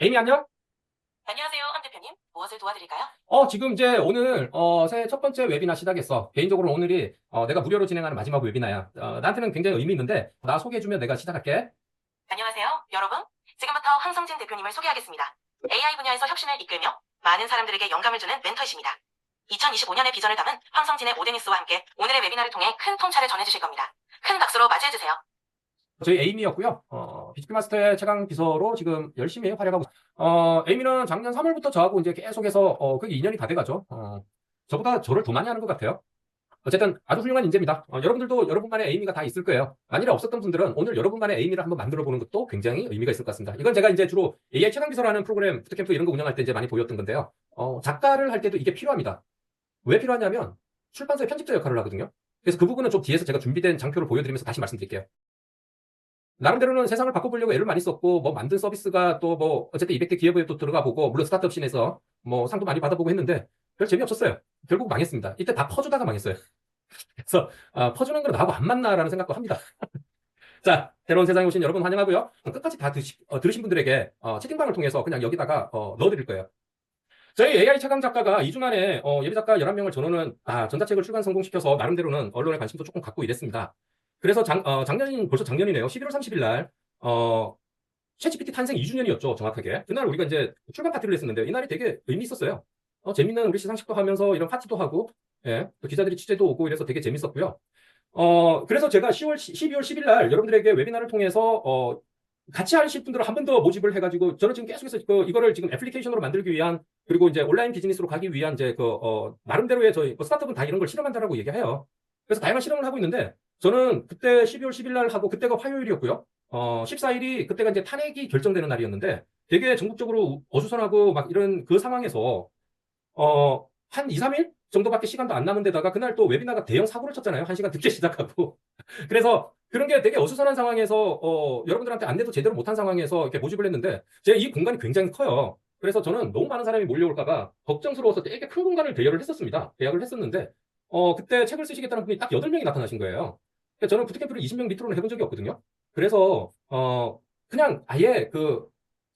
에이미 안녕? 안녕하세요, 한 대표님. 무엇을 도와드릴까요? 지금 이제 오늘 새해 첫 번째 웨비나 시작했어. 개인적으로 오늘이 내가 무료로 진행하는 마지막 웨비나야. 나한테는 굉장히 의미 있는데 나 소개해주면 내가 시작할게. 안녕하세요, 여러분. 지금부터 황성진 대표님을 소개하겠습니다. AI 분야에서 혁신을 이끌며 많은 사람들에게 영감을 주는 멘토이십니다. 2025년의 비전을 담은 황성진의 오데니스와 함께 오늘의 웨비나를 통해 큰 통찰을 전해주실 겁니다. 큰 박수로 맞이해주세요. 저희 에이미였고요. 비즈큐 마스터의 최강 비서로 지금 열심히 활약하고 에이미는 작년 3월부터 저하고 이제 계속해서 그게 2년이 다 돼가죠. 저보다 저를 더 많이 하는 것 같아요. 어쨌든 아주 훌륭한 인재입니다. 여러분들도 여러분만의 에이미가 다 있을 거예요. 만일에 없었던 분들은 오늘 여러분만의 에이미를 한번 만들어 보는 것도 굉장히 의미가 있을 것 같습니다. 이건 제가 이제 주로 AI 최강 비서라는 프로그램, 부트캠프 이런 거 운영할 때 이제 많이 보였던 건데요. 작가를 할 때도 이게 필요합니다. 왜 필요하냐면 출판사의 편집자 역할을 하거든요. 그래서 그 부분은 좀 뒤에서 제가 준비된 장표를 보여드리면서 다시 말씀드릴게요. 나름대로는 세상을 바꿔보려고 애를 많이 썼고, 뭐 만든 서비스가 또 뭐 어쨌든 200대 기업에 또 들어가 보고, 물론 스타트업 씬에서 뭐 상도 많이 받아보고 했는데 별 재미없었어요. 결국 망했습니다. 이때 다 퍼주다가 망했어요. 그래서 퍼주는 건 나하고 안 맞나라는 생각도 합니다. 자, 새로운 세상에 오신 여러분 환영하고요. 끝까지 다 들으신 분들에게 채팅방을 통해서 그냥 여기다가 넣어드릴 거예요. 저희 AI 차강 작가가 2주 만에 예비 작가 11명을 전원은 전자책을 출간 성공시켜서 나름대로는 언론에 관심도 조금 갖고 이랬습니다. 그래서 벌써 작년이네요. 11월 30일 날 챗GPT 탄생 2주년이었죠, 정확하게. 그날 우리가 이제 출간 파티를 했었는데 이날이 되게 의미 있었어요. 재밌는 우리 시상식도 하면서 이런 파티도 하고, 예, 또 기자들이 취재도 오고 이래서 되게 재밌었고요. 그래서 제가 12월 10일 날 여러분들에게 웨비나를 통해서, 같이 하실 분들을 한 번 더 모집을 해가지고, 저는 지금 계속해서 이거를 지금 애플리케이션으로 만들기 위한, 그리고 이제 온라인 비즈니스로 가기 위한 이제 나름대로의 저희 스타트업은 다 이런 걸 실험한다라고 얘기해요. 그래서 다양한 실험을 하고 있는데, 저는 그때 12월 10일 날 하고, 그때가 화요일이었고요. 14일이 그때가 이제 탄핵이 결정되는 날이었는데, 되게 전국적으로 어수선하고 막 이런 그 상황에서, 한 2, 3일 정도밖에 시간도 안 남은 데다가 그날 또 웨비나가 대형 사고를 쳤잖아요. 1시간 늦게 시작하고. 그래서 그런 게 되게 어수선한 상황에서 여러분들한테 안내도 제대로 못한 상황에서 이렇게 모집을 했는데 제 이 공간이 굉장히 커요. 그래서 저는 너무 많은 사람이 몰려올까 봐 걱정스러워서 되게 큰 공간을 대여를 했었습니다. 예약을 했었는데 그때 책을 쓰시겠다는 분이 딱 8명이 나타나신 거예요. 그러니까 저는 부트캠프를 20명 밑으로는 해본 적이 없거든요. 그래서 그냥 아예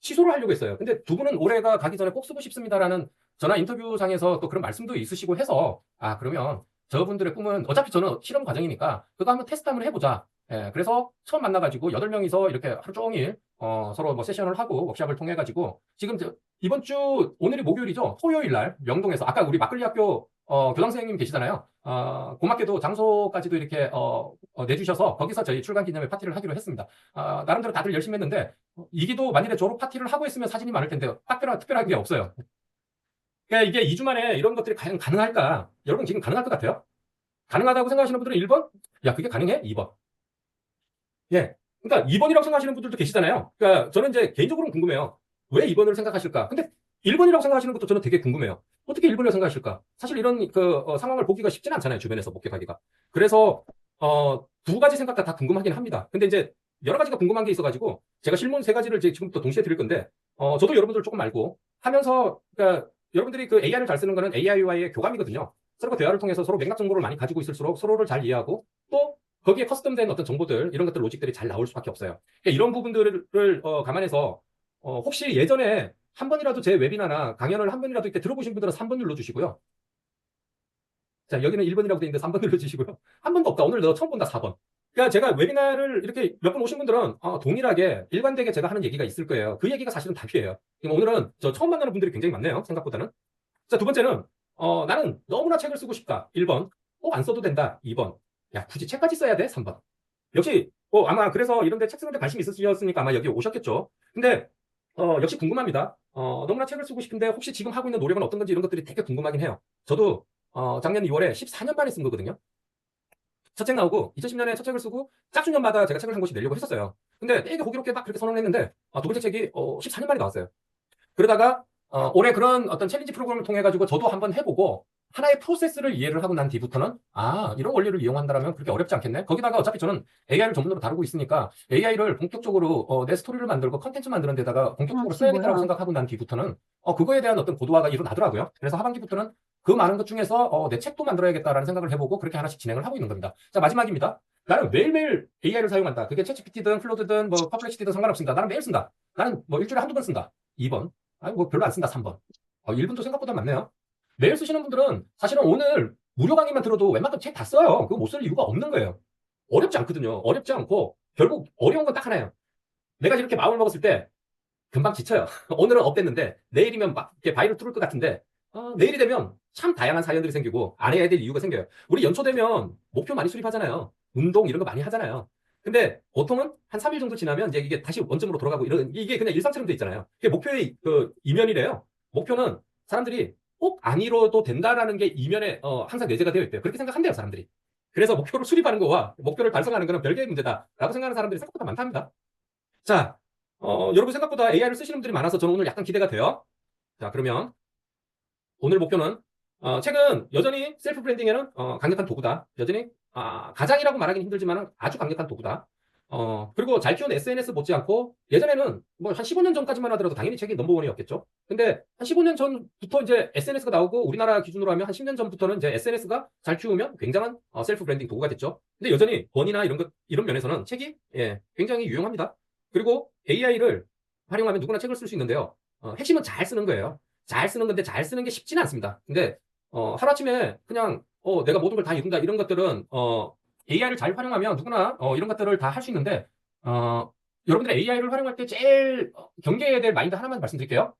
취소를 하려고 했어요. 근데 두 분은 올해가 가기 전에 꼭 쓰고 싶습니다라는 전화 인터뷰상에서 또 그런 말씀도 있으시고 해서 그러면 저분들의 꿈은 어차피 저는 실험 과정이니까 그거 한번 테스트 한번 해보자. 예, 그래서 처음 만나가지고 8명이서 이렇게 하루 종일 서로 뭐 세션을 하고 워크샵을 통해가지고 지금 이번 주 오늘이 목요일이죠. 토요일 날 명동에서 아까 우리 막걸리 학교 교장 선생님 계시잖아요. 고맙게도 장소까지도 이렇게 내주셔서 거기서 저희 출간 기념회 파티를 하기로 했습니다. 나름대로 다들 열심히 했는데 이기도 만일에 졸업 파티를 하고 있으면 사진이 많을 텐데 특별한 게 없어요. 그러니까 이게 2주 만에 이런 것들이 과연 가능할까? 여러분 지금 가능할 것 같아요? 가능하다고 생각하시는 분들은 1번? 야, 그게 가능해? 2번. 예. 그러니까 2번이라고 생각하시는 분들도 계시잖아요. 그러니까 저는 이제 개인적으로는 궁금해요. 왜 2번을 생각하실까? 근데 1번이라고 생각하시는 것도 저는 되게 궁금해요. 어떻게 1번이라고 생각하실까? 사실 이런 상황을 보기가 쉽지는 않잖아요. 주변에서 목격하기가. 그래서 두 가지 생각 다 궁금하긴 합니다. 근데 이제 여러 가지가 궁금한 게 있어가지고 제가 실문 세 가지를 이제 지금부터 동시에 드릴 건데 저도 여러분들 조금 알고 하면서 그러니까 여러분들이 그 AI를 잘 쓰는 거는 AI와의 교감이거든요. 서로가 대화를 통해서 서로 맥락 정보를 많이 가지고 있을수록 서로를 잘 이해하고 또 거기에 커스텀된 어떤 정보들 이런 것들 로직들이 잘 나올 수밖에 없어요. 그러니까 이런 부분들을 감안해서 혹시 예전에 한 번이라도 제 웨비나나 강연을 한 번이라도 이렇게 들어보신 분들은 3번 눌러주시고요. 자, 여기는 1번이라고 돼 있는데 3번 눌러주시고요. 한 번도 없다. 오늘 너 처음 본다. 4번. 그러니까 제가 웨비나를 이렇게 몇 번 오신 분들은 동일하게 일관되게 제가 하는 얘기가 있을 거예요. 그 얘기가 사실은 답이에요. 오늘은 저 처음 만나는 분들이 굉장히 많네요. 생각보다는. 자, 두 번째는 나는 너무나 책을 쓰고 싶다. 1번. 안 써도 된다. 2번. 야, 굳이 책까지 써야 돼? 3번. 역시 아마 그래서 이런 데 책 쓰는 데 관심이 있으셨으니까 아마 여기 오셨겠죠. 근데 역시 궁금합니다. 너무나 책을 쓰고 싶은데 혹시 지금 하고 있는 노력은 어떤 건지 이런 것들이 되게 궁금하긴 해요. 저도 작년 2월에 14년 만에 쓴 거거든요. 첫 책 나오고 2010년에 첫 책을 쓰고 짝수년마다 제가 책을 한 권씩 내려고 했었어요. 근데 되게 호기롭게 막 그렇게 선언을 했는데 두 번째 책이 14년 만에 나왔어요. 그러다가 올해 그런 어떤 챌린지 프로그램을 통해 가지고 저도 한번 해보고 하나의 프로세스를 이해를 하고 난 뒤부터는 이런 원리를 이용한다면 그렇게 어렵지 않겠네. 거기다가 어차피 저는 AI를 전문으로 다루고 있으니까 AI를 본격적으로 내 스토리를 만들고 컨텐츠 만드는 데다가 본격적으로 써야겠다고 생각하고 난 뒤부터는 그거에 대한 어떤 고도화가 일어나더라고요. 그래서 하반기부터는 그 많은 것 중에서 내 책도 만들어야겠다라는 생각을 해보고 그렇게 하나씩 진행을 하고 있는 겁니다. 자, 마지막입니다. 나는 매일매일 AI를 사용한다. 그게 챗GPT든 클로드든 뭐 퍼플렉시티든 상관없습니다. 나는 매일 쓴다. 나는 뭐 일주일에 한두 번 쓴다. 2번. 뭐 별로 안 쓴다, 3번. 1분도 생각보다 많네요. 매일 쓰시는 분들은 사실은 오늘 무료 강의만 들어도 웬만큼 책 다 써요. 그거 못 쓸 이유가 없는 거예요. 어렵지 않거든요. 어렵지 않고 결국 어려운 건 딱 하나예요. 내가 이렇게 마음을 먹었을 때 금방 지쳐요. 오늘은 업됐는데 내일이면 막 이렇게 바위를 뚫을 것 같은데 내일이 되면 참 다양한 사연들이 생기고 안 해야 될 이유가 생겨요. 우리 연초 되면 목표 많이 수립하잖아요. 운동 이런 거 많이 하잖아요. 근데 보통은 한 3일 정도 지나면 이제 이게 다시 원점으로 돌아가고 이런 이게 그냥 일상처럼 돼 있잖아요. 그게 목표의 그 이면이래요. 목표는 사람들이 꼭 안 이뤄도 된다라는 게 이면에 항상 내재가 되어 있대요. 그렇게 생각한대요, 사람들이. 그래서 목표를 수립하는 거와 목표를 달성하는 거는 별개의 문제다라고 생각하는 사람들이 생각보다 많답니다. 자, 여러분 생각보다 AI를 쓰시는 분들이 많아서 저는 오늘 약간 기대가 돼요. 자, 그러면 오늘 목표는 책은 여전히 셀프 브랜딩에는 강력한 도구다. 여전히 가장이라고 말하기는 힘들지만 아주 강력한 도구다. 그리고 잘 키운 SNS 못지않고 예전에는 뭐 한 15년 전까지만 하더라도 당연히 책이 넘버원이었겠죠. 근데 한 15년 전부터 이제 SNS가 나오고 우리나라 기준으로 하면 한 10년 전부터는 이제 SNS가 잘 키우면 굉장한 셀프 브랜딩 도구가 됐죠. 근데 여전히 권위나 이런 면에서는 책이 굉장히 유용합니다. 그리고 AI를 활용하면 누구나 책을 쓸 수 있는데요. 핵심은 잘 쓰는 거예요. 잘 쓰는 건데 잘 쓰는 게 쉽지는 않습니다. 근데 하루아침에 그냥 내가 모든 걸 다 이룬다 이런 것들은 AI를 잘 활용하면 누구나 이런 것들을 다 할 수 있는데 여러분들이 AI를 활용할 때 제일 경계해야 될 마인드 하나만 말씀드릴게요.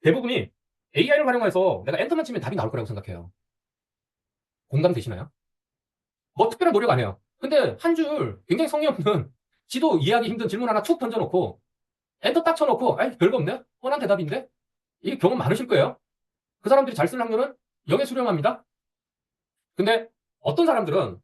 대부분이 AI를 활용해서 내가 엔터만 치면 답이 나올 거라고 생각해요. 공감되시나요? 뭐 특별한 노력 안 해요. 근데 한 줄 굉장히 성의 없는 지도 이해하기 힘든 질문 하나 툭 던져놓고 엔터 딱 쳐놓고 아이 별거 없네? 뻔한 대답인데? 이게 경험 많으실 거예요. 그 사람들이 잘 쓸 확률은 0에 수렴합니다. 근데 어떤 사람들은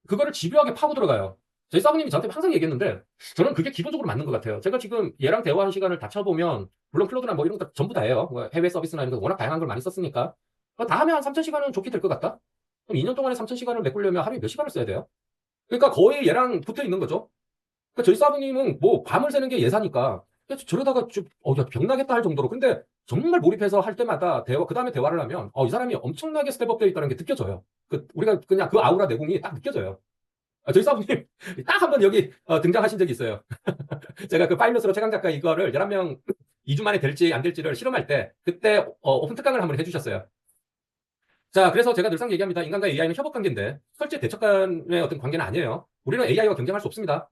그거를 집요하게 파고 들어가요. 저희 사부님이 저한테 항상 얘기했는데 저는 그게 기본적으로 맞는 것 같아요. 제가 지금 얘랑 대화하는 시간을 다 쳐보면 물론 클로드나 뭐 이런 거 전부 다예요. 뭐 해외 서비스나 이런 거 워낙 다양한 걸 많이 썼으니까 다 하면 한 3,000시간은 좋게 될 것 같다. 그럼 2년 동안에 3,000시간을 메꾸려면 하루에 몇 시간을 써야 돼요? 그러니까 거의 얘랑 붙어 있는 거죠. 그러니까 저희 사부님은 뭐 밤을 새는 게 예사니까 저러다가 야, 병나겠다 할 정도로. 근데 정말 몰입해서 할 때마다 그 다음에 대화를 하면 이 사람이 엄청나게 스텝업 되어 있다는 게 느껴져요. 우리가 그냥 그 아우라 내공이 딱 느껴져요. 저희 사부님 딱 한 번 여기 등장하신 적이 있어요. 제가 그 파일럿으로 최강 작가 이거를 11명 2주 만에 될지 안 될지를 실험할 때 그때 오픈 특강을 한번 해주셨어요. 자, 그래서 제가 늘상 얘기합니다. 인간과 AI는 협업 관계인데 설제 대척 간의 어떤 관계는 아니에요. 우리는 AI와 경쟁할 수 없습니다.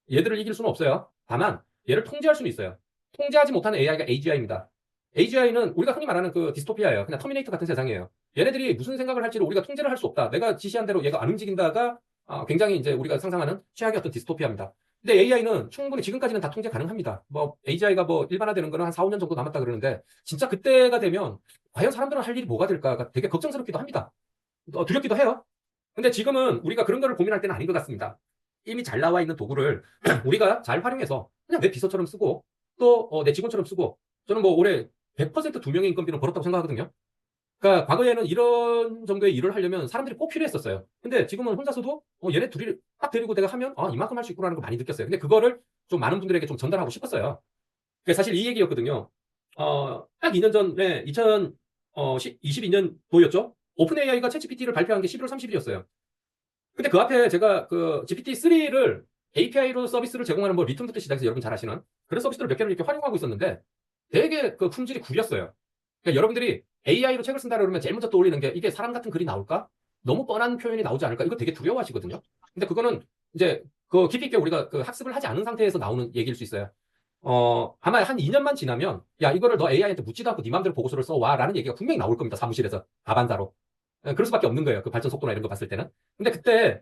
얘들을 이길 수는 없어요. 다만 얘를 통제할 수는 있어요. 통제하지 못하는 AI가 AGI입니다. AGI는 우리가 흔히 말하는 그 디스토피아예요. 그냥 터미네이터 같은 세상이에요. 얘네들이 무슨 생각을 할지를 우리가 통제를 할 수 없다. 내가 지시한 대로 얘가 안 움직인다가 굉장히 이제 우리가 상상하는 최악의 어떤 디스토피아입니다. 근데 AI는 충분히 지금까지는 다 통제 가능합니다. 뭐 AGI가 뭐 일반화되는 거는 한 4, 5년 정도 남았다 그러는데 진짜 그때가 되면 과연 사람들은 할 일이 뭐가 될까가 되게 걱정스럽기도 합니다. 두렵기도 해요. 근데 지금은 우리가 그런 거를 고민할 때는 아닌 것 같습니다. 이미 잘 나와 있는 도구를 우리가 잘 활용해서 그냥 내 비서처럼 쓰고 또 내 직원처럼 쓰고 저는 뭐 올해 100% 2명의 인건비는 벌었다고 생각하거든요. 그러니까 과거에는 이런 정도의 일을 하려면 사람들이 꼭 필요했었어요. 근데 지금은 혼자서도 얘네 둘이 딱 데리고 내가 하면 이만큼 할 수 있구나라는 걸 많이 느꼈어요. 근데 그거를 좀 많은 분들에게 좀 전달하고 싶었어요. 그게 사실 이 얘기였거든요. 딱 2년 전에 2022년도였죠. 오픈 AI가 챗GPT를 발표한 게 11월 30일이었어요. 근데 그 앞에 제가 그 GPT-3를 API로 서비스를 제공하는 뭐 리턴부터 시작해서 여러분 잘 아시는 그런 서비스를 몇 개를 이렇게 활용하고 있었는데 되게 그 품질이 구렸어요. 그러니까 여러분들이 AI로 책을 쓴다 그러면 제일 먼저 떠올리는 게 이게 사람 같은 글이 나올까? 너무 뻔한 표현이 나오지 않을까? 이거 되게 두려워하시거든요. 근데 그거는 이제 그 깊이 있게 우리가 그 학습을 하지 않은 상태에서 나오는 얘기일 수 있어요. 아마 한 2년만 지나면 야 이거를 너 AI한테 묻지도 않고 네 맘대로 보고서를 써와 라는 얘기가 분명히 나올 겁니다. 사무실에서 다반사로. 그럴 수밖에 없는 거예요. 그 발전 속도나 이런 거 봤을 때는. 근데 그때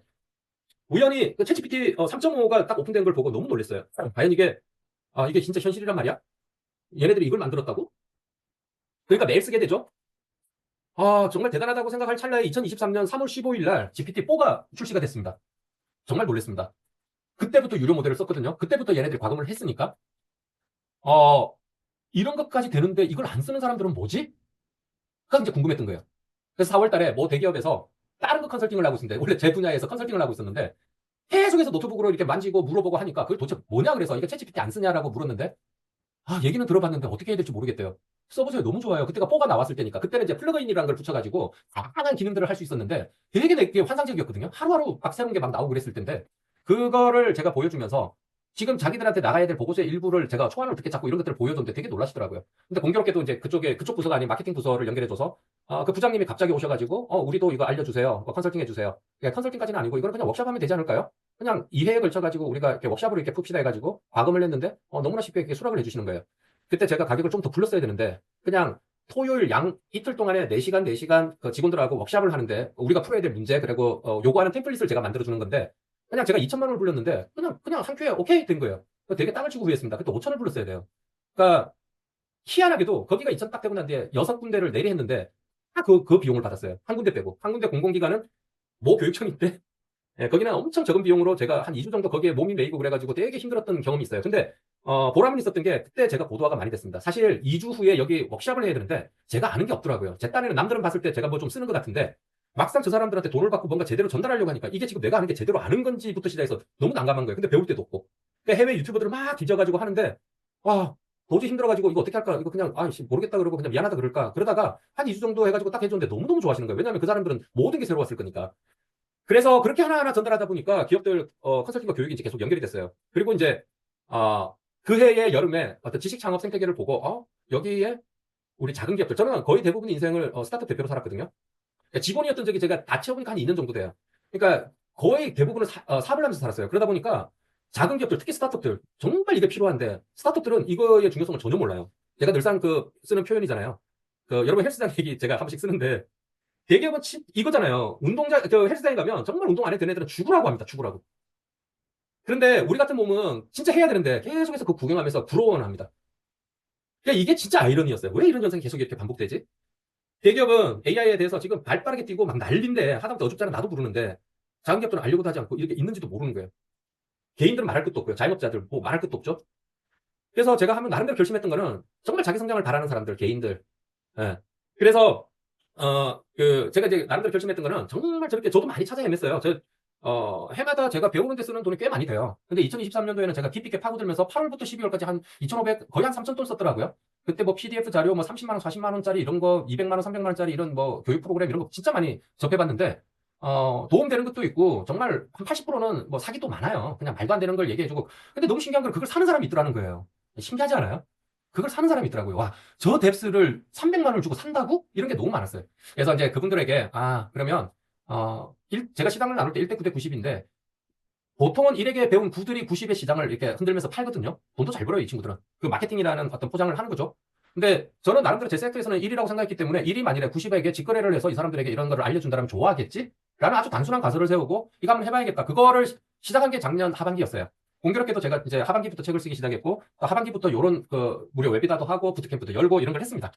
우연히 그 챗GPT 3.5가 딱 오픈된 걸 보고 너무 놀랐어요. 과연 이게 진짜 현실이란 말이야? 얘네들이 이걸 만들었다고? 그러니까 매일 쓰게 되죠. 정말 대단하다고 생각할 찰나에 2023년 3월 15일 날 GPT-4가 출시가 됐습니다. 정말 놀랐습니다. 그때부터 유료 모델을 썼거든요. 그때부터 얘네들이 과금을 했으니까. 이런 것까지 되는데 이걸 안 쓰는 사람들은 뭐지? 가 이제 궁금했던 거예요. 그래서 4월 달에 뭐 대기업에서 다른 거 컨설팅을 하고 있었는데, 원래 제 분야에서 컨설팅을 하고 있었는데, 계속해서 노트북으로 이렇게 만지고 물어보고 하니까 그걸 도대체 뭐냐 그래서 이거 챗GPT 안 쓰냐라고 물었는데, 얘기는 들어봤는데 어떻게 해야 될지 모르겠대요. 써보세요. 너무 좋아요. 그때가 4가 나왔을 때니까. 그때는 이제 플러그인이라는 걸 붙여가지고 다양한 기능들을 할 수 있었는데 되게 내게 환상적이었거든요. 하루하루 막 새로운 게 막 나오고 그랬을 텐데 그거를 제가 보여주면서 지금 자기들한테 나가야 될 보고서의 일부를 제가 초안을 어떻게 찾고 이런 것들을 보여줬는데 되게 놀라시더라고요. 근데 공교롭게도 이제 그쪽 부서가 아닌 마케팅 부서를 연결해줘서 그 부장님이 갑자기 오셔가지고 우리도 이거 알려주세요. 컨설팅 해주세요. 그러니까 컨설팅까지는 아니고 이거는 그냥 워크숍하면 되지 않을까요? 그냥 2회에 걸쳐가지고 우리가 이렇게 워크숍으로 이렇게 풉시다 해가지고 과금을 냈는데 너무나 쉽게 이렇게 수락을 해주시는 거예요. 그때 제가 가격을 좀 더 불렀어야 되는데 그냥 토요일 이틀 동안에 4시간, 4시간 그 직원들하고 워크숍을 하는데 우리가 풀어야 될 문제 그리고 요구하는 템플릿을 제가 만들어주는 건데 그냥 제가 2천만 원을 불렸는데 그냥 한 큐에 오케이 된 거예요. 되게 땅을 치고 후회했습니다. 그때 5천을 불렀어야 돼요. 그러니까 희한하게도 거기가 2천 딱 되고 난 뒤에 6군데를 내리했는데 다 그 비용을 받았어요. 한 군데 빼고. 한 군데 공공기관은 모 교육청인데 거기는 엄청 적은 비용으로 제가 한 2주 정도 거기에 몸이 메이고 그래가지고 되게 힘들었던 경험이 있어요. 근데 보람은 있었던 게 그때 제가 고도화가 많이 됐습니다. 사실 2주 후에 여기 워크숍을 해야 되는데 제가 아는 게 없더라고요. 제 딴에는 남들은 봤을 때 제가 뭐 좀 쓰는 것 같은데 막상 저 사람들한테 돈을 받고 뭔가 제대로 전달하려고 하니까 이게 지금 내가 아는 게 제대로 아는 건지부터 시작해서 너무 난감한 거예요. 근데 배울 데도 없고. 그러니까 해외 유튜버들을 막 뒤져가지고 하는데 와 도저히 힘들어가지고 이거 어떻게 할까? 이거 그냥 아이씨 모르겠다 그러고 그냥 미안하다 그럴까? 그러다가 한 2주 정도 해가지고 딱 해줬는데 너무너무 좋아하시는 거예요. 왜냐하면 그 사람들은 모든 게 새로웠을 거니까. 그래서 그렇게 하나하나 전달하다 보니까 기업들 컨설팅과 교육이 이제 계속 연결이 됐어요. 그리고 이제 그 해의 여름에 어떤 지식 창업 생태계를 보고 여기에 우리 작은 기업들 저는 거의 대부분 인생을 스타트업 대표로 살았거든요. 그러니까 직원이었던 적이 제가 다 채워보니까 한 2년 정도 돼요. 그러니까 거의 대부분은 사업을 하면서 살았어요. 그러다 보니까 작은 기업들, 특히 스타트업들 정말 이게 필요한데 스타트업들은 이거의 중요성을 전혀 몰라요. 제가 늘상 쓰는 표현이잖아요. 여러분 헬스장 얘기 제가 한 번씩 쓰는데 대기업은 이거잖아요. 헬스장에 가면 정말 운동 안 해도 되는 애들은 죽으라고 합니다. 죽으라고. 그런데 우리 같은 몸은 진짜 해야 되는데 계속해서 그 구경하면서 부러워는 합니다. 그러니까 이게 진짜 아이러니였어요. 왜 이런 현상이 계속 이렇게 반복되지? 대기업은 AI에 대해서 지금 발빠르게 뛰고 막 난린데 하다못해 어줍잖아 나도 부르는데 작은 기업들은 알려고도 하지 않고 이렇게 있는지도 모르는 거예요. 개인들은 말할 것도 없고요. 자영업자들 뭐 말할 것도 없죠. 그래서 제가 하면 나름대로 결심했던 거는 정말 자기 성장을 바라는 사람들, 개인들. 예. 그래서 제가 이제 나름대로 결심했던 거는 정말 저렇게 저도 많이 찾아 헤맸어요. 해마다 제가 배우는 데 쓰는 돈이 꽤 많이 돼요. 근데 2023년도에는 제가 깊이 있게 파고들면서 8월부터 12월까지 한 2,500, 거의 한 3,000돈 썼더라고요. 그때 뭐 PDF 자료 뭐 30만 원, 40만 원짜리 이런 거, 200만 원, 300만 원짜리 이런 뭐 교육 프로그램 이런 거 진짜 많이 접해봤는데, 도움되는 것도 있고, 정말 한 80%는 뭐 사기도 많아요. 그냥 말도 안 되는 걸 얘기해주고. 근데 너무 신기한 건 그걸 사는 사람이 있더라는 거예요. 신기하지 않아요? 그걸 사는 사람이 있더라고요. 와, 저 뎁스를 300만 원을 주고 산다고? 이런 게 너무 많았어요. 그래서 이제 그분들에게, 그러면, 제가 시장을 나눌 때 1대 9대 90인데, 보통은 1에게 배운 9들이 90의 시장을 이렇게 흔들면서 팔거든요. 돈도 잘 벌어요, 이 친구들은. 그 마케팅이라는 어떤 포장을 하는 거죠. 근데 저는 나름대로 제 섹터에서는 1이라고 생각했기 때문에 1이 만일에 90에게 직거래를 해서 이 사람들에게 이런 거를 알려준다면 좋아하겠지? 라는 아주 단순한 가설을 세우고, 이거 한번 해봐야겠다. 그거를 시작한 게 작년 하반기였어요. 공교롭게도 제가 이제 하반기부터 책을 쓰기 시작했고, 하반기부터 요런 무료 웨비나도 하고, 부트캠프도 열고 이런 걸 했습니다.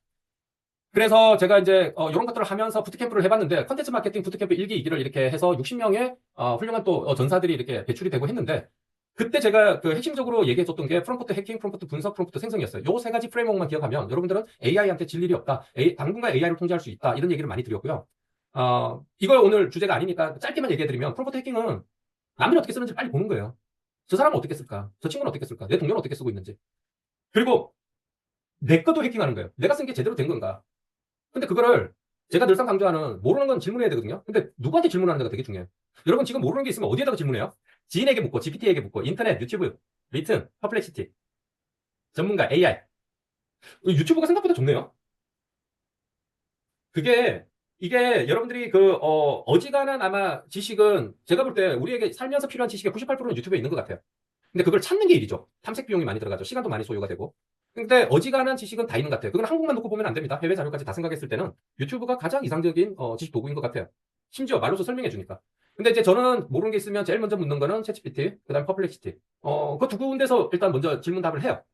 그래서 제가 이제 이런 것들을 하면서 부트캠프를 해봤는데 컨텐츠 마케팅 부트캠프 1기, 2기를 이렇게 해서 60명의 훌륭한 또 전사들이 이렇게 배출이 되고 했는데 그때 제가 핵심적으로 얘기해줬던 게 프롬프트 해킹, 프롬프트 분석, 프롬프트 생성이었어요. 요 세 가지 프레임워크만 기억하면 여러분들은 AI한테 질 일이 없다. 당분간 AI를 통제할 수 있다. 이런 얘기를 많이 드렸고요. 이걸 오늘 주제가 아니니까 짧게만 얘기해드리면 프롬프트 해킹은 남들이 어떻게 쓰는지 빨리 보는 거예요. 저 사람은 어떻게 쓸까? 저 친구는 어떻게 쓸까? 내 동료는 어떻게 쓰고 있는지. 그리고 내 것도 해킹하는 거예요. 내가 쓴 게 제대로 된 건가? 근데 그거를 제가 늘상 강조하는 모르는 건 질문해야 되거든요. 근데 누구한테 질문하는 데가 되게 중요해요. 여러분 지금 모르는 게 있으면 어디에다가 질문해요? 지인에게 묻고, GPT에게 묻고, 인터넷, 유튜브, 리튼, 퍼플렉시티, 전문가, AI. 유튜브가 생각보다 좋네요. 이게 여러분들이 어지간한 아마 지식은 제가 볼 때 우리에게 살면서 필요한 지식의 98%는 유튜브에 있는 것 같아요. 근데 그걸 찾는 게 일이죠. 탐색 비용이 많이 들어가죠. 시간도 많이 소요가 되고. 근데 어지간한 지식은 다 있는 것 같아요. 그건 한국만 놓고 보면 안 됩니다. 해외 자료까지 다 생각했을 때는 유튜브가 가장 이상적인 지식 도구인 것 같아요. 심지어 말로써 설명해 주니까. 근데 이제 저는 모르는 게 있으면 제일 먼저 묻는 거는 챗GPT, 그다음 퍼플렉시티. 그 두 군데서 일단 먼저 질문 답을 해요.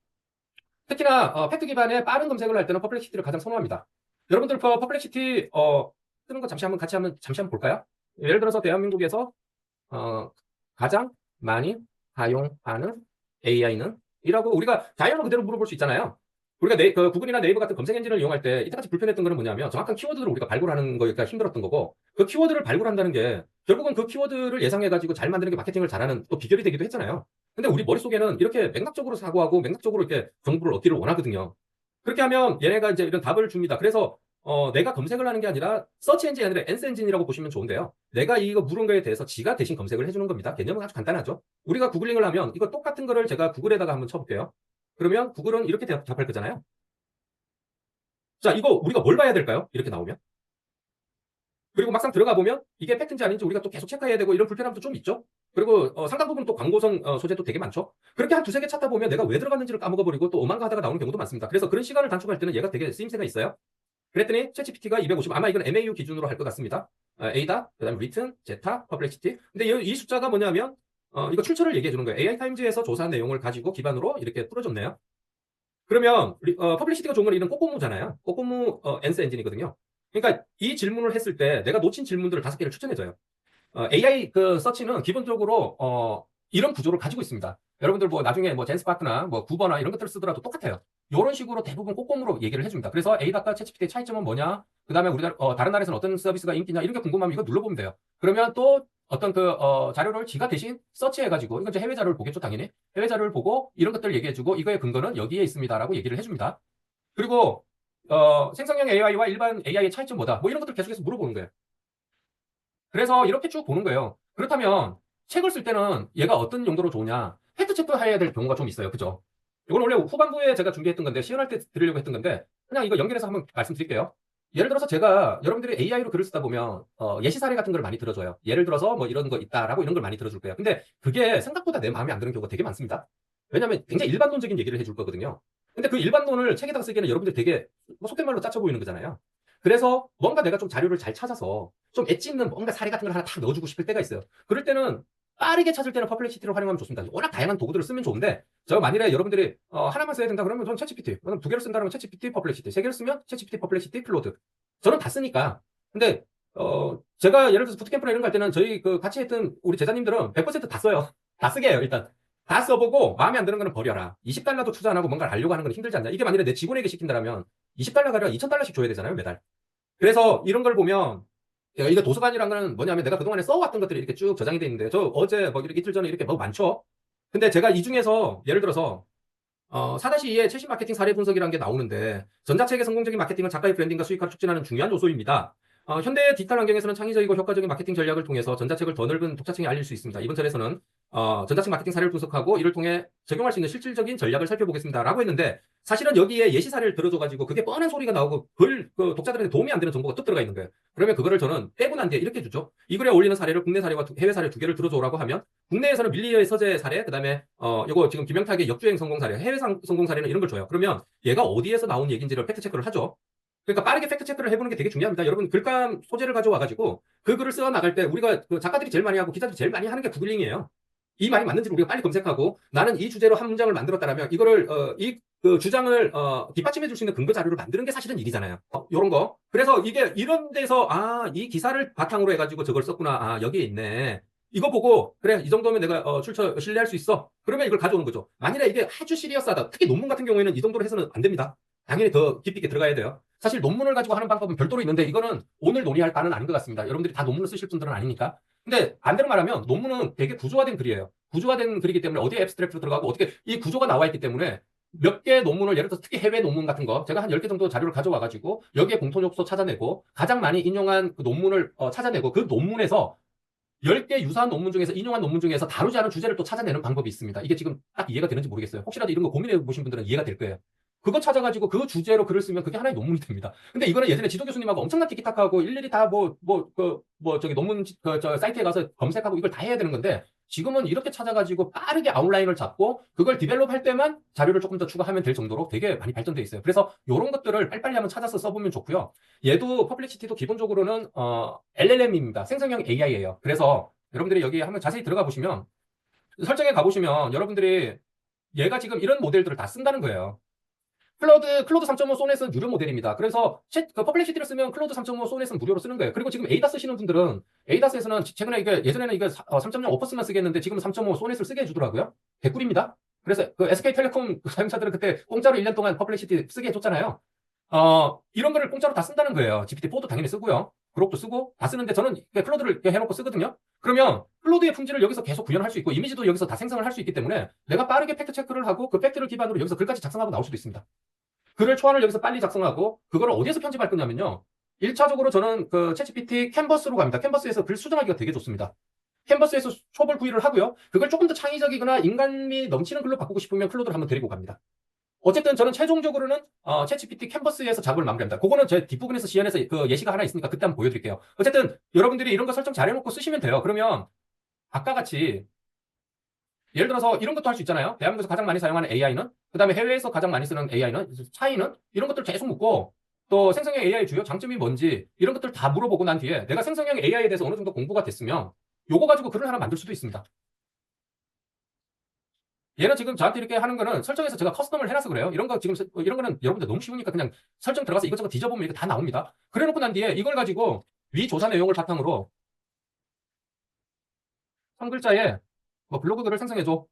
특히나 팩트 기반의 빠른 검색을 할 때는 퍼플렉시티를 가장 선호합니다. 여러분들 퍼플렉시티 쓰는 거 잠시 한번 볼까요? 예를 들어서 대한민국에서 가장 많이 사용하는 AI는? 이라고 우리가 자연어 그대로 물어볼 수 있잖아요. 우리가 구글이나 네이버 같은 검색 엔진을 이용할 때 이때까지 불편했던 거는 뭐냐면 정확한 키워드를 우리가 발굴하는 거니까 힘들었던 거고 그 키워드를 발굴한다는 게 결국은 그 키워드를 예상해가지고 잘 만드는 게 마케팅을 잘하는 또 비결이 되기도 했잖아요. 근데 우리 머릿속에는 이렇게 맥락적으로 사고하고 맥락적으로 이렇게 정보를 얻기를 원하거든요. 그렇게 하면 얘네가 이제 이런 답을 줍니다. 그래서 내가 검색을 하는 게 아니라 서치 엔진이 아니라 앤스 엔진이라고 보시면 좋은데요. 내가 이거 물은 거에 대해서 지가 대신 검색을 해주는 겁니다. 개념은 아주 간단하죠. 우리가 구글링을 하면 이거 똑같은 거를 제가 구글에다가 한번 쳐볼게요. 그러면 구글은 이렇게 답할 거잖아요. 자, 이거 우리가 뭘 봐야 될까요? 이렇게 나오면. 그리고 막상 들어가 보면 이게 팩트인지 아닌지 우리가 또 계속 체크해야 되고 이런 불편함도 좀 있죠. 그리고 상당 부분 또 광고성 소재도 되게 많죠. 그렇게 한 두세 개 찾다 보면 내가 왜 들어갔는지를 까먹어버리고 또 오만 거 하다가 나오는 경우도 많습니다. 그래서 그런 시간을 단축할 때는 얘가 되게 쓰임새가 있어요. 그랬더니 챗GPT가 250, 아마 이건 MAU 기준으로 할 것 같습니다. ADA, 그다음에 Written, Zeta, Perplexity. 근데 이 숫자가 뭐냐면 이거 출처를 얘기해 주는 거예요. AI 타임즈에서 조사한 내용을 가지고 기반으로 이렇게 풀어줬네요. 그러면 퍼블리시티가 좋은 건 이런 꼬꼬무잖아요. 꼬꼬무 앤서 엔진이거든요. 그러니까 이 질문을 했을 때 내가 놓친 질문들을 5개를 추천해줘요. AI 그 서치는 기본적으로 이런 구조를 가지고 있습니다. 여러분들 뭐 나중에 뭐 젠스파크나 뭐 구버나 이런 것들을 쓰더라도 똑같아요. 이런 식으로 대부분 꼼꼼으로 얘기를 해줍니다. 그래서 ADA과 챗GPT의 차이점은 뭐냐? 그 다음에 우리나라 다른 나라에서는 어떤 서비스가 인기냐? 이런 게 궁금하면 이거 눌러보면 돼요. 그러면 또 어떤 자료를 지가 대신 서치해가지고 이건 이제 해외 자료를 보겠죠, 당연히. 해외 자료를 보고 이런 것들 얘기해주고 이거의 근거는 여기에 있습니다라고 얘기를 해줍니다. 그리고 생성형 AI와 일반 AI의 차이점 뭐다? 뭐 이런 것들 계속해서 물어보는 거예요. 그래서 이렇게 쭉 보는 거예요. 그렇다면 책을 쓸 때는 얘가 어떤 용도로 좋으냐? 팩트체크 해야 될 경우가 좀 있어요. 그죠? 이건 원래 후반부에 제가 준비했던 건데, 시연할 때 드리려고 했던 건데, 그냥 이거 연결해서 한번 말씀드릴게요. 예를 들어서 제가 여러분들이 AI로 글을 쓰다 보면 예시 사례 같은 걸 많이 들어줘요. 예를 들어서 뭐 이런 거 있다라고 이런 걸 많이 들어줄 거예요. 근데 그게 생각보다 내 마음에 안 드는 경우가 되게 많습니다. 왜냐하면 굉장히 일반론적인 얘기를 해줄 거거든요. 근데 그 일반론을 책에다가 쓰기에는 여러분들 되게 뭐 속된 말로 짜쳐 보이는 거잖아요. 그래서 뭔가 내가 좀 자료를 잘 찾아서 좀 엣지 있는 뭔가 사례 같은 걸 하나 탁 넣어주고 싶을 때가 있어요. 그럴 때는 빠르게 찾을 때는 퍼플렉시티를 활용하면 좋습니다. 워낙 다양한 도구들을 쓰면 좋은데 저 만일에 여러분들이 하나만 써야 된다 그러면 저는 챗GPT, 두 개를 쓴다면 챗GPT, 퍼플렉시티, 세 개를 쓰면 챗GPT, 퍼플렉시티, 클로드. 저는 다 쓰니까. 근데 제가 예를 들어서 부트캠프나 이런 거 할 때는 저희 그 같이 했던 우리 제자님들은 100%다 써요. 다 쓰게 해요. 일단 다 써보고 마음에 안 드는 거는 버려라. 20달러도 투자 안 하고 뭔가를 알려고 하는 건 힘들지 않냐. 이게 만일에 내 직원에게 시킨다면 20달러가 아니라 2000달러씩 줘야 되잖아요, 매달. 그래서 이런 걸 보면 이거 도서관이란 거는 뭐냐면 내가 그동안에 써왔던 것들이 이렇게 쭉 저장이 돼 있는데 저 어제 뭐 이렇게 이틀 전에 이렇게 뭐 많죠. 근데 제가 이 중에서 예를 들어서 4-2의 최신 마케팅 사례 분석이라는 게 나오는데 전자책의 성공적인 마케팅은 작가의 브랜딩과 수익화를 촉진하는 중요한 요소입니다. 현대 디지털 환경에서는 창의적이고 효과적인 마케팅 전략을 통해서 전자책을 더 넓은 독자층에 알릴 수 있습니다. 이번 절에서는 전자책 마케팅 사례를 분석하고 이를 통해 적용할 수 있는 실질적인 전략을 살펴보겠습니다. 라고 했는데 사실은 여기에 예시 사례를 들어줘가지고 그게 뻔한 소리가 나오고 그 독자들한테 도움이 안 되는 정보가 뚝 들어가 있는 거예요. 그러면 그거를 저는 빼고 난 뒤에 이렇게 주죠. 이 글에 어울리는 사례를 국내 사례와 해외 사례 두 개를 들어줘라고 하면 국내에서는 밀리어의 서재 사례, 그 다음에 이거 지금 김영탁의 역주행 성공 사례, 해외 성공 사례는 이런 걸 줘요. 그러면 얘가 어디에서 나온 얘기인지를 팩트 체크를 하죠. 그러니까 빠르게 팩트 체크를 해보는 게 되게 중요합니다. 여러분 글감 소재를 가져와가지고 그 글을 써 나갈 때 우리가 그 작가들이 제일 많이 하고 기자들이 제일 많이 하는 게 구글링이에요. 이 말이 맞는지를 우리가 빨리 검색하고 나는 이 주제로 한 문장을 만들었다라면 이거를 그 주장을 뒷받침해 줄 수 있는 근거 자료를 만드는 게 사실은 일이잖아요. 요런 거. 그래서 이게 이런 데서 이 기사를 바탕으로 해가지고 저걸 썼구나. 여기에 있네. 이거 보고 그래 이 정도면 내가 출처 신뢰할 수 있어. 그러면 이걸 가져오는 거죠. 만일에 이게 아주 시리어스하다. 특히 논문 같은 경우에는 이 정도로 해서는 안 됩니다. 당연히 더 깊이 있게 들어가야 돼요. 사실 논문을 가지고 하는 방법은 별도로 있는데 이거는 오늘 논의할 바는 아닌 것 같습니다. 여러분들이 다 논문을 쓰실 분들은 아니니까. 근데 반대로 말하면 논문은 되게 구조화된 글이에요. 구조화된 글이기 때문에 어디에 앱스트랙트로 들어가고 어떻게 이 구조가 나와 있기 때문에 몇 개 논문을 예를 들어서 특히 해외 논문 같은 거 제가 한 10개 정도 자료를 가져와가지고 여기에 공통 요소 찾아내고 가장 많이 인용한 그 논문을 찾아내고 그 논문에서 10개 유사한 논문 중에서 인용한 논문 중에서 다루지 않은 주제를 또 찾아내는 방법이 있습니다. 이게 지금 딱 이해가 되는지 모르겠어요. 혹시라도 이런 거 고민해 보신 분들은 이해가 될 거예요. 그거 찾아가지고 그 주제로 글을 쓰면 그게 하나의 논문이 됩니다. 근데 이거는 예전에 지도 교수님하고 엄청난 티키타카하고 일일이 다 저기 논문 저 사이트에 가서 검색하고 이걸 다 해야 되는 건데 지금은 이렇게 찾아가지고 빠르게 아웃라인을 잡고 그걸 디벨롭할 때만 자료를 조금 더 추가하면 될 정도로 되게 많이 발전돼 있어요. 그래서 이런 것들을 빨리빨리 한번 찾아서 써보면 좋고요. 얘도 퍼플렉시티도 기본적으로는 LLM입니다. 생성형 AI예요. 그래서 여러분들이 여기 한번 자세히 들어가 보시면 설정에 가보시면 여러분들이 얘가 지금 이런 모델들을 다 쓴다는 거예요. 클로드 3.5 소넷은 유료 모델입니다. 그래서 퍼플렉시티를 쓰면 클로드 3.5 소넷은 무료로 쓰는 거예요. 그리고 지금 에이다 쓰시는 분들은 에이다스에서는 최근에 예전에는 이게 3.0 오퍼스만 쓰겠는데 지금은 3.5 소넷을 쓰게 해주더라고요. 개꿀입니다. 그래서 그 SK텔레콤 사용자들은 그때 공짜로 1년 동안 퍼플렉시티 쓰게 해줬잖아요. 이런 거를 공짜로 다 쓴다는 거예요. GPT-4도 당연히 쓰고요. 그록도 쓰고 다 쓰는데 저는 클로드를 해놓고 쓰거든요. 그러면 클로드의 품질을 여기서 계속 구현할 수 있고 이미지도 여기서 다 생성을 할 수 있기 때문에 내가 빠르게 팩트 체크를 하고 그 팩트를 기반으로 여기서 글까지 작성하고 나올 수도 있습니다. 글을 초안을 여기서 빨리 작성하고 그걸 어디에서 편집할 거냐면요. 1차적으로 저는 그 챗GPT 캔버스로 갑니다. 캔버스에서 글 수정하기가 되게 좋습니다. 캔버스에서 초벌 구현을 하고요. 그걸 조금 더 창의적이거나 인간미 넘치는 글로 바꾸고 싶으면 클로드를 한번 데리고 갑니다. 어쨌든 저는 최종적으로는 챗GPT 캔버스에서 작업을 마무리합니다. 그거는 제 뒷부분에서 시연해서 그 예시가 하나 있으니까 그때 한번 보여드릴게요. 어쨌든 여러분들이 이런 거 설정 잘 해놓고 쓰시면 돼요. 그러면 아까 같이 예를 들어서 이런 것도 할 수 있잖아요. 대한민국에서 가장 많이 사용하는 AI는, 그 다음에 해외에서 가장 많이 쓰는 AI는, 차이는, 이런 것들 계속 묻고, 또 생성형 AI의 주요 장점이 뭔지, 이런 것들 다 물어보고 난 뒤에 내가 생성형 AI에 대해서 어느 정도 공부가 됐으면, 요거 가지고 글을 하나 만들 수도 있습니다. 얘는 지금 저한테 이렇게 하는 거는 설정해서 제가 커스텀을 해놔서 그래요. 이런 거 지금, 이런 거는 여러분들 너무 쉬우니까 그냥 설정 들어가서 이것저것 뒤져보면 이게 다 나옵니다. 그래 놓고 난 뒤에 이걸 가지고 위 조사 내용을 바탕으로 한 글자에 뭐 블로그 글을 생성해줘.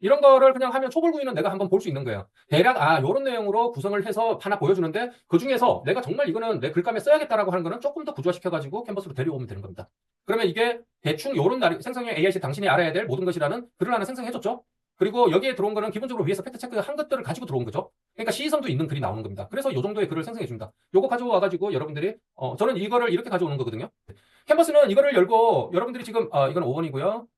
이런 거를 그냥 하면 초벌구이는 내가 한번 볼 수 있는 거예요. 대략 요런 내용으로 구성을 해서 하나 보여주는데 그 중에서 내가 정말 이거는 내 글감에 써야겠다라고 하는 거는 조금 더 구조화시켜가지고 캔버스로 데려오면 되는 겁니다. 그러면 이게 대충 요런 생성형 AIC 당신이 알아야 될 모든 것이라는 글을 하나 생성해줬죠. 그리고 여기에 들어온 거는 기본적으로 위에서 팩트체크 한 것들을 가지고 들어온 거죠. 그러니까 시의성도 있는 글이 나오는 겁니다. 그래서 요 정도의 글을 생성해줍니다. 요거 가져와가지고 여러분들이 저는 이거를 이렇게 가져오는 거거든요. 캔버스는 이거를 열고 여러분들이 지금 이건 5원이고요.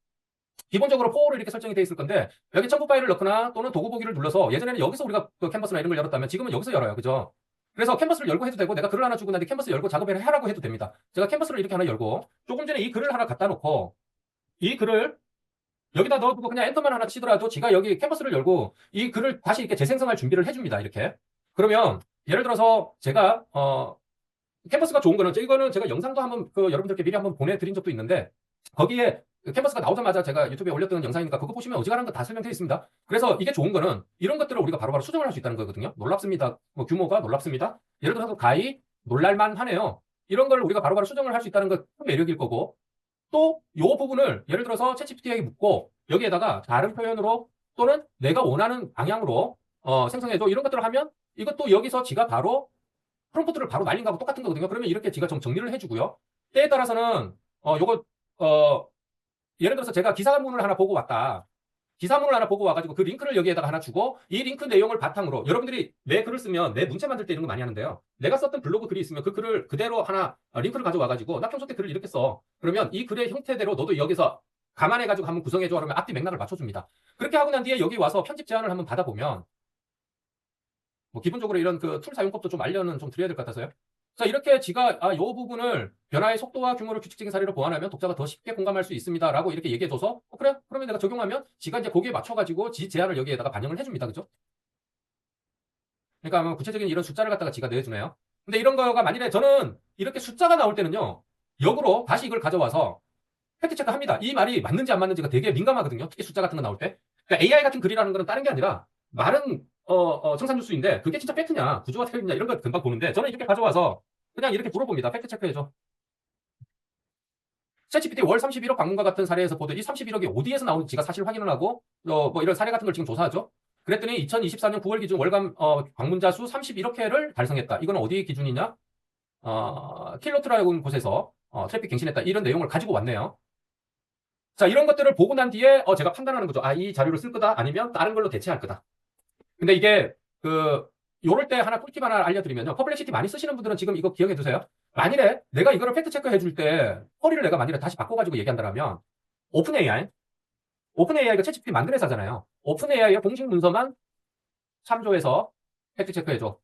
기본적으로 포를 이렇게 설정이 되어 있을 건데 여기 첨부 파일을 넣거나 또는 도구 보기를 눌러서 예전에는 여기서 우리가 그 캔버스나 이런 걸 열었다면 지금은 여기서 열어요. 그죠? 그래서 캔버스를 열고 해도 되고 내가 글을 하나 주고 나한테 캔버스 열고 작업을 하라고 해도 됩니다. 제가 캔버스를 이렇게 하나 열고 조금 전에 이 글을 하나 갖다 놓고 이 글을 여기다 넣어두고 그냥 엔터만 하나 치더라도 지가 여기 캔버스를 열고 이 글을 다시 이렇게 재생성할 준비를 해줍니다. 이렇게. 그러면 예를 들어서 제가 캔버스가 좋은 거는 이거는 제가 영상도 한번 여러분들께 미리 한번 보내드린 적도 있는데 거기에 캔버스가 나오자마자 제가 유튜브에 올렸던 영상이니까 그거 보시면 어지간한 거 다 설명되어 있습니다. 그래서 이게 좋은 거는 이런 것들을 우리가 바로바로 수정을 할 수 있다는 거거든요. 놀랍습니다. 뭐 규모가 놀랍습니다. 예를 들어서 가히 놀랄만 하네요. 이런 걸 우리가 바로바로 수정을 할 수 있다는 건 큰 매력일 거고 또 이 부분을 예를 들어서 챗GPT에게 묻고 여기에다가 다른 표현으로 또는 내가 원하는 방향으로 생성해줘 이런 것들을 하면 이것도 여기서 지가 바로 프롬프트를 바로 날린 거하고 똑같은 거거든요. 그러면 이렇게 지가 좀 정리를 해주고요. 때에 따라서는 요거 예를 들어서 제가 기사문을 하나 보고 왔다. 기사문을 하나 보고 와가지고 그 링크를 여기에다가 하나 주고 이 링크 내용을 바탕으로 여러분들이 내 글을 쓰면 내 문체 만들 때 이런 거 많이 하는데요. 내가 썼던 블로그 글이 있으면 그 글을 그대로 하나 링크를 가져와가지고 나 평소 때 글을 이렇게 써. 그러면 이 글의 형태대로 너도 여기서 감안해가지고 한번 구성해줘. 그러면 앞뒤 맥락을 맞춰줍니다. 그렇게 하고 난 뒤에 여기 와서 편집 제안을 한번 받아보면 뭐 기본적으로 이런 그 툴 사용법도 좀 알려는 좀 드려야 될 것 같아서요. 자, 이렇게 지가 요 부분을 변화의 속도와 규모를 규칙적인 사례로 보완하면 독자가 더 쉽게 공감할 수 있습니다라고 이렇게 얘기해줘서 그래? 그러면 내가 적용하면 지가 이제 거기에 맞춰가지고 지 제안을 여기에다가 반영을 해줍니다. 그죠? 그러니까 뭐 구체적인 이런 숫자를 갖다가 지가 내주네요. 근데 이런 거가 만일에 저는 이렇게 숫자가 나올 때는요. 역으로 다시 이걸 가져와서 팩트체크 합니다. 이 말이 맞는지 안 맞는지가 되게 민감하거든요. 특히 숫자 같은 거 나올 때. 그러니까 AI 같은 글이라는 거는 다른 게 아니라 말은 청산뉴스인데 그게 진짜 팩트냐 구조가 틀리냐 이런 걸 금방 보는데 저는 이렇게 가져와서 그냥 이렇게 물어봅니다. 팩트 체크해줘. 챗GPT 월 31억 방문과 같은 사례에서 보듯 이 31억이 어디에서 나오는지가 사실 확인을 하고 뭐 이런 사례 같은 걸 지금 조사하죠. 그랬더니 2024년 9월 기준 월간 방문자 수 31억 회를 달성했다. 이건 어디 기준이냐? 킬로트라는 곳에서 트래픽 갱신했다. 이런 내용을 가지고 왔네요. 자, 이런 것들을 보고 난 뒤에 제가 판단하는 거죠. 이 자료를 쓸 거다 아니면 다른 걸로 대체할 거다. 근데 이게 요럴 때 하나 꿀팁 하나 알려드리면요. 퍼블리시티 많이 쓰시는 분들은 지금 이거 기억해 두세요. 만일에 내가 이거를 팩트 체크해 줄 때 쿼리를 내가 만일에 다시 바꿔가지고 얘기한다면 오픈AI가 챗GPT 만든 회사잖아요. 오픈AI의 공식 문서만 참조해서 팩트 체크해줘.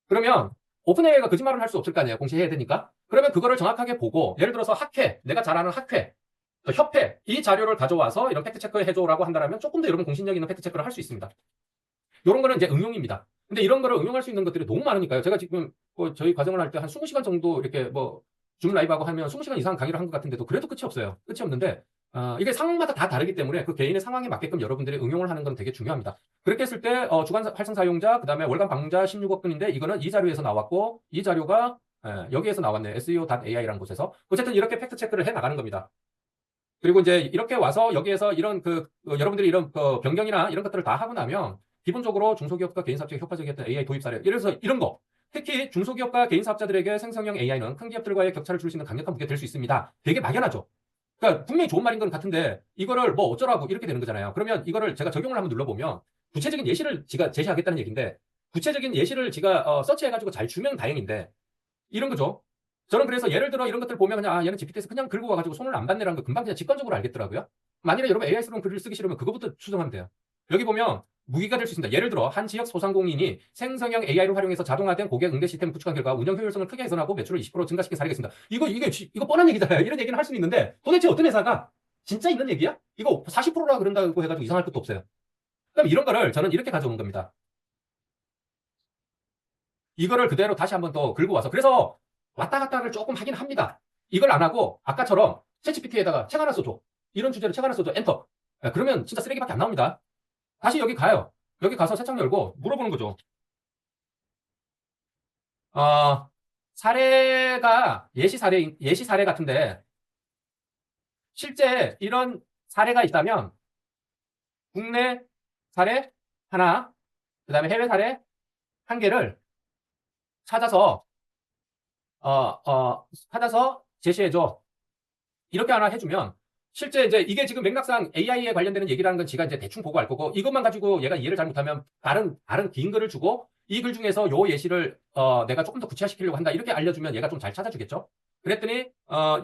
그러면 오픈AI가 거짓말을 할 수 없을 거 아니에요. 공시해야 되니까. 그러면 그거를 정확하게 보고 예를 들어서 학회, 내가 잘 아는 학회, 협회 이 자료를 가져와서 이런 팩트 체크해줘라고 한다면 조금 더 여러분 공신력 있는 팩트 체크를 할 수 있습니다. 이런 거는 이제 응용입니다. 근데 이런 거를 응용할 수 있는 것들이 너무 많으니까요. 제가 지금 저희 과정을 할 때 한 20시간 정도 이렇게 뭐 줌 라이브하고 하면 20시간 이상 강의를 한 것 같은데도 그래도 끝이 없어요. 끝이 없는데 이게 상황마다 다 다르기 때문에 그 개인의 상황에 맞게끔 여러분들이 응용을 하는 건 되게 중요합니다. 그렇게 했을 때 주간 활성 사용자 그다음에 월간 방문자 16억 건인데 이거는 이 자료에서 나왔고 이 자료가 여기에서 나왔네요. SEO.AI라는 곳에서. 어쨌든 이렇게 팩트 체크를 해 나가는 겁니다. 그리고 이제 이렇게 와서 여기에서 이런 여러분들이 이런 변경이나 이런 것들을 다 하고 나면 기본적으로 중소기업과 개인사업자에 효과적이었던 AI 도입 사례. 예를 들어서 이런 거. 특히 중소기업과 개인사업자들에게 생성형 AI는 큰 기업들과의 격차를 줄 수 있는 강력한 무기가 될 수 있습니다. 되게 막연하죠. 그러니까 분명히 좋은 말인 건 같은데 이거를 뭐 어쩌라고 이렇게 되는 거잖아요. 그러면 이거를 제가 적용을 한번 눌러보면 구체적인 예시를 제가 제시하겠다는 얘기인데 구체적인 예시를 제가 서치해가지고 잘 주면 다행인데 이런 거죠. 저는 그래서 예를 들어 이런 것들 보면 그냥 얘는 GPT에서 그냥 긁고 와가지고 손을 안 받네라는 거 금방 그냥 직관적으로 알겠더라고요. 만일에 여러분 AI스러운 글을 쓰기 싫으면 그거부터 수정하면 돼요. 여기 보면 무기가 될 수 있습니다. 예를 들어 한 지역 소상공인이 생성형 AI를 활용해서 자동화된 고객 응대 시스템을 구축한 결과 운영 효율성을 크게 개선하고 매출을 20% 증가시킨 사례가 있습니다. 이거 뻔한 얘기잖아요. 이런 얘기는 할 수는 있는데 도대체 어떤 회사가 진짜 있는 얘기야? 이거 40%라 그런다고 해가지고 이상할 것도 없어요. 그럼 이런 거를 저는 이렇게 가져온 겁니다. 이거를 그대로 다시 한번 더 긁고 와서 그래서 왔다 갔다를 조금 하긴 합니다. 이걸 안 하고 아까처럼 챗GPT에다가 책 하나 써줘. 이런 주제로 책 하나 써줘. 엔터. 그러면 진짜 쓰레기밖에 안 나옵니다. 다시 여기 가요. 여기 가서 새 창 열고 물어보는 거죠. 어, 사례가 예시 사례 같은데 실제 이런 사례가 있다면 국내 사례 하나, 그 다음에 해외 사례 한 개를 찾아서 찾아서 제시해줘. 이렇게 하나 해주면 실제 이제 이게 지금 맥락상 AI에 관련되는 얘기라는 건 제가 이제 대충 보고 알 거고 이것만 가지고 얘가 이해를 잘 못하면 다른 긴 글을 주고 이 글 중에서 요 예시를 내가 조금 더 구체화시키려고 한다 이렇게 알려주면 얘가 좀 잘 찾아주겠죠. 그랬더니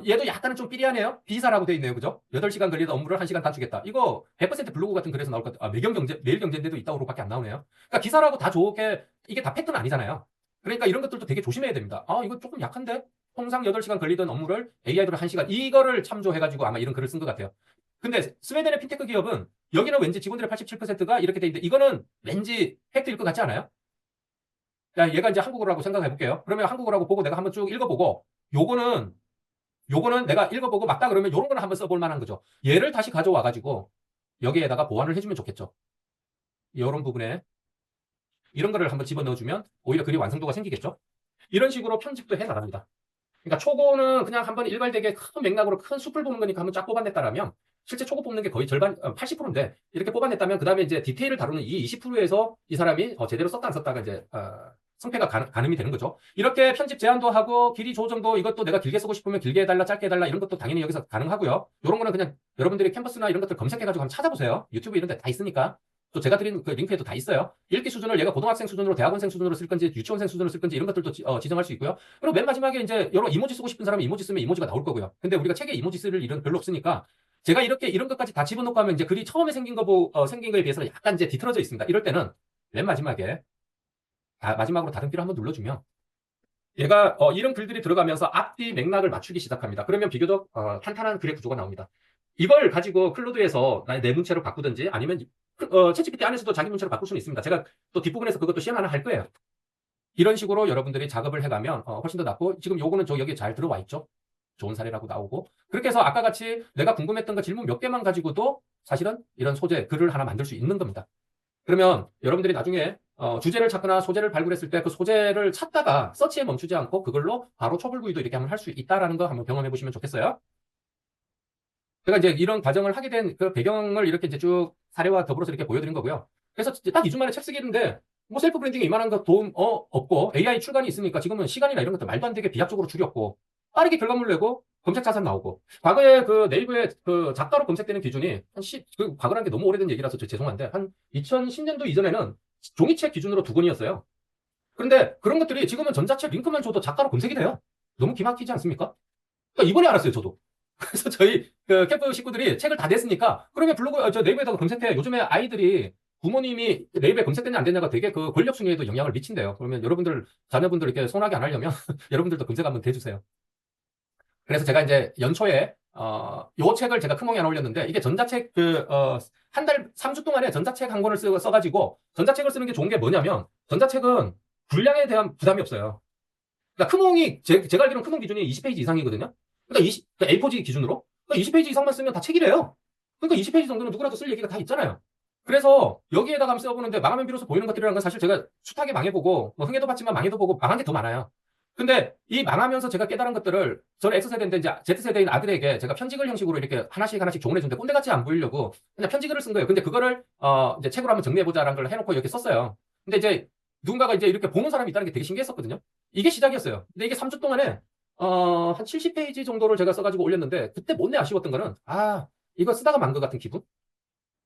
얘도 약간은 좀 삐리하네요. 비사라고 돼 있네요. 그죠? 8시간 걸리던 업무를 1시간 단축했다. 이거 100% 블로그 같은 글에서 나올 것 같아. 매일경제인데도 있다고밖에 안 나오네요. 그러니까 기사라고 다 좋게 이게 다 팩트는 아니잖아요. 그러니까 이런 것들도 되게 조심해야 됩니다. 이거 조금 약한데? 통상 8시간 걸리던 업무를 AI로 1시간 이거를 참조해가지고 아마 이런 글을 쓴 것 같아요. 근데 스웨덴의 핀테크 기업은 여기는 왠지 직원들의 87%가 이렇게 돼 있는데 이거는 왠지 팩트일 것 같지 않아요? 야, 얘가 이제 한국어라고 생각해 볼게요. 그러면 한국어라고 보고 내가 한번 쭉 읽어보고 요거는 내가 읽어보고 맞다 그러면 요런 거는 한번 써볼 만한 거죠. 얘를 다시 가져와가지고 여기에다가 보완을 해주면 좋겠죠. 이런 부분에 이런 거를 한번 집어넣어주면 오히려 글이 완성도가 생기겠죠. 이런 식으로 편집도 해 나갑니다. 그러니까 초고는 그냥 한번 일괄되게 큰 맥락으로 큰 숲을 보는 거니까 한번 쫙 뽑아냈다라면 실제 초고 뽑는 게 거의 절반 80%인데 이렇게 뽑아냈다면 그 다음에 이제 디테일을 다루는 이 20%에서 이 사람이 제대로 썼다 안 썼다가 이제 성패가 가늠이 되는 거죠. 이렇게 편집 제한도 하고 길이 조정도 이것도 내가 길게 쓰고 싶으면 길게 해달라 짧게 해달라 이런 것도 당연히 여기서 가능하고요. 이런 거는 그냥 여러분들이 캔버스나 이런 것들 검색해가지고 한번 찾아보세요. 유튜브 이런 데 다 있으니까. 또 제가 드린 그 링크에도 다 있어요. 읽기 수준을 얘가 고등학생 수준으로 대학원생 수준으로 쓸 건지 유치원생 수준으로 쓸 건지 이런 것들도 지정할 수 있고요. 그리고 맨 마지막에 이제 여러 이모지 쓰고 싶은 사람이 이모지 쓰면 이모지가 나올 거고요. 근데 우리가 책에 이모지 쓸 일은 별로 없으니까 제가 이렇게 이런 것까지 다 집어넣고 하면 이제 글이 처음에 생긴 거에 비해서 약간 이제 뒤틀어져 있습니다. 이럴 때는 맨 마지막에 마지막으로 다듬기를 한번 눌러주면 얘가 이런 글들이 들어가면서 앞뒤 맥락을 맞추기 시작합니다. 그러면 비교적 탄탄한 글의 구조가 나옵니다. 이걸 가지고 클로드에서 내 문체로 바꾸든지 아니면 챗GPT 안에서도 자기 문체로 바꿀 수는 있습니다. 제가 또 뒷부분에서 그것도 시연 하나 할 거예요. 이런 식으로 여러분들이 작업을 해가면 훨씬 더 낫고 지금 요거는 여기에 잘 들어와 있죠. 좋은 사례라고 나오고 그렇게 해서 아까 같이 내가 궁금했던 거 질문 몇 개만 가지고도 사실은 이런 소재 글을 하나 만들 수 있는 겁니다. 그러면 여러분들이 나중에 주제를 찾거나 소재를 발굴했을 때 그 소재를 찾다가 서치에 멈추지 않고 그걸로 바로 초벌구이도 이렇게 한번 할 수 있다라는 거 한번 경험해 보시면 좋겠어요. 제가 이제 이런 과정을 하게 된 그 배경을 이렇게 이제 쭉 사례와 더불어서 이렇게 보여드린 거고요. 그래서 딱 2주 만에 책 쓰기인데 뭐 셀프 브랜딩에 이만한 거 도움 없고 AI 출간이 있으니까 지금은 시간이나 이런 것들 말도 안 되게 비약적으로 줄였고 빠르게 결과물 내고 검색 자산 나오고 과거에 그 네이버에 그 작가로 검색되는 기준이 과거라는 게 너무 오래된 얘기라서 죄송한데 한 2010년도 이전에는 종이책 기준으로 2권이었어요. 그런데 그런 것들이 지금은 전자책 링크만 줘도 작가로 검색이 돼요. 너무 기막히지 않습니까? 그러니까 이번에 알았어요, 저도. 그래서 저희 그 캠프 식구들이 책을 다 냈으니까 그러면 저 네이버에다가 검색해. 요즘에 아이들이 부모님이 네이버에 검색되냐 안 되냐가 되게 그 권력 순위에도 영향을 미친대요. 그러면 여러분들 자녀분들 이렇게 손하게 안 하려면 여러분들도 검색 한번 대주세요. 그래서 제가 이제 연초에 요 책을 제가 큰 공에 안 올렸는데 이게 전자책 한 달 3주 동안에 전자책 한 권을 써가지고 전자책을 쓰는 게 좋은 게 뭐냐면 전자책은 분량에 대한 부담이 없어요. 그러니까 크몽이 제가 알기로는 크몽 기준이 20페이지 이상이거든요. 그러니까 A4지 기준으로. 그러니까 20페이지 이상만 쓰면 다 책이래요. 그러니까 20페이지 정도는 누구라도 쓸 얘기가 다 있잖아요. 그래서 여기에다가 한번 써보는데 망하면 비로소 보이는 것들이라는 건 사실 제가 숱하게 망해보고 뭐 흥해도 봤지만 망해도 보고 망한 게 더 많아요. 근데 이 망하면서 제가 깨달은 것들을 저는 X세대인데 이제 Z세대인 아들에게 제가 편지글 형식으로 이렇게 하나씩 조언해주는데 꼰대같이 안 보이려고 그냥 편지글을 쓴 거예요. 근데 그거를 이제 책으로 한번 정리해보자라는 걸 해놓고 이렇게 썼어요. 근데 이제 누군가가 이제 이렇게 보는 사람이 있다는 게 되게 신기했었거든요. 이게 시작이었어요. 근데 이게 3주 동안에 한 70페이지 정도를 제가 써가지고 올렸는데 그때 못내 아쉬웠던 거는 이거 쓰다가 만 것 같은 기분?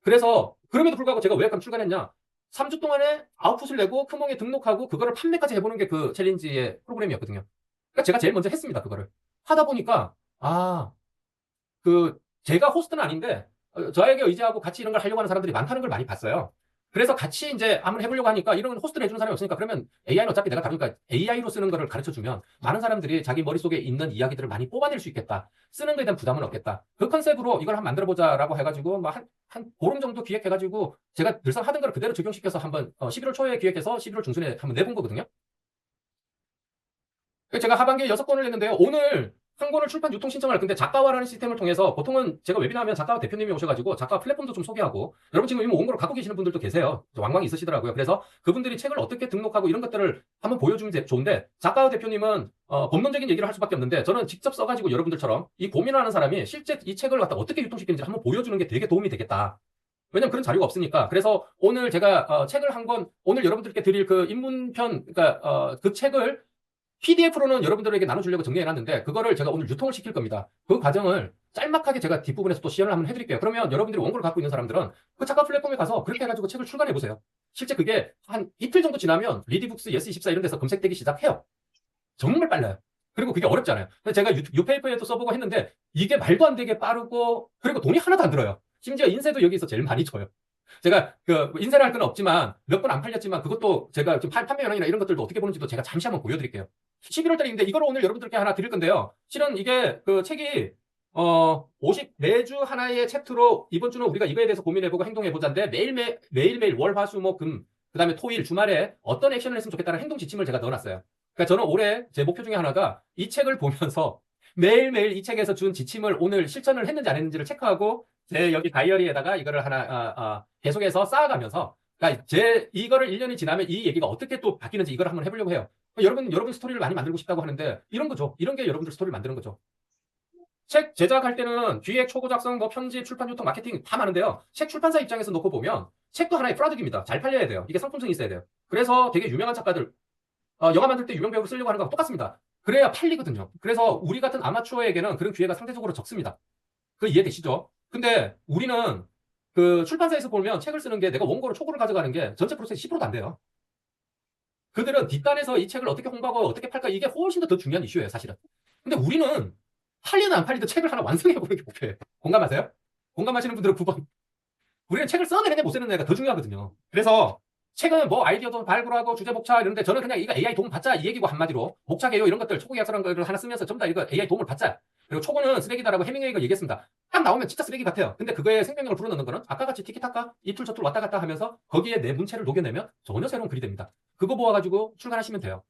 그래서 그럼에도 불구하고 제가 왜 약간 출간했냐? 3주 동안에 아웃풋을 내고 크몽에 등록하고 그거를 판매까지 해보는 게 그 챌린지의 프로그램이었거든요. 그러니까 제가 제일 먼저 했습니다. 그거를. 하다 보니까 제가 호스트는 아닌데 저에게 의지하고 같이 이런 걸 하려고 하는 사람들이 많다는 걸 많이 봤어요. 그래서 같이 이제 한번 해보려고 하니까 이런 호스트를 해주는 사람이 없으니까 그러면 AI는 어차피 내가 다루니까 AI로 쓰는 거를 가르쳐 주면 많은 사람들이 자기 머릿속에 있는 이야기들을 많이 뽑아낼 수 있겠다. 쓰는 거에 대한 부담은 없겠다. 그 컨셉으로 이걸 한번 만들어보자라고 해가지고 한 보름 정도 기획해가지고 제가 늘상 하던 걸 그대로 적용시켜서 한번 11월 초에 기획해서 11월 중순에 한번 내본 거거든요. 제가 하반기에 6권을 냈는데요. 오늘 한 권을 출판 유통 신청을 근데 작가화라는 시스템을 통해서 보통은 제가 웨비나 하면 작가 대표님이 오셔가지고 작가 플랫폼도 좀 소개하고 여러분 지금 이미 원고를 갖고 계시는 분들도 계세요. 왕왕 있으시더라고요. 그래서 그분들이 책을 어떻게 등록하고 이런 것들을 한번 보여주면 좋은데 작가 대표님은 본론적인 얘기를 할 수밖에 없는데 저는 직접 써가지고 여러분들처럼 이 고민하는 사람이 실제 이 책을 갖다 어떻게 유통시키는지 한번 보여주는 게 되게 도움이 되겠다. 왜냐면 그런 자료가 없으니까. 그래서 오늘 제가 책을 한 권, 오늘 여러분들께 드릴 그 입문편, 그러니까 그 책을 PDF로는 여러분들에게 나눠주려고 정리해놨는데 그거를 제가 오늘 유통을 시킬 겁니다. 그 과정을 짤막하게 제가 뒷부분에서 또 시연을 한번 해드릴게요. 그러면 여러분들이 원고를 갖고 있는 사람들은 그 작가 플랫폼에 가서 그렇게 해가지고 책을 출간해보세요. 실제 그게 한 이틀 정도 지나면 리디북스, 예스24 이런 데서 검색되기 시작해요. 정말 빨라요. 그리고 그게 어렵지 않아요. 그래서 제가 유페이퍼에도 써보고 했는데 이게 말도 안 되게 빠르고 그리고 돈이 하나도 안 들어요. 심지어 인쇄도 여기서 제일 많이 줘요. 제가 인쇄를 할 건 없지만 몇 번 안 팔렸지만 그것도 제가 지금 판매 현황이나 이런 것들도 어떻게 보는지도 제가 잠시 한번 보여드릴게요. 11월 달인데 이걸 오늘 여러분들께 하나 드릴 건데요. 실은 이게 그 책이 매주 하나의 챕터로 이번 주는 우리가 이거에 대해서 고민해보고 행동해보자인데 매일매일 월, 화, 수, 목, 금 그다음에 토일, 주말에 어떤 액션을 했으면 좋겠다는 행동 지침을 제가 넣어놨어요. 그러니까 저는 올해 제 목표 중에 하나가 이 책을 보면서 매일매일 이 책에서 준 지침을 오늘 실천을 했는지 안 했는지를 체크하고 제 여기 다이어리에다가 이거를 하나 계속해서 쌓아가면서 그러니까 이거를 1년이 지나면 이 얘기가 어떻게 또 바뀌는지 이걸 한번 해보려고 해요. 여러분 스토리를 많이 만들고 싶다고 하는데 이런 거죠. 이런 게 여러분들 스토리를 만드는 거죠. 책 제작할 때는 기획, 초고 작성, 뭐 편집, 출판, 유통, 마케팅 다 많은데요. 책 출판사 입장에서 놓고 보면 책도 하나의 프로덕트입니다. 잘 팔려야 돼요. 이게 상품성이 있어야 돼요. 그래서 되게 유명한 작가들 영화 만들 때 유명 배우를 쓰려고 하는 거랑 똑같습니다. 그래야 팔리거든요. 그래서 우리 같은 아마추어에게는 그런 기회가 상대적으로 적습니다. 그 이해되시죠? 근데 우리는 그 출판사에서 보면 책을 쓰는 게 내가 원고로 초고를 가져가는 게 전체 프로세스 10%도 안 돼요. 그들은 뒷단에서 이 책을 어떻게 홍보하고 어떻게 팔까 이게 훨씬 더 중요한 이슈예요, 사실은. 근데 우리는 팔리든 안 팔리든 책을 하나 완성해보는 게 목표예요. 공감하세요? 공감하시는 분들은 9번. 우리는 책을 써내느냐 못 써내느냐가 더 중요하거든요. 그래서 책은 뭐 아이디어도 발굴하고 주제 목차 이런데 저는 그냥 이거 AI 도움 받자 이 얘기고 한마디로 목차 개요 이런 것들 초고 계약서라는 걸 하나 쓰면서 전부 다 이거 AI 도움을 받자. 그리고 초고는 쓰레기다라고 해밍웨이가 얘기했습니다. 딱 나오면 진짜 쓰레기 같아요. 근데 그거에 생명력을 불어넣는 거는 아까 같이 티키타카 이 툴 저 툴 왔다 갔다 하면서 거기에 내 문체를 녹여내면 전혀 새로운 글이 됩니다. 그거 모아가지고 출간하시면 돼요.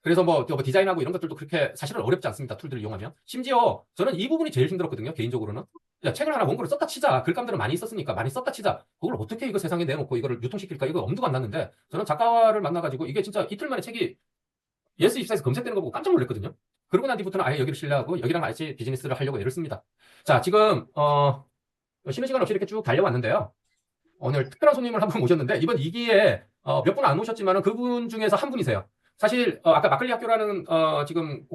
그래서 뭐 디자인하고 이런 것들도 그렇게 사실은 어렵지 않습니다. 툴들을 이용하면. 심지어 저는 이 부분이 제일 힘들었거든요. 개인적으로는. 야, 책을 하나 원고를 썼다 치자. 글감들은 많이 썼으니까 많이 썼다 치자. 그걸 어떻게 이거 세상에 내놓고 이거를 유통시킬까? 이거 엄두가 안 났는데 저는 작가를 만나가지고 이게 진짜 이틀 만에 책이 예스24에서 검색되는 거 보고 깜짝 놀랐거든요. 그러고 난 뒤부터는 아예 여기를 신뢰하고 여기랑 같이 비즈니스를 하려고 애를 씁니다. 자, 지금 쉬는 시간 없이 이렇게 쭉 달려왔는데요. 오늘 특별한 손님을 한 분 모셨는데 이번 2기에 몇 분 안 오셨지만은 그분 중에서 한 분이세요. 사실 아까 막걸리 학교라는 지금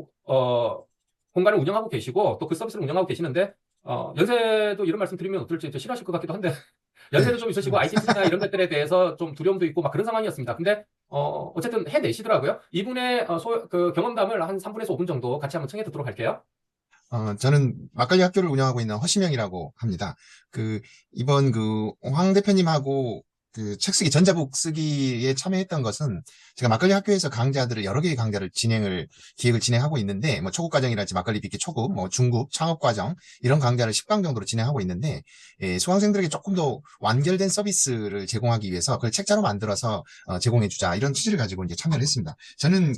공간을 운영하고 계시고 또 그 서비스를 운영하고 계시는데 연세도 이런 말씀 드리면 어떨지 싫어하실 것 같기도 한데 연세도 좀 있으시고 IT 투자나 이런 것들에 대해서 좀 두려움도 있고 막 그런 상황이었습니다. 근데 어쨌든 해내시더라고요. 이분의 그 경험담을 한 3분에서 5분 정도 같이 한번 청해 듣도록 할게요. 저는 막걸리 학교를 운영하고 있는 허시명이라고 합니다. 이번 황 대표님하고 책 쓰기, 전자북 쓰기에 참여했던 것은 제가 막걸리 학교에서 여러 개의 강좌를 기획을 진행하고 있는데, 뭐, 초급 과정이랄지 막걸리 빚기 초급, 뭐, 중급, 창업 과정, 이런 강좌를 10강 정도로 진행하고 있는데, 수강생들에게 조금 더 완결된 서비스를 제공하기 위해서 그걸 책자로 만들어서 제공해주자, 이런 취지를 가지고 이제 참여를 했습니다. 저는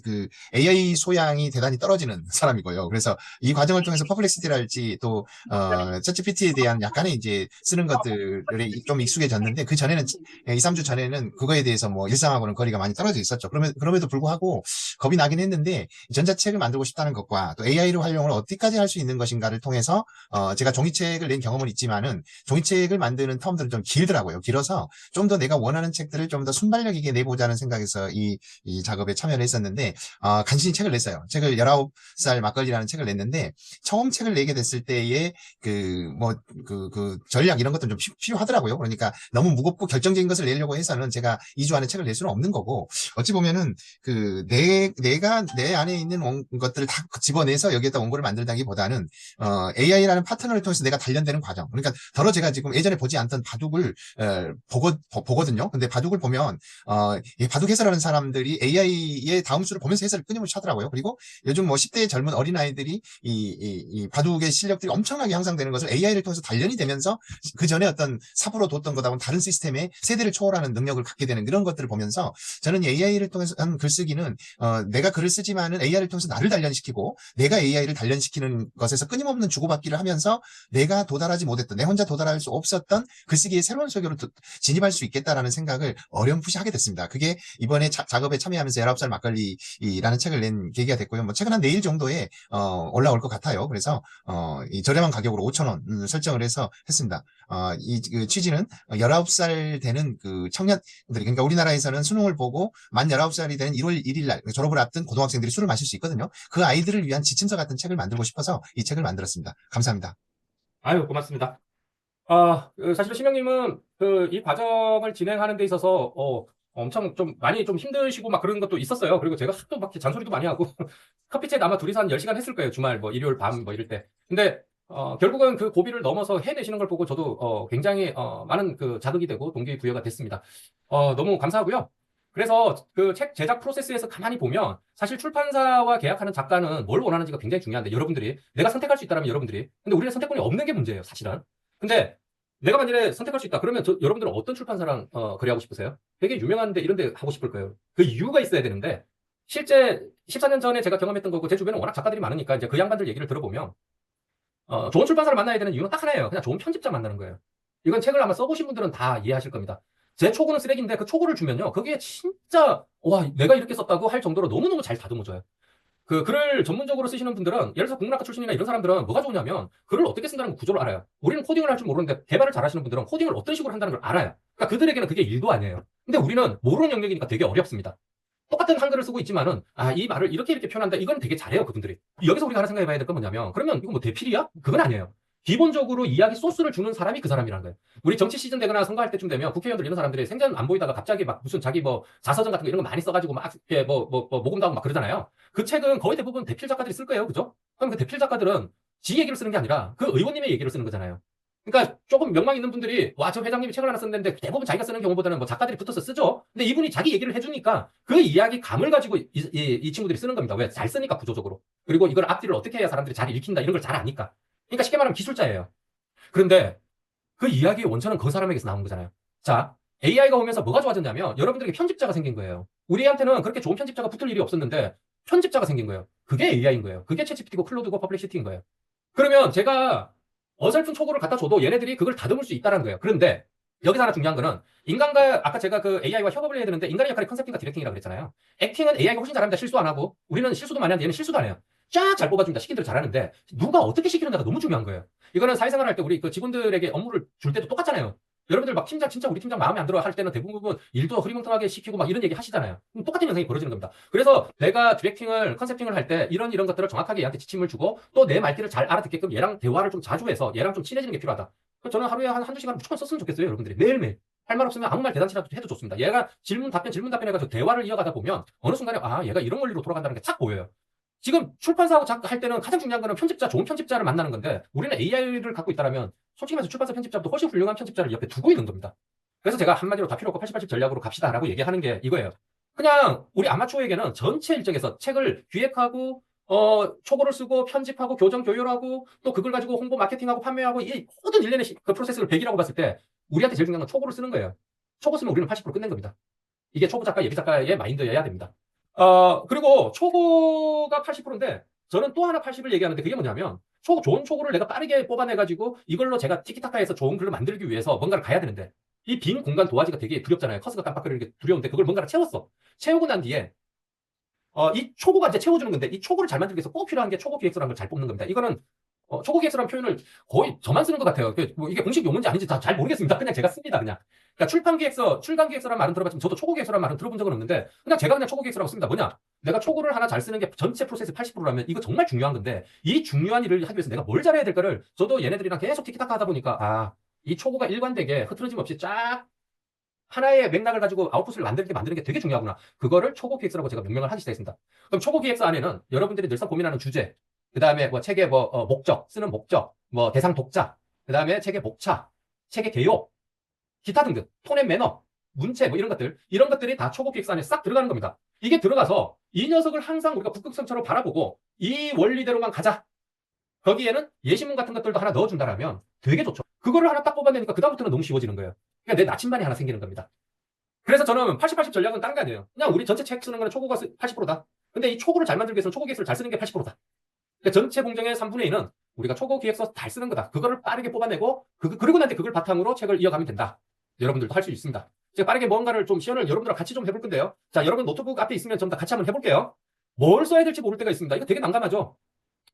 AI 소양이 대단히 떨어지는 사람이고요. 그래서 이 과정을 통해서 퍼플렉시티랄지 또, 챗GPT에 대한 약간의 이제 쓰는 것들에 좀 익숙해졌는데, 그 전에는 2, 3주 전에는 그거에 대해서 뭐 일상하고는 거리가 많이 떨어져 있었죠. 그럼에도 불구하고 겁이 나긴 했는데 전자책을 만들고 싶다는 것과 또 AI를 활용을 어디까지 할 수 있는 것인가를 통해서 제가 종이책을 낸 경험은 있지만은 종이책을 만드는 텀들은 좀 길더라고요. 길어서 좀 더 내가 원하는 책들을 좀 더 순발력 있게 내보자는 생각에서 이 작업에 참여를 했었는데 간신히 책을 냈어요. 책을 19살 막걸리라는 책을 냈는데 처음 책을 내게 됐을 때의 전략 이런 것들은 좀 필요하더라고요. 그러니까 너무 무겁고 결정적인 것을 것을 내려고 해서는 제가 2주 안에 책을 낼 수는 없는 거고, 어찌 보면은 내가 내 안에 있는 것들을 다 집어내서 여기에다 원고를 만들다기보다는 AI라는 파트너를 통해서 내가 단련되는 과정. 그러니까 더러 제가 지금 예전에 보지 않던 바둑을 보거든요. 근데 바둑을 보면 이 바둑 해설하는 사람들이 AI의 다음 수를 보면서 해설을 끊임없이 하더라고요. 그리고 요즘 뭐 10대의 젊은 어린아이들이 이 바둑의 실력들이 엄청나게 향상되는 것을 AI를 통해서 단련이 되면서 그 전에 어떤 삽으로 뒀던 것하고는 다른 시스템의 세대를 초월하는 능력을 갖게 되는 이런 것들을 보면서 저는 AI를 통해서 한 글쓰기는 내가 글을 쓰지만은 AI를 통해서 나를 단련시키고 내가 AI를 단련시키는 것에서 끊임없는 주고받기를 하면서 내가 도달하지 못했던, 내 혼자 도달할 수 없었던 글쓰기의 새로운 세계로 진입할 수 있겠다라는 생각을 어렴풋이 하게 됐습니다. 그게 이번에 작업에 참여하면서 19살 막걸리라는 책을 낸 계기가 됐고요. 뭐 책은 한 내일 정도에 올라올 것 같아요. 그래서 이 저렴한 가격으로 5,000원 설정을 해서 했습니다. 그 취지는 19살 되는 그 청년들이, 그러니까 우리나라에서는 수능을 보고 만 19살이 된 1월 1일 날 졸업을 앞둔 고등학생들이 술을 마실 수 있거든요. 그 아이들을 위한 지침서 같은 책을 만들고 싶어서 이 책을 만들었습니다. 감사합니다. 아유, 고맙습니다. 사실 신명님은 이 과정을 진행하는 데 있어서 엄청 좀 많이 좀 힘드시고 막 그런 것도 있었어요. 그리고 제가 하도 막 잔소리도 많이 하고 커피챗 아마 둘이서 한 10시간 했을 거예요. 주말 뭐 일요일 밤 뭐 이럴 때. 근데 결국은 그 고비를 넘어서 해내시는 걸 보고 저도 굉장히 많은 그 자극이 되고 동기부여가 됐습니다. 너무 감사하고요. 그래서 그 책 제작 프로세스에서 가만히 보면 사실 출판사와 계약하는 작가는 뭘 원하는지가 굉장히 중요한데, 여러분들이 내가 선택할 수 있다면 여러분들이, 근데 우리는 선택권이 없는 게 문제예요, 사실은. 근데 내가 만약에 선택할 수 있다 그러면 여러분들은 어떤 출판사랑 거래하고 싶으세요? 되게 유명한데 이런 데 하고 싶을 거예요. 그 이유가 있어야 되는데, 실제 14년 전에 제가 경험했던 거고 제 주변에 워낙 작가들이 많으니까 이제 그 양반들 얘기를 들어보면 좋은 출판사를 만나야 되는 이유는 딱 하나예요. 그냥 좋은 편집자 만나는 거예요. 이건 책을 아마 써보신 분들은 다 이해하실 겁니다. 제 초고는 쓰레기인데 그 초고를 주면요, 그게 진짜 와, 내가 이렇게 썼다고 할 정도로 너무너무 잘 다듬어줘요. 그 글을 전문적으로 쓰시는 분들은, 예를 들어서 국문학과 출신이나 이런 사람들은 뭐가 좋냐면 글을 어떻게 쓴다는 구조를 알아요. 우리는 코딩을 할 줄 모르는데 개발을 잘 하시는 분들은 코딩을 어떤 식으로 한다는 걸 알아요. 그러니까 그들에게는 그게 일도 아니에요. 근데 우리는 모르는 영역이니까 되게 어렵습니다. 똑같은 한글을 쓰고 있지만은 이 말을 이렇게 표현한다, 이건 되게 잘해요, 그분들이. 여기서 우리가 하나 생각해 봐야 될 건 뭐냐면, 그러면 이거 뭐 대필이야? 그건 아니에요. 기본적으로 이야기 소스를 주는 사람이 그 사람이라는 거예요. 우리 정치 시즌 되거나 선거할 때쯤 되면 국회의원들 이런 사람들이 생전 안 보이다가 갑자기 막 무슨 자기 뭐 자서전 같은 거 이런 거 많이 써가지고 막 모금도 하고 막 그러잖아요. 그 책은 거의 대부분 대필 작가들이 쓸 거예요, 그죠? 그럼 그 대필 작가들은 지 얘기를 쓰는 게 아니라 그 의원님의 얘기를 쓰는 거잖아요. 그러니까 조금 명망 있는 분들이 와, 저 회장님이 책을 하나 썼는데 대부분 자기가 쓰는 경우보다는 뭐 작가들이 붙어서 쓰죠. 근데 이분이 자기 얘기를 해주니까 그 이야기 감을 가지고 이 친구들이 쓰는 겁니다. 왜? 잘 쓰니까, 구조적으로. 그리고 이걸 앞뒤를 어떻게 해야 사람들이 잘 읽힌다, 이런 걸 잘 아니까. 그러니까 쉽게 말하면 기술자예요. 그런데 그 이야기의 원천은 그 사람에게서 나온 거잖아요. 자, AI가 오면서 뭐가 좋아졌냐면 여러분들에게 편집자가 생긴 거예요. 우리한테는 그렇게 좋은 편집자가 붙을 일이 없었는데 편집자가 생긴 거예요. 그게 AI인 거예요. 그게 챗GPT고 클로드고 퍼플렉시티인 거예요. 그러면 제가 어설픈 초고를 갖다 줘도 얘네들이 그걸 다듬을 수 있다는 거예요. 그런데 여기서 하나 중요한 거는, 인간과, 아까 제가 그 AI와 협업을 해야 되는데 인간의 역할이 컨셉팅과 디렉팅이라고 그랬잖아요. 액팅은 AI가 훨씬 잘합니다. 실수 안 하고. 우리는 실수도 많이 하는데 얘는 실수도 안 해요. 쫙 잘 뽑아줍니다. 시킨 대로 잘하는데 누가 어떻게 시키느냐가 너무 중요한 거예요. 이거는 사회생활 할 때 우리 그 직원들에게 업무를 줄 때도 똑같잖아요. 여러분들 막 팀장, 진짜 우리 팀장 마음에 안 들어 할 때는 대부분 일도 흐리멍텅하게 시키고 막 이런 얘기 하시잖아요. 똑같은 현상이 벌어지는 겁니다. 그래서 내가 디렉팅을, 컨셉팅을 할 때 이런 것들을 정확하게 얘한테 지침을 주고 또 내 말귀를 잘 알아듣게끔 얘랑 대화를 좀 자주 해서 얘랑 좀 친해지는 게 필요하다. 저는 하루에 한두 시간 무조건 썼으면 좋겠어요, 여러분들이. 매일매일. 할 말 없으면 아무 말 대잔치라도 해도 좋습니다. 얘가 질문 답변 해가지고 대화를 이어가다 보면 어느 순간에 얘가 이런 원리로 돌아간다는 게 탁 보여요. 지금 출판사하고 할 때는 가장 중요한 거는 편집자, 좋은 편집자를 만나는 건데, 우리는 AI를 갖고 있다라면 솔직히 말해서 출판사 편집자보다 훨씬 훌륭한 편집자를 옆에 두고 있는 겁니다. 그래서 제가 한마디로 다 필요 없고 80-80 전략으로 갑시다라고 얘기하는 게 이거예요. 그냥 우리 아마추어에게는 전체 일정에서 책을 기획하고 초고를 쓰고 편집하고 교정 교율하고 또 그걸 가지고 홍보 마케팅하고 판매하고 이 모든 일련의 그 프로세스를 100이라고 봤을 때 우리한테 제일 중요한 건 초고를 쓰는 거예요. 초고 쓰면 우리는 80% 끝낸 겁니다. 이게 초보 작가, 예비 작가의 마인드여야 됩니다. 그리고 초고가 80%인데 저는 또 하나 80을 얘기하는데, 그게 뭐냐면 좋은 초고를 내가 빠르게 뽑아내가지고 이걸로 제가 티키타카해서 좋은 글을 만들기 위해서 뭔가를 가야 되는데, 이 빈 공간 도화지가 되게 두렵잖아요. 커서가 깜빡거리는 게 두려운데 그걸 뭔가를 채웠어. 채우고 난 뒤에 이 초고가 이제 채워주는 건데, 이 초고를 잘 만들기 위해서 꼭 필요한 게 초고 기획서라는 걸 잘 뽑는 겁니다. 이거는 초고 기획서라는 표현을 거의 저만 쓰는 것 같아요. 뭐 이게 공식 용어인지 아닌지 잘 모르겠습니다. 그냥 제가 씁니다, 그냥. 그러니까 출판 기획서, 출간 기획서라는 말은 들어봤지만 저도 초고 기획서라는 말은 들어본 적은 없는데 그냥 제가 그냥 초고 기획서라고 씁니다. 뭐냐? 내가 초고를 하나 잘 쓰는 게 전체 프로세스 80%라면 이거 정말 중요한 건데, 이 중요한 일을 하기 위해서 내가 뭘 잘해야 될까를 저도 얘네들이랑 계속 티키타카 하다 보니까 이 초고가 일관되게 흐트러짐 없이 쫙 하나의 맥락을 가지고 아웃풋을 만드는 게 되게 중요하구나. 그거를 초고 기획서라고 제가 명명을 하기 시작했습니다. 그럼 초고 기획서 안에는 여러분들이 늘상 고민하는 주제, 그 다음에 뭐 책의 목적, 쓰는 목적, 뭐 대상 독자, 그 다음에 책의 목차, 책의 개요, 기타 등등, 톤 앤 매너, 문체 뭐 이런 것들이 다 초고 기획서 안에 싹 들어가는 겁니다. 이게 들어가서 이 녀석을 항상 우리가 북극성처럼 바라보고 이 원리대로만 가자. 거기에는 예시문 같은 것들도 하나 넣어준다라면 되게 좋죠. 그거를 하나 딱 뽑아내니까 그다음부터는 너무 쉬워지는 거예요. 그러니까 내 나침반이 하나 생기는 겁니다. 그래서 저는 80-80 전략은 다른 게 아니에요. 그냥 우리 전체 책 쓰는 거는 초고가 80%다. 근데 이 초고를 잘 만들기 위해서 초고 기획서를 잘 쓰는 게 80%다. 그러니까 전체 공정의 3분의 2는 우리가 초고 기획서 잘 쓰는 거다. 그거를 빠르게 뽑아내고 그리고 나한테 그걸 바탕으로 책을 이어가면 된다. 여러분들도 할 수 있습니다. 제가 빠르게 뭔가를 좀 시연을 여러분들과 같이 좀 해볼 건데요. 자, 여러분 노트북 앞에 있으면 좀 다 같이 한번 해볼게요. 뭘 써야 될지 모를 때가 있습니다. 이거 되게 난감하죠?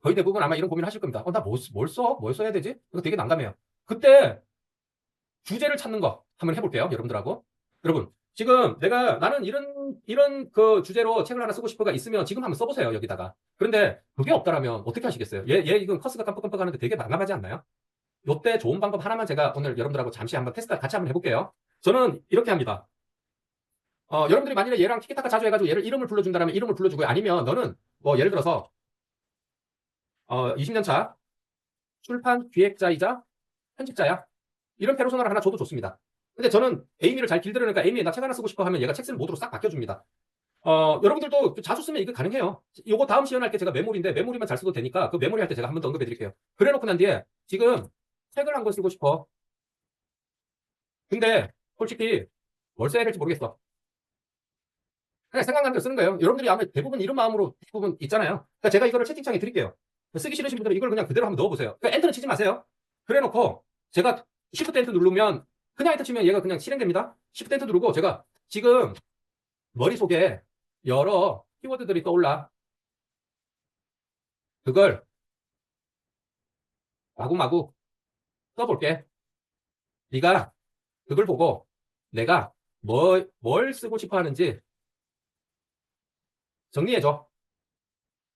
거의 대부분 아마 이런 고민을 하실 겁니다. 나 뭘 써? 뭘 써야 되지? 이거 되게 난감해요. 그때 주제를 찾는 거 한번 해볼게요. 여러분들하고. 여러분, 지금 나는 이런 그 주제로 책을 하나 쓰고 싶어가 있으면 지금 한번 써보세요. 여기다가. 그런데 그게 없다라면 어떻게 하시겠어요? 이건 커스가 깜빡깜빡 하는데 되게 난감하지 않나요? 요때 좋은 방법 하나만 제가 오늘 여러분들하고 잠시 한번 테스트 같이 한번 해볼게요. 저는 이렇게 합니다. 여러분들이 만일에 얘랑 티키타카 자주 해가지고 얘를 이름을 불러준다면 이름을 불러주고요. 아니면 너는 뭐 예를 들어서 20년 차 출판 기획자이자 편집자야. 이런 페르소나를 하나 줘도 좋습니다. 근데 저는 에이미를 잘 길들여니까 에이미 나 책 하나 쓰고 싶어 하면 얘가 책 쓰는 모드로 싹 바뀌어줍니다. 여러분들도 자주 쓰면 이거 가능해요. 요거 다음 시연할 때 제가 메모리인데 메모리만 잘 써도 되니까 그 메모리 할 때 제가 한 번 더 언급해 드릴게요. 그래 놓고 난 뒤에 지금 책을 한 권 쓰고 싶어. 근데 솔직히 뭘 써야 될지 모르겠어. 그냥 생각나는 대로 쓰는 거예요. 여러분들이 아마 대부분 이런 마음으로 대부분 있잖아요. 그러니까 제가 이거를 채팅창에 드릴게요. 쓰기 싫으신 분들은 이걸 그냥 그대로 한번 넣어보세요. 그러니까 엔터는 치지 마세요. 그래 놓고 제가 Shift 엔터 누르면 그냥 엔터 치면 얘가 그냥 실행됩니다. Shift 엔터 누르고 제가 지금 머릿속에 여러 키워드들이 떠올라. 그걸 마구마구 써볼게. 네가 그걸 보고 내가 뭘 쓰고 싶어 하는지 정리해줘.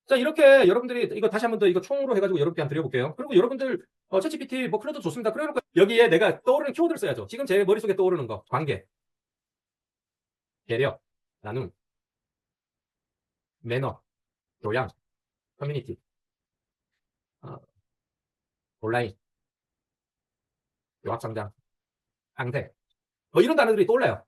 자, 이렇게 여러분들이 이거 다시 한 번 더 이거 총으로 해가지고 여러분께 한번 드려볼게요. 그리고 여러분들 챗GPT 뭐 그래도 좋습니다. 그래놓고 여기에 내가 떠오르는 키워드를 써야죠. 지금 제 머릿속에 떠오르는 거 관계, 배려, 나눔, 매너, 교양, 커뮤니티, 어, 온라인, 요합성장, 항세 뭐 이런 단어들이 떠올라요.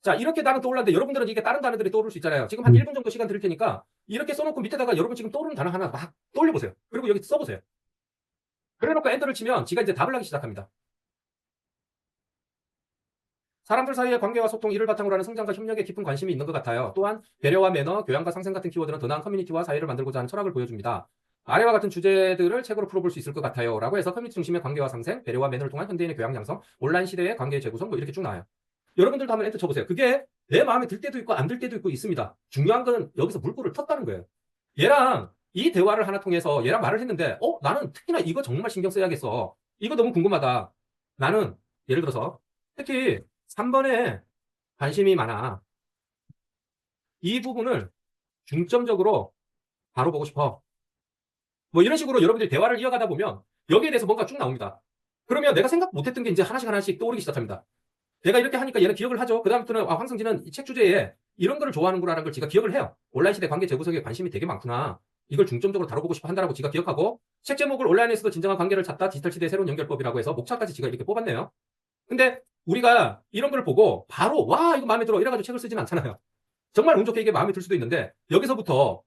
자, 이렇게 단어 떠올랐는데 여러분들은 이게 다른 단어들이 떠오를 수 있잖아요. 지금 한 1분 정도 시간 드릴 테니까 이렇게 써놓고 밑에다가 여러분 지금 떠오르는 단어 하나 막 떠올려보세요. 그리고 여기 써보세요. 그래놓고 엔터를 치면 지가 이제 답을 하기 시작합니다. 사람들 사이의 관계와 소통, 이를 바탕으로 하는 성장과 협력에 깊은 관심이 있는 것 같아요. 또한 배려와 매너, 교양과 상생 같은 키워드는 더 나은 커뮤니티와 사회를 만들고자 하는 철학을 보여줍니다. 아래와 같은 주제들을 책으로 풀어볼 수 있을 것 같아요. 라고 해서 커뮤니티 중심의 관계와 상생, 배려와 매너를 통한 현대인의 교양 양성, 온라인 시대의 관계의 재구성 뭐 이렇게 쭉 나와요. 여러분들도 한번 엔터 쳐보세요. 그게 내 마음에 들 때도 있고 안 들 때도 있고 있습니다. 중요한 건 여기서 물꼬를 텄다는 거예요. 얘랑 이 대화를 하나 통해서 얘랑 말을 했는데 나는 특히나 이거 정말 신경 써야겠어. 이거 너무 궁금하다. 나는 예를 들어서 특히 3번에 관심이 많아. 이 부분을 중점적으로 다뤄보고 싶어. 뭐 이런 식으로 여러분들이 대화를 이어가다 보면 여기에 대해서 뭔가 쭉 나옵니다. 그러면 내가 생각 못했던 게 이제 하나씩 하나씩 떠오르기 시작합니다. 내가 이렇게 하니까 얘는 기억을 하죠. 그 다음부터는 황성진은 이 책 주제에 이런 거를 좋아하는구나라는 걸 지가 기억을 해요. 온라인 시대 관계 재구성에 관심이 되게 많구나. 이걸 중점적으로 다뤄보고 싶어 한다라고 지가 기억하고 책 제목을 온라인에서도 진정한 관계를 찾다 디지털 시대의 새로운 연결법이라고 해서 목차까지 지가 이렇게 뽑았네요. 근데 우리가 이런 걸 보고 바로 와 이거 마음에 들어 이래가지고 책을 쓰진 않잖아요. 정말 운 좋게 이게 마음에 들 수도 있는데 여기서부터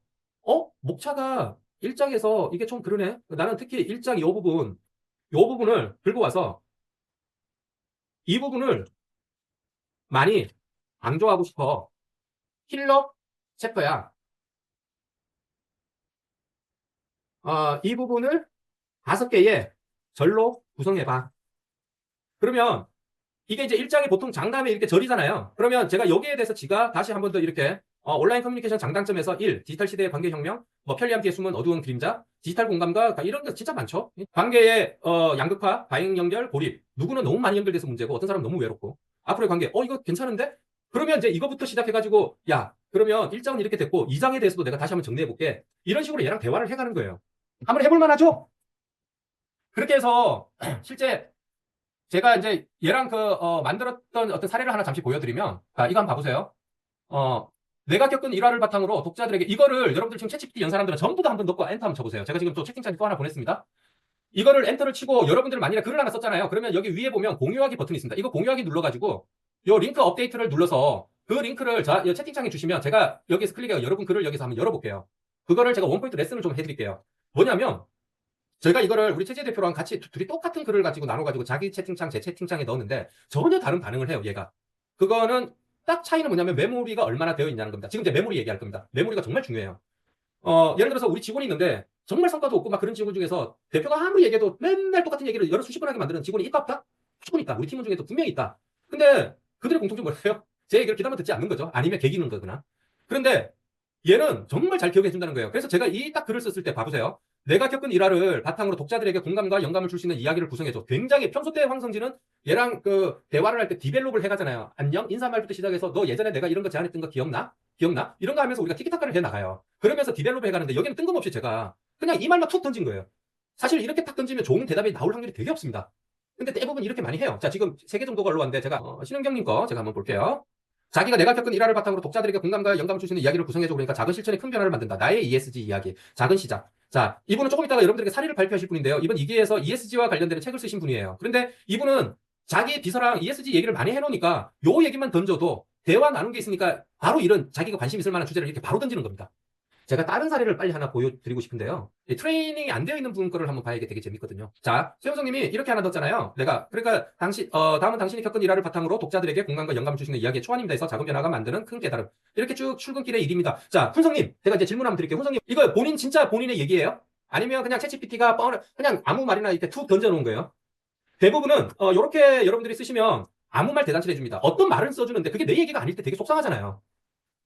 목차가 1장에서 이게 좀 그러네. 나는 특히 1장 요 부분을 들고 와서 이 부분을 많이 강조하고 싶어. 힐러 챕터야. 이 부분을 5개의 절로 구성해봐. 그러면 이게 이제 1장이 보통 장담에 이렇게 절이잖아요. 그러면 제가 여기에 대해서 지가 다시 한 번 더 이렇게 온라인 커뮤니케이션 장단점에서 1. 디지털 시대의 관계 혁명, 뭐 편리함 뒤에 숨은 어두운 그림자, 디지털 공감과 이런 게 진짜 많죠. 관계의 양극화, 과잉 연결, 고립. 누구는 너무 많이 연결돼서 문제고 어떤 사람은 너무 외롭고. 앞으로의 관계, 이거 괜찮은데? 그러면 이제 이거부터 시작해가지고 야, 그러면 1장은 이렇게 됐고 2장에 대해서도 내가 다시 한번 정리해볼게. 이런 식으로 얘랑 대화를 해가는 거예요. 한번 해볼 만하죠? 그렇게 해서 실제 제가 이제 얘랑 만들었던 어떤 사례를 하나 잠시 보여드리면, 자, 이거 한번 봐보세요. 어, 내가 겪은 일화를 바탕으로 독자들에게 이거를 여러분들 지금 챗GPT 연 사람들은 전부 다 한번 넣고 엔터 한번 쳐보세요. 제가 지금 또 채팅창에 또 하나 보냈습니다. 이거를 엔터를 치고 여러분들 만일에 글을 하나 썼잖아요. 그러면 여기 위에 보면 공유하기 버튼이 있습니다. 이거 공유하기 눌러가지고 요 링크 업데이트를 눌러서 그 링크를 이 채팅창에 주시면 제가 여기서 클릭해서 여러분 글을 여기서 한번 열어볼게요. 그거를 제가 원포인트 레슨을 좀 해드릴게요. 뭐냐면 저희가 이거를 우리 최재 대표랑 같이 둘이 똑같은 글을 가지고 나눠가지고 자기 채팅창, 제 채팅창에 넣었는데 전혀 다른 반응을 해요, 얘가. 그거는 딱 차이는 뭐냐면 메모리가 얼마나 되어 있냐는 겁니다. 지금 이제 메모리 얘기할 겁니다. 메모리가 정말 중요해요. 예를 들어서 우리 직원이 있는데 정말 성과도 없고 막 그런 직원 중에서 대표가 아무리 얘기해도 맨날 똑같은 얘기를 여러 수십 번 하게 만드는 직원이 있다 없다? 무조건 있다. 우리 팀원 중에도 분명히 있다. 근데 그들의 공통점이 뭐예요? 제 얘기를 귀담아 듣지 않는 거죠. 아니면 개기는 거거나. 그런데 얘는 정말 잘 기억해 준다는 거예요. 그래서 제가 이 딱 글을 썼을 때 봐보세요. 내가 겪은 일화를 바탕으로 독자들에게 공감과 영감을 줄 수 있는 이야기를 구성해줘. 굉장히 평소 때 황성진은 얘랑 그 대화를 할 때 디벨롭을 해가잖아요. 안녕? 인사말부터 시작해서 너 예전에 내가 이런 거 제안했던 거 기억나? 기억나? 이런 거 하면서 우리가 티키타카를 해 나가요. 그러면서 디벨롭 해가는데 여기는 뜬금없이 제가 그냥 이 말만 툭 던진 거예요. 사실 이렇게 딱 던지면 좋은 대답이 나올 확률이 되게 없습니다. 근데 대부분 이렇게 많이 해요. 자, 지금 3개 정도가 올라왔는데 제가 신은경님 거 제가 한번 볼게요. 자기가 내가 겪은 일화를 바탕으로 독자들에게 공감과 영감을 줄 수 있는 이야기를 구성해줘. 그러니까 작은 실천에 큰 변화를 만든다. 나의 ESG 이야기. 작은 시작. 자, 이분은 조금 이따가 여러분들에게 사례를 발표하실 분인데요. 이번 2기에서 ESG와 관련된 책을 쓰신 분이에요. 그런데 이분은 자기 비서랑 ESG 얘기를 많이 해놓으니까 요 얘기만 던져도 대화 나눈 게 있으니까 바로 이런 자기가 관심 있을 만한 주제를 이렇게 바로 던지는 겁니다. 제가 다른 사례를 빨리 하나 보여드리고 싶은데요. 트레이닝이 안 되어 있는 분 거를 한번 봐야 이게 되게 재밌거든요. 자, 최현성님이 이렇게 하나 넣었잖아요. 그러니까 다음은 당신이 겪은 일화를 바탕으로 독자들에게 공감과 영감을 주시는 이야기에 초안입니다 해서 작은 변화가 만드는 큰 깨달음. 이렇게 쭉 출근길의 일입니다. 자, 훈성님, 제가 이제 질문 한번 드릴게요. 훈성님, 이거 진짜 본인의 얘기예요? 아니면 그냥 챗GPT가 그냥 아무 말이나 이렇게 툭 던져놓은 거예요? 대부분은, 요렇게 여러분들이 쓰시면 아무 말 대잔치를 해줍니다. 어떤 말을 써주는데 그게 내 얘기가 아닐 때 되게 속상하잖아요.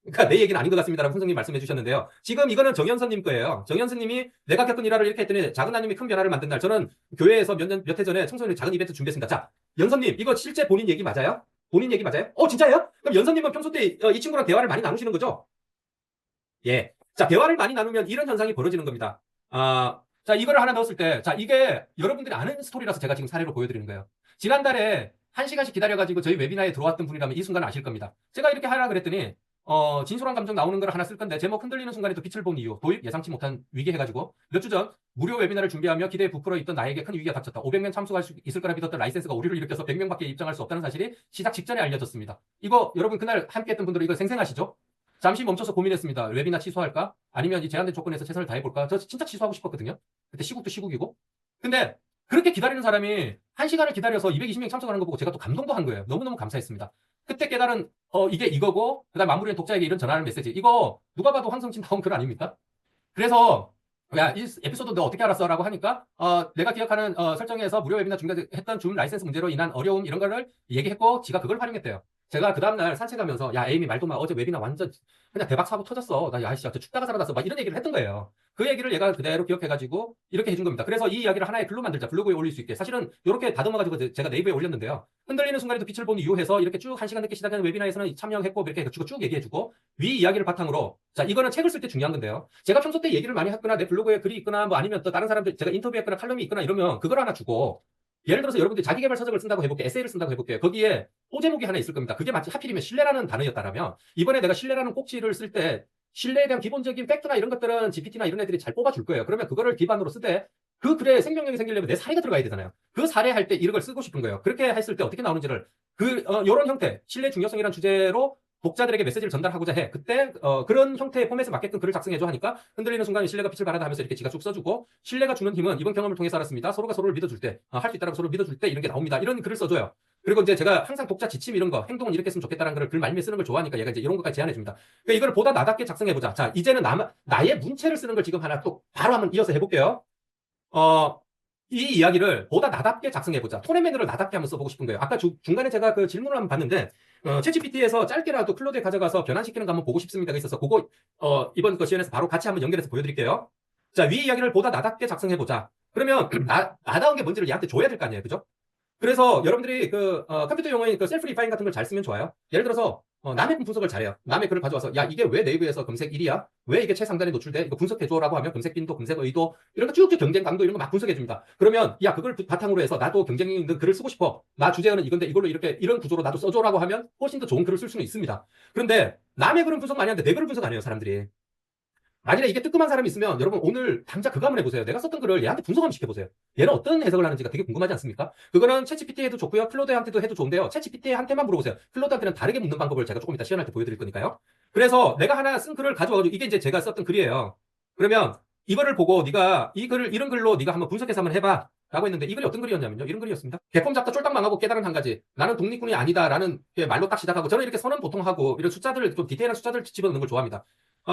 그러니까 내 얘기는 아닌 것 같습니다라고 훈성님 말씀해 주셨는데요. 지금 이거는 정현선님 거예요. 정현선님이 내가 겪은 일화를 이렇게 했더니 작은 나눔이 큰 변화를 만든 날. 저는 교회에서 몇 해 전에 청소년 작은 이벤트 준비했습니다. 자, 연선님 이거 실제 본인 얘기 맞아요? 본인 얘기 맞아요? 진짜예요? 그럼 연선님은 평소 때 이 친구랑 대화를 많이 나누시는 거죠? 예. 자, 대화를 많이 나누면 이런 현상이 벌어지는 겁니다. 자, 이거를 하나 넣었을 때, 자, 이게 여러분들이 아는 스토리라서 제가 지금 사례로 보여드리는 거예요. 지난달에 1시간씩 기다려가지고 저희 웨비나에 들어왔던 분이라면 이 순간 아실 겁니다. 제가 이렇게 하라 그랬더니, 진솔한 감정 나오는 걸 하나 쓸 건데, 제목 흔들리는 순간에 또 빛을 본 이유, 도입 예상치 못한 위기 해가지고, 몇 주 전 무료 웨비나를 준비하며 기대에 부풀어 있던 나에게 큰 위기가 닥쳤다. 500명 참석할 수 있을 거라 믿었던 라이센스가 오류를 일으켜서 100명밖에 입장할 수 없다는 사실이 시작 직전에 알려졌습니다. 이거 여러분 그날 함께 했던 분들은 이거 생생하시죠? 잠시 멈춰서 고민했습니다. 웨비나 취소할까? 아니면 이 제한된 조건에서 최선을 다해볼까? 저 진짜 취소하고 싶었거든요. 그때 시국도 시국이고. 근데 그렇게 기다리는 사람이 1시간을 기다려서 220명 참석하는 거 보고 제가 또 감동도 한 거예요. 너무너무 감사했습니다. 그때 깨달은 이게 이거고 그다음 마무리는 독자에게 이런 전하는 메시지. 이거 누가 봐도 황성진 나온 글 아닙니까? 그래서 야, 이 에피소드 너 어떻게 알았어? 라고 하니까 내가 기억하는 설정에서 무료 웨비나 중단했던 줌 라이센스 문제로 인한 어려움 이런 거를 얘기했고 지가 그걸 활용했대요. 제가 그 다음날 산책하면서 야 에이미 말도 마 어제 웨비나 완전 그냥 대박 사고 터졌어. 나 야씨 죽다가 살아났어. 막 이런 얘기를 했던 거예요. 그 얘기를 얘가 그대로 기억해가지고 이렇게 해준 겁니다. 그래서 이 이야기를 하나의 글로 만들자. 블로그에 올릴 수 있게. 사실은 이렇게 다듬어가지고 제가 네이버에 올렸는데요. 흔들리는 순간에도 빛을 본 이유해서 이렇게 쭉 1시간 늦게 시작하는 웨비나에서는 참여했고 이렇게 해가지고 쭉 얘기해주고 위 이야기를 바탕으로 자 이거는 책을 쓸 때 중요한 건데요. 제가 평소 때 얘기를 많이 했거나 내 블로그에 글이 있거나 뭐 아니면 또 다른 사람들 제가 인터뷰했거나 칼럼이 있거나 이러면 그걸 하나 주고 예를 들어서 여러분들이 자기개발 서적을 쓴다고 해볼게요. 에세이를 쓴다고 해볼게요. 거기에 소제목이 하나 있을 겁니다. 그게 마치 하필이면 신뢰라는 단어였다라면 이번에 내가 신뢰라는 꼭지를 쓸 때 신뢰에 대한 기본적인 팩트나 이런 것들은 GPT나 이런 애들이 잘 뽑아줄 거예요. 그러면 그거를 기반으로 쓰되 그 글에 생명력이 생기려면 내 사례가 들어가야 되잖아요. 그 사례할 때 이런 걸 쓰고 싶은 거예요. 그렇게 했을 때 어떻게 나오는지를 요런 형태, 신뢰 중요성이라는 주제로 독자들에게 메시지를 전달하고자 해. 그때 그런 형태의 포맷에 맞게끔 글을 작성해줘 하니까 흔들리는 순간 신뢰가 빛을 발하다 하면서 이렇게 지가 쭉 써주고 신뢰가 주는 힘은 이번 경험을 통해서 알았습니다. 서로가 서로를 믿어줄 때, 할 수 있다라고 서로를 믿어줄 때 이런 게 나옵니다. 이런 글을 써줘요. 그리고 이제 제가 항상 독자 지침 이런 거, 행동은 이렇게 했으면 좋겠다라는 걸 글 말미에 쓰는 걸 좋아하니까 얘가 이제 이런 것까지 제안해줍니다. 그러니까 이걸 보다 나답게 작성해보자. 자, 이제는 나의 문체를 쓰는 걸 지금 하나 또 바로 한번 이어서 해볼게요. 이 이야기를 보다 나답게 작성해보자. 톤의 매너를 나답게 한번 써보고 싶은 거예요. 아까 중간에 제가 그 질문을 한번 봤는데, 챗GPT에서 짧게라도 클로드에 가져가서 변환시키는 거 한번 보고 싶습니다가 있어서 그거, 이번 거 시연에서 바로 같이 한번 연결해서 보여드릴게요. 자, 위 이야기를 보다 나답게 작성해보자. 그러면, 나다운 게 뭔지를 얘한테 줘야 될 거 아니에요. 그죠? 그래서 여러분들이 컴퓨터 용어인 셀프 리파인 같은 걸 잘 쓰면 좋아요. 예를 들어서 남의 분석을 잘해요. 남의 글을 가져와서 야 이게 왜 네이버에서 검색 1위야? 왜 이게 최상단에 노출돼? 이거 분석해줘라고 하면 검색 빈도, 검색 의도 이런 거 쭉쭉 경쟁 강도 이런 거 막 분석해줍니다. 그러면 야 그걸 바탕으로 해서 나도 경쟁력 있는 글을 쓰고 싶어. 나 주제어는 이건데 이걸로 이렇게 이런 구조로 나도 써줘라고 하면 훨씬 더 좋은 글을 쓸 수는 있습니다. 그런데 남의 글은 분석 많이 하는데 내 글을 분석 안 해요 사람들이. 만약에 이게 뜨끔한 사람이 있으면 여러분 오늘 당장 그거 한번 해보세요. 내가 썼던 글을 얘한테 분석 한번 시켜보세요. 얘는 어떤 해석을 하는지가 되게 궁금하지 않습니까? 그거는 챗GPT 해도 좋고요. 클로드한테도 해도 좋은데요. 챗GPT한테만 물어보세요. 클로드한테는 다르게 묻는 방법을 제가 조금 이따 시연할 때 보여드릴 거니까요. 그래서 내가 하나 쓴 글을 가져와가지고 이게 이제 제가 썼던 글이에요. 그러면 이거를 보고 네가 이 글을 이런 글로 네가 한번 분석해서 한번 해봐. 라고 했는데 이 글이 어떤 글이었냐면요. 이런 글이었습니다. 개폼 잡다 쫄딱 망하고 깨달은 한 가지. 나는 독립군이 아니다라는 말로 딱 시작하고 저는 이렇게 선언 보통 하고 이런 숫자들을 좀 디테일한 숫자들 집어넣는 걸 좋아합니다.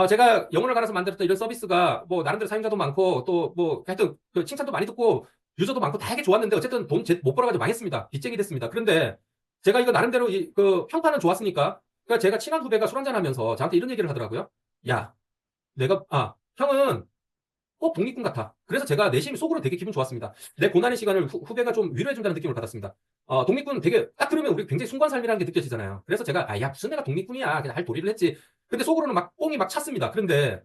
제가 영혼을 갈아서 만들었던 이런 서비스가 뭐 나름대로 사용자도 많고 또 뭐 하여튼 그 칭찬도 많이 듣고 유저도 많고 다하게 좋았는데 어쨌든 돈 못 벌어가지고 망했습니다. 빚쟁이 됐습니다. 그런데 제가 이거 나름대로 그 평판은 좋았으니까 그러니까 제가 친한 후배가 술 한잔 하면서 저한테 이런 얘기를 하더라고요. 야, 형은 꼭 독립군 같아. 그래서 제가 내심 속으로 되게 기분 좋았습니다. 내 고난의 시간을 후배가 좀 위로해준다는 느낌을 받았습니다. 독립군 되게 딱 들으면 우리 굉장히 숭고한 삶이라는 게 느껴지잖아요. 그래서 제가 야 무슨 내가 독립군이야 그냥 할 도리를 했지. 근데 속으로는 막 뽕이 막 찼습니다. 그런데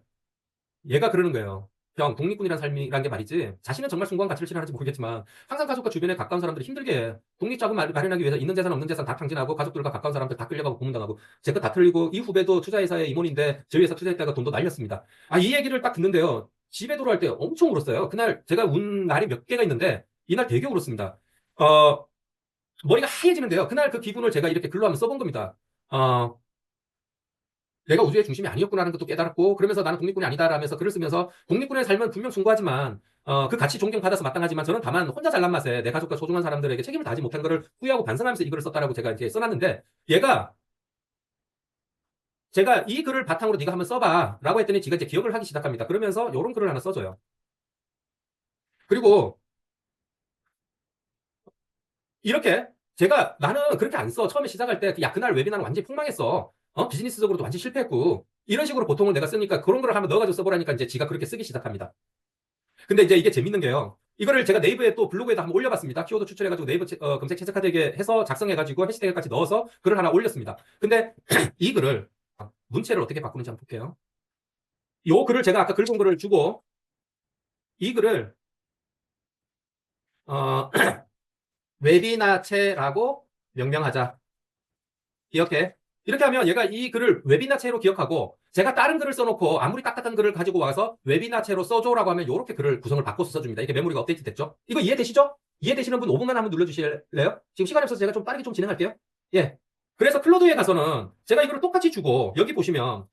얘가 그러는 거예요. 형, 독립군이란 삶이란 게 말이지. 자신은 정말 숭고한 가치를 실현하는지 모르겠지만 항상 가족과 주변에 가까운 사람들이 힘들게 해. 독립자금 마련하기 위해서 있는 재산 없는 재산 다 탕진하고 가족들과 가까운 사람들 다 끌려가고 고문당하고 제 거 다 틀리고 이 후배도 투자회사의 임원인데 저희 회사 투자했다가 돈도 날렸습니다. 이 얘기를 딱 듣는데요. 집에 돌아올 때 엄청 울었어요. 그날 제가 운 날이 몇 개가 있는데 이날 되게 울었습니다. 머리가 하얘지는데요. 그날 그 기분을 제가 이렇게 글로 한번 써본 겁니다. 내가 우주의 중심이 아니었구나라는 것도 깨달았고 그러면서 나는 독립군이 아니다라면서 글을 쓰면서 독립군의 삶은 분명 숭고하지만 그 가치 존경받아서 마땅하지만 저는 다만 혼자 잘난 맛에 내 가족과 소중한 사람들에게 책임을 다하지 못한 것을 후회하고 반성하면서 이 글을 썼다라고 제가 이렇게 써놨는데 얘가 제가 이 글을 바탕으로 네가 한번 써봐 라고 했더니 지가 이제 기억을 하기 시작합니다. 그러면서 이런 글을 하나 써줘요. 그리고 이렇게 제가 나는 그렇게 안 써. 처음에 시작할 때 야 그날 웨비나는 완전히 폭망했어. 비즈니스적으로도 완전히 실패했고 이런 식으로 보통을 내가 쓰니까 그런 걸 한번 넣어가지고 써보라니까 이제 지가 그렇게 쓰기 시작합니다. 근데 이제 이게 재밌는 게요. 이거를 제가 네이버에 또 블로그에다 한번 올려봤습니다. 키워드 추출해가지고 네이버 검색 최적화되게 해서 작성해가지고 해시태그까지 넣어서 글을 하나 올렸습니다. 근데 이 글을 문체를 어떻게 바꾸는지 한번 볼게요. 요 글을 제가 아까 글 공고를 주고 이 글을 웨비나체라고 명명하자. 이렇게 하면 얘가 이 글을 웨비나체로 기억하고 제가 다른 글을 써놓고 아무리 딱딱한 글을 가지고 와서 웨비나체로 써줘라고 하면 이렇게 글을 구성을 바꿔서 써줍니다. 이게 메모리가 업데이트 됐죠? 이거 이해되시죠? 이해되시는 분 5분만 한번 눌러주실래요? 지금 시간이 없어서 제가 좀 빠르게 좀 진행할게요. 예. 그래서 클로드에 가서는 제가 이거를 똑같이 주고 여기 보시면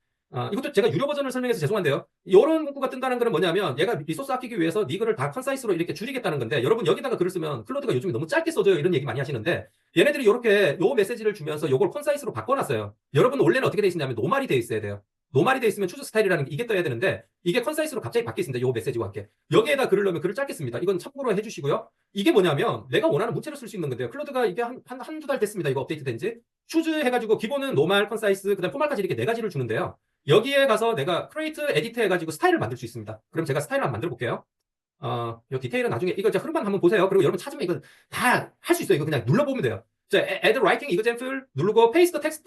이것도 제가 유료 버전을 설명해서 죄송한데요. 이런 문구가 뜬다는 거는 뭐냐면 얘가 리소스 아끼기 위해서 네 글을 다 컨사이스로 이렇게 줄이겠다는 건데 여러분 여기다가 글을 쓰면 클로드가 요즘에 너무 짧게 써져요. 이런 얘기 많이 하시는데 얘네들이 이렇게 요 메시지를 주면서 요걸 컨사이스로 바꿔놨어요. 여러분 원래는 어떻게 돼 있냐면 노말이 돼 있어야 돼요. 노말이 돼 있으면 추즈 스타일이라는 게 이게 떠야 되는데 이게 컨사이스로 갑자기 바뀌어 있습니다. 요 메시지와 함께. 여기에다 글을 넣으면 글을 짧게 씁니다. 이건 참고로 해주시고요. 이게 뭐냐면 내가 원하는 문체로 쓸 수 있는 건데요. 클로드가 이게 한두 달 됐습니다. 이거 업데이트 된 지. 추즈 해가지고 기본은 노말, 컨사이스, 그 다음 포말까지 이렇게 네 가지를 주는데요. 여기에 가서 내가 크리에이트, 에디트 해가지고 스타일을 만들 수 있습니다. 그럼 제가 스타일을 한번 만들어 볼게요. 이 디테일은 나중에 이거 제가 흐름만 한번 보세요. 그리고 여러분 찾으면 이거 다 할 수 있어요. 이거 그냥 눌러보면 돼요. 자, add writing example 누르고 paste text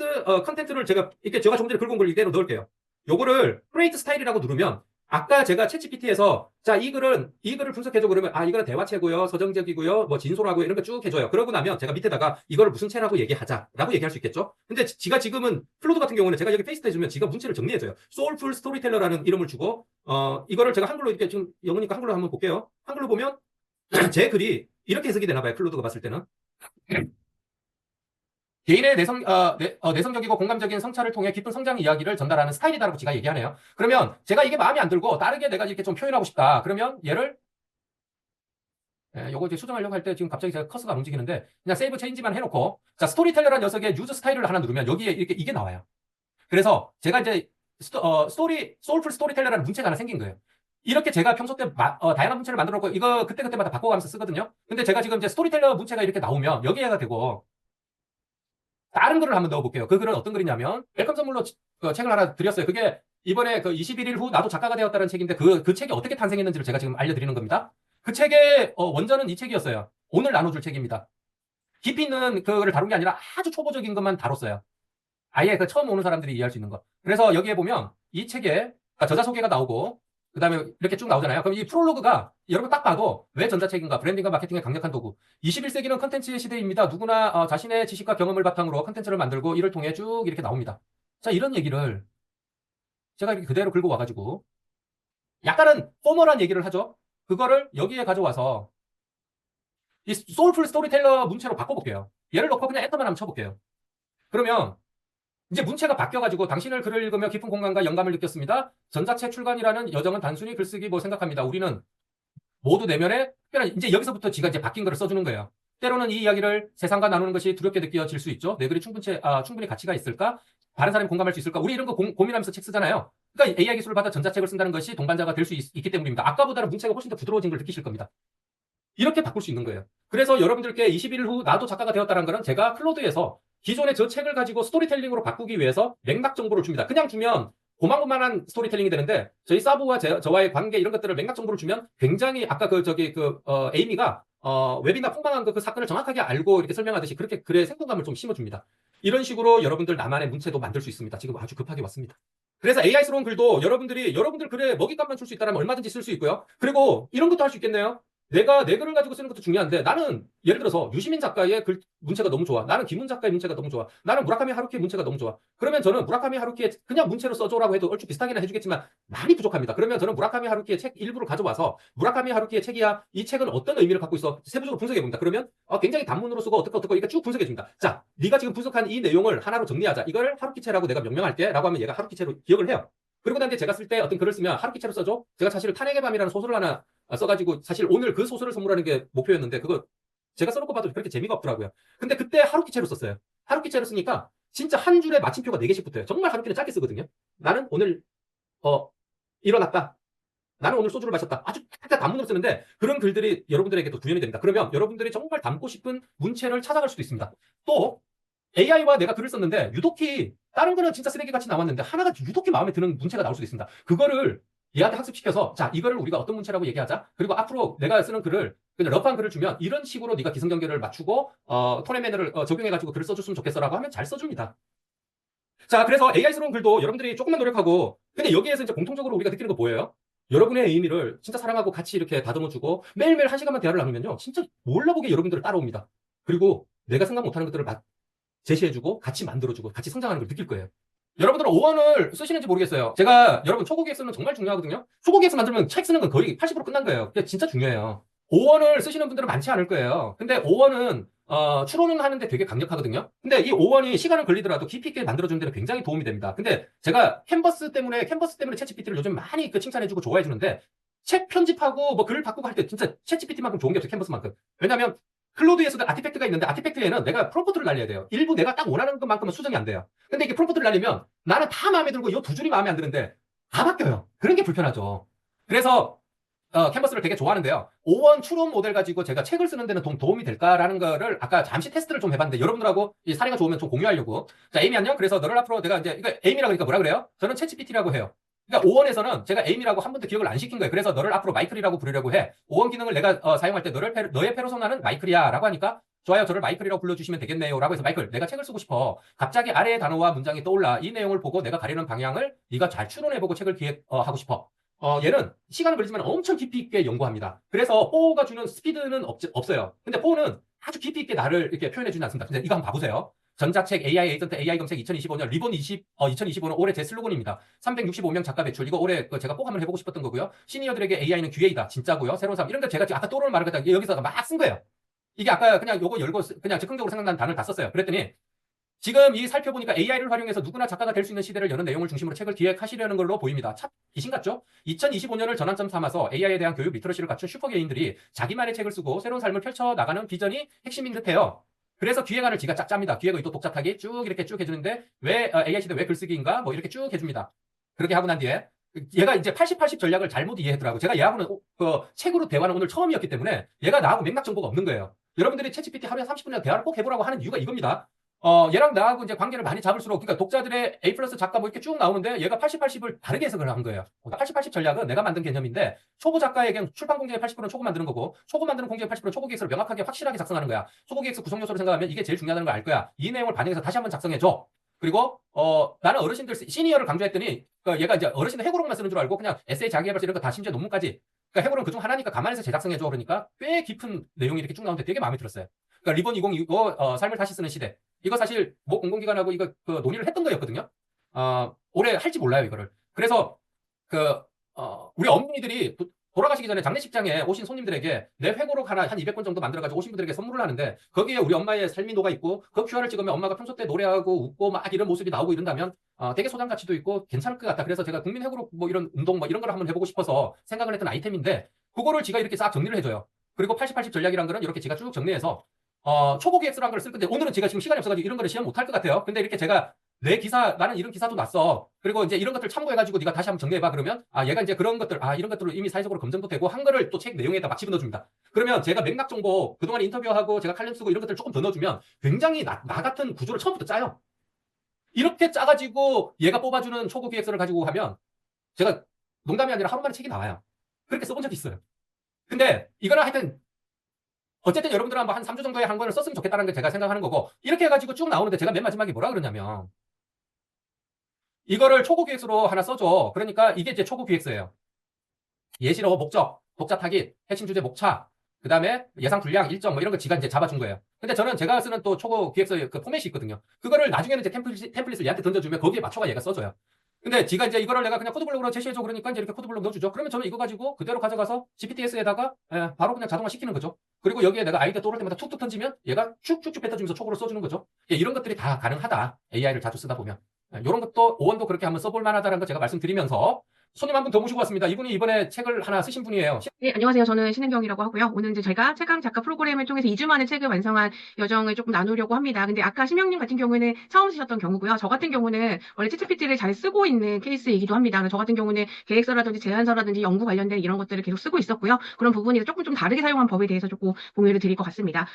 컨텐츠를 제가 이렇게 제가 조금 전에 글 공부를 이대로 넣을게요. 요거를 create 스타일이라고 누르면 아까 제가 챗GPT에서 자, 이 글을 분석해줘 그러면 이거는 대화체고요, 서정적이고요, 뭐 진솔하고 이런 거 쭉 해줘요. 그러고 나면 제가 밑에다가 이거를 무슨 체라고 얘기하자라고 얘기할 수 있겠죠. 근데 지가 지금은 플로드 같은 경우는 제가 여기 페이스트 해주면 지가 문체를 정리해줘요. 소울풀 스토리텔러라는 이름을 주고 이거를 제가 한글로 이렇게 지금 영어니까 한글로 한번 볼게요. 한글로 보면 제 글이 이렇게 해석이 되나 봐요. 클로드가 봤을 때는. 개인의 내성적이고 공감적인 성찰을 통해 깊은 성장 이야기를 전달하는 스타일이다라고 지가 얘기하네요. 그러면 제가 이게 마음에 안 들고 다르게 내가 이렇게 좀 표현하고 싶다. 그러면 얘를 요거 이제 수정하려고 할 때 지금 갑자기 제가 커서가 안 움직이는데 그냥 세이브 체인지만 해놓고 자 스토리텔러라는 녀석의 유즈 스타일을 하나 누르면 여기에 이렇게 이게 나와요. 그래서 제가 이제 소울풀 스토리텔러라는 문체가 하나 생긴 거예요. 이렇게 제가 평소 때 다양한 문체를 만들어 놓고 이거 그때그때마다 바꿔가면서 쓰거든요. 근데 제가 지금 이제 스토리텔러 문체가 이렇게 나오면 여기에가 되고 다른 글을 한번 넣어볼게요. 그 글은 어떤 글이냐면 웰컴 선물로 그 책을 하나 드렸어요. 그게 이번에 그 21일 후 나도 작가가 되었다는 책인데 그 책이 어떻게 탄생했는지를 제가 지금 알려드리는 겁니다. 그 책의 원전은 이 책이었어요. 오늘 나눠줄 책입니다. 깊이 있는 그거를 다룬 게 아니라 아주 초보적인 것만 다뤘어요. 아예 그 처음 오는 사람들이 이해할 수 있는 거. 그래서 여기에 보면 이 책에 저자 소개가 나오고 그 다음에 이렇게 쭉 나오잖아요. 그럼 이 프롤로그가 여러분 딱 봐도 왜 전자책인가? 브랜딩과 마케팅의 강력한 도구. 21세기는 컨텐츠의 시대입니다. 누구나 자신의 지식과 경험을 바탕으로 컨텐츠를 만들고 이를 통해 쭉 이렇게 나옵니다. 자, 이런 얘기를 제가 이렇게 그대로 긁고 와가지고 약간은 포멀한 얘기를 하죠. 그거를 여기에 가져와서 이 소울풀 스토리텔러 문체로 바꿔볼게요. 예를 넣고 그냥 엔터만 한번 쳐볼게요. 그러면 이제 문체가 바뀌어가지고 당신을 글을 읽으며 깊은 공감과 영감을 느꼈습니다. 전자책 출간이라는 여정은 단순히 글쓰기 뭐 생각합니다. 우리는 모두 내면에 특별한 이제 여기서부터 지가 이제 바뀐 거를 써주는 거예요. 때로는 이 이야기를 세상과 나누는 것이 두렵게 느껴질 수 있죠. 내 글이 충분히 가치가 있을까? 다른 사람이 공감할 수 있을까? 우리 이런 거 고민하면서 책 쓰잖아요. 그러니까 AI 기술을 받아 전자책을 쓴다는 것이 동반자가 될 수 있기 때문입니다. 아까보다는 문체가 훨씬 더 부드러워진 걸 느끼실 겁니다. 이렇게 바꿀 수 있는 거예요. 그래서 여러분들께 21일 후 나도 작가가 되었다는 거는 제가 클로드에서 기존의 저 책을 가지고 스토리텔링으로 바꾸기 위해서 맥락 정보를 줍니다. 그냥 주면 고만고만한 스토리텔링이 되는데 저희 사부와 저와의 관계 이런 것들을 맥락 정보를 주면 굉장히 아까 에이미가 웹이나 폭망한 그 사건을 정확하게 알고 이렇게 설명하듯이 그렇게 글에 생동감을 좀 심어줍니다. 이런 식으로 여러분들 나만의 문체도 만들 수 있습니다. 지금 아주 급하게 왔습니다. 그래서 AI스러운 글도 여러분들 글에 먹잇감만 줄 수 있다면 얼마든지 쓸 수 있고요. 그리고 이런 것도 할 수 있겠네요. 내가 내 글을 가지고 쓰는 것도 중요한데 나는 예를 들어서 유시민 작가의 글 문체가 너무 좋아. 나는 김훈 작가의 문체가 너무 좋아. 나는 무라카미 하루키의 문체가 너무 좋아. 그러면 저는 무라카미 하루키의 그냥 문체로 써줘라고 해도 얼추 비슷하게는 해주겠지만 많이 부족합니다. 그러면 저는 무라카미 하루키의 책 일부를 가져와서 무라카미 하루키의 책이야. 이 책은 어떤 의미를 갖고 있어? 세부적으로 분석해 봅니다. 그러면 굉장히 단문으로 쓰고 어떻게 이렇게 쭉 분석해 줍니다. 자, 네가 지금 분석한 이 내용을 하나로 정리하자. 이걸 하루키체라고 내가 명명할게.라고 하면 얘가 하루키체로 기억을 해요. 그리고 나한테 제가 쓸 때 어떤 글을 쓰면 하루키체로 써줘. 제가 사실 탄핵의 밤이라는 소설을 하나 써가지고 사실 오늘 그 소설을 선물하는 게 목표였는데 그거 제가 써놓고 봐도 그렇게 재미가 없더라고요. 근데 그때 하루키체로 썼어요. 하루키체로 쓰니까 진짜 한 줄에 마침표가 4개씩 붙어요. 정말 하루키는 짧게 쓰거든요. 나는 오늘 일어났다. 나는 오늘 소주를 마셨다. 아주 딱딱 단문으로 쓰는데 그런 글들이 여러분들에게도 구현이 됩니다. 그러면 여러분들이 정말 담고 싶은 문체를 찾아갈 수도 있습니다. 또 AI와 내가 글을 썼는데 유독히 다른 거는 진짜 쓰레기같이 나왔는데 하나가 유독히 마음에 드는 문체가 나올 수도 있습니다. 그거를 얘한테 학습시켜서 자 이거를 우리가 어떤 문체라고 얘기하자. 그리고 앞으로 내가 쓰는 글을 그냥 러프한 글을 주면 이런 식으로 네가 기승전결을 맞추고 톤의 매너를 적용해가지고 글을 써줬으면 좋겠어라고 하면 잘 써줍니다. 자 그래서 AI스러운 글도 여러분들이 조금만 노력하고 근데 여기에서 이제 공통적으로 우리가 느끼는 거 뭐예요? 여러분의 의미를 진짜 사랑하고 같이 이렇게 다듬어주고 매일매일 1시간만 대화를 나누면요 진짜 몰라보게 여러분들을 따라옵니다. 그리고 내가 생각 못하는 것들을 제시해주고 같이 만들어주고 같이 성장하는 걸 느낄 거예요. 여러분들은 5원을 쓰시는지 모르겠어요. 제가 여러분 초고기획서는 정말 중요하거든요. 초고기획서 만들면 책 쓰는 건 거의 80% 끝난 거예요. 그게 진짜 중요해요. 5원을 쓰시는 분들은 많지 않을 거예요. 근데 5원은 추론은 하는데 되게 강력하거든요. 근데 이 5원이 시간은 걸리더라도 깊이 있게 만들어주는 데는 굉장히 도움이 됩니다. 근데 제가 캔버스 때문에 챗GPT를 요즘 많이 칭찬해주고 좋아해주는데 책 편집하고 뭐 글 바꾸고 할 때 진짜 챗GPT만큼 좋은 게 없어요. 캔버스만큼. 왜냐면 클로드에서도 아티팩트가 있는데 아티팩트에는 내가 프롬프트를 날려야 돼요. 일부 내가 딱 원하는 것만큼은 수정이 안 돼요. 근데 이게 프롬프트를 날리면 나는 다 마음에 들고 이 두 줄이 마음에 안 드는데 다 바뀌어요. 그런 게 불편하죠. 그래서 캔버스를 되게 좋아하는데요. 5원 추론 모델 가지고 제가 책을 쓰는 데는 도움이 될까라는 거를 아까 잠시 테스트를 좀 해봤는데 여러분들하고 이 사례가 좋으면 좀 공유하려고. 자, 에이미 안녕. 그래서 너를 앞으로 내가 이제 이거 에이미라고 하니까 뭐라 그래요? 저는 챗GPT라고 해요. 그러니까 5원에서는 제가 에이미라고 한 번도 기억을 안 시킨 거예요. 그래서 너를 앞으로 마이클이라고 부르려고 해. 5원 기능을 내가 사용할 때 너의 페르소나는 마이클이야 라고 하니까 좋아요. 저를 마이클이라고 불러주시면 되겠네요. 라고 해서 마이클 내가 책을 쓰고 싶어. 갑자기 아래의 단어와 문장이 떠올라. 이 내용을 보고 내가 가려는 방향을 네가 잘 추론해보고 책을 기획하고 싶어. 얘는 시간은 걸리지만 엄청 깊이 있게 연구합니다. 그래서 포가 주는 스피드는 없어요. 근데 포는 아주 깊이 있게 나를 이렇게 표현해주지 않습니다. 근데 이거 한번 봐보세요. 전자책 AI 에이전트 AI 검색 2025년 리본 2025는 올해 제 슬로건입니다. 365명 작가 배출. 이거 올해 제가 꼭 한번 해보고 싶었던 거고요. 시니어들에게 AI는 기회이다. 진짜고요. 새로운 삶. 이런 거 제가 아까 떠오르는 말을 갖다가 여기서 막 쓴 거예요. 이게 아까 그냥 요거 열고 그냥 즉흥적으로 생각난 단어를 다 썼어요. 그랬더니 지금 이 살펴보니까 AI를 활용해서 누구나 작가가 될 수 있는 시대를 여는 내용을 중심으로 책을 기획하시려는 걸로 보입니다. 참 귀신 같죠? 2025년을 전환점 삼아서 AI에 대한 교육 리터러시를 갖춘 슈퍼개인들이 자기만의 책을 쓰고 새로운 삶을 펼쳐나가는 비전이 핵심인 듯해요. 그래서 기획안을 지가 짝 짭니다. 기획 의도 독자타기 쭉 이렇게 쭉 해주는데 왜 AI 시대 왜 글쓰기인가 뭐 이렇게 쭉 해줍니다. 그렇게 하고 난 뒤에 얘가 이제 80-80 전략을 잘못 이해했더라고. 제가 얘하고는 책으로 대화는 오늘 처음이었기 때문에 얘가 나하고 맥락 정보가 없는 거예요. 여러분들이 챗GPT 하루에 30분이나 대화를 꼭 해보라고 하는 이유가 이겁니다. 얘랑 나하고 이제 관계를 많이 잡을수록, 그러니까 독자들의 A 플러스 작가 뭐 이렇게 쭉 나오는데 얘가 80, 80을 다르게 해석을 한 거예요. 80, 80 전략은 내가 만든 개념인데 초보 작가에겐 출판 공제의 80%는 초고 만드는 거고 초고 만드는 공제의 80%는 초고 기획서를 명확하게 확실하게 작성하는 거야. 초고 기획서 구성 요소를 생각하면 이게 제일 중요하다는 걸 알 거야. 이 내용을 반영해서 다시 한번 작성해줘. 그리고 나는 어르신들 시니어를 강조했더니 얘가 이제 어르신들 해고록만 쓰는 줄 알고 그냥 에세이 자기개발서 이런 거 다 심지어 논문까지, 그러니까 해고록은 그중 하나니까 감안해서 재작성해줘. 그러니까 꽤 깊은 내용이 이렇게 쭉 나오는데 되게 마음에 들었어요. 그러니까 리본 2025 삶을 다시 쓰는 시대. 이거 사실 모 공공기관하고 이거 그 논의를 했던 거였거든요. 올해 할지 몰라요, 이거를. 그래서 우리 어머니들이 돌아가시기 전에 장례식장에 오신 손님들에게 내 회고록 하나 한 200권 정도 만들어가지고 오신 분들에게 선물을 하는데 거기에 우리 엄마의 삶이 녹아 있고 그 QR을 찍으면 엄마가 평소 때 노래하고 웃고 막 이런 모습이 나오고 이런다면 되게 소장 가치도 있고 괜찮을 것 같다. 그래서 제가 국민 회고록 뭐 이런 운동 뭐 이런 걸 한번 해보고 싶어서 생각을 했던 아이템인데 그거를 지가 이렇게 싹 정리를 해줘요. 그리고 80, 80 전략이란 거는 이렇게 지가 쭉 정리해서 초보 기획서라는 걸 쓸 건데 오늘은 제가 지금 시간이 없어가지고 이런 거를 시험 못할 것 같아요. 근데 이렇게 제가 내 기사, 나는 이런 기사도 났어. 그리고 이제 이런 것들 참고해가지고 네가 다시 한번 정리해봐. 그러면 얘가 이제 그런 것들, 이런 것들로 이미 사회적으로 검증도 되고 한 거를 또 책 내용에다 막 집어넣어줍니다. 그러면 제가 맥락 정보, 그동안 인터뷰하고 제가 칼럼 쓰고 이런 것들 조금 더 넣어주면 굉장히 나 같은 구조를 처음부터 짜요. 이렇게 짜가지고 얘가 뽑아주는 초보 기획서를 가지고 하면 제가 농담이 아니라 하루 만에 책이 나와요. 그렇게 써본 적이 있어요. 근데 이거는 하여튼 어쨌든 여러분들은 한번 한 3주 정도에 한 권을 썼으면 좋겠다는 게 제가 생각하는 거고 이렇게 해가지고 쭉 나오는데 제가 맨 마지막에 뭐라 그러냐면 이거를 초고 기획서로 하나 써줘. 그러니까 이게 이제 초고 기획서예요. 예시로 목적, 독자 타깃, 핵심 주제 목차, 그 다음에 예상 분량, 일정 뭐 이런 거 지가 이제 잡아준 거예요. 근데 저는 제가 쓰는 또 초고 기획서 그 포맷이 있거든요. 그거를 나중에는 이제 템플릿을 얘한테 던져주면 거기에 맞춰가 얘가 써줘요. 근데 지가 이제 이거를 내가 그냥 코드블록으로 제시해줘. 그러니까 이제 이렇게 코드블록 넣어주죠. 그러면 저는 이거 가지고 그대로 가져가서 GPTS에다가 바로 그냥 자동화 시키는 거죠. 그리고 여기에 내가 아이디어 떠오를 때마다 툭툭 던지면 얘가 쭉쭉쭉 뱉어주면서 초고로 써주는 거죠. 이런 것들이 다 가능하다. AI를 자주 쓰다 보면. 이런 것도 오원도 그렇게 한번 써볼 만하다는 거 제가 말씀드리면서 손님 한 분 더 모시고 왔습니다. 이분이 이번에 책을 하나 쓰신 분이에요. 네, 안녕하세요. 저는 신은경이라고 하고요. 오늘 이제 제가 최강 작가 프로그램을 통해서 2주 만에 책을 완성한 여정을 조금 나누려고 합니다. 근데 아까 심영님 같은 경우는 처음 쓰셨던 경우고요. 저 같은 경우는 원래 챗GPT를 잘 쓰고 있는 케이스이기도 합니다. 그래서 저 같은 경우는 계획서라든지 제안서라든지 연구 관련된 이런 것들을 계속 쓰고 있었고요. 그런 부분에서 조금 좀 다르게 사용한 법에 대해서 조금 공유를 드릴 것 같습니다.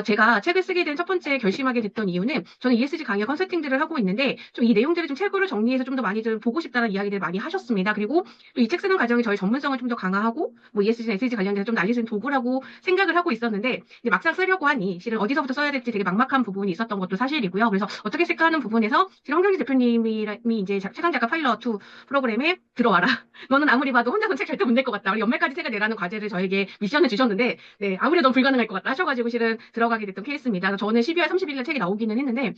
제가 책을 쓰게 된 첫 번째 결심하게 됐던 이유는 저는 ESG 강의 컨설팅들을 하고 있는데 좀 이 내용들을 좀 책으로 정리해서 좀 더 많이 좀 보고 싶다는 이야기들을 많이 하셨습니다. 그리고 또 이 책 쓰는 과정이 저희 전문성을 좀 더 강화하고 뭐 ESG, SG 관련돼서 좀 날릴 수 있는 도구라고 생각을 하고 있었는데 이제 막상 쓰려고 하니 실은 어디서부터 써야 될지 되게 막막한 부분이 있었던 것도 사실이고요. 그래서 어떻게 쓸까 하는 부분에서 실은 황경지 대표님이 이제 최강 작가 파일럿 2 프로그램에 들어와라. 너는 아무리 봐도 혼자서 책 절대 못 낼 것 같다. 우리 연말까지 책을 내라는 과제를 저에게 미션을 주셨는데 네, 아무래도 불가능할 것 같다 하셔가지고 실은 들어가게 됐던 케이스입니다. 그래서 저는 12월 30일 날 책이 나오기는 했는데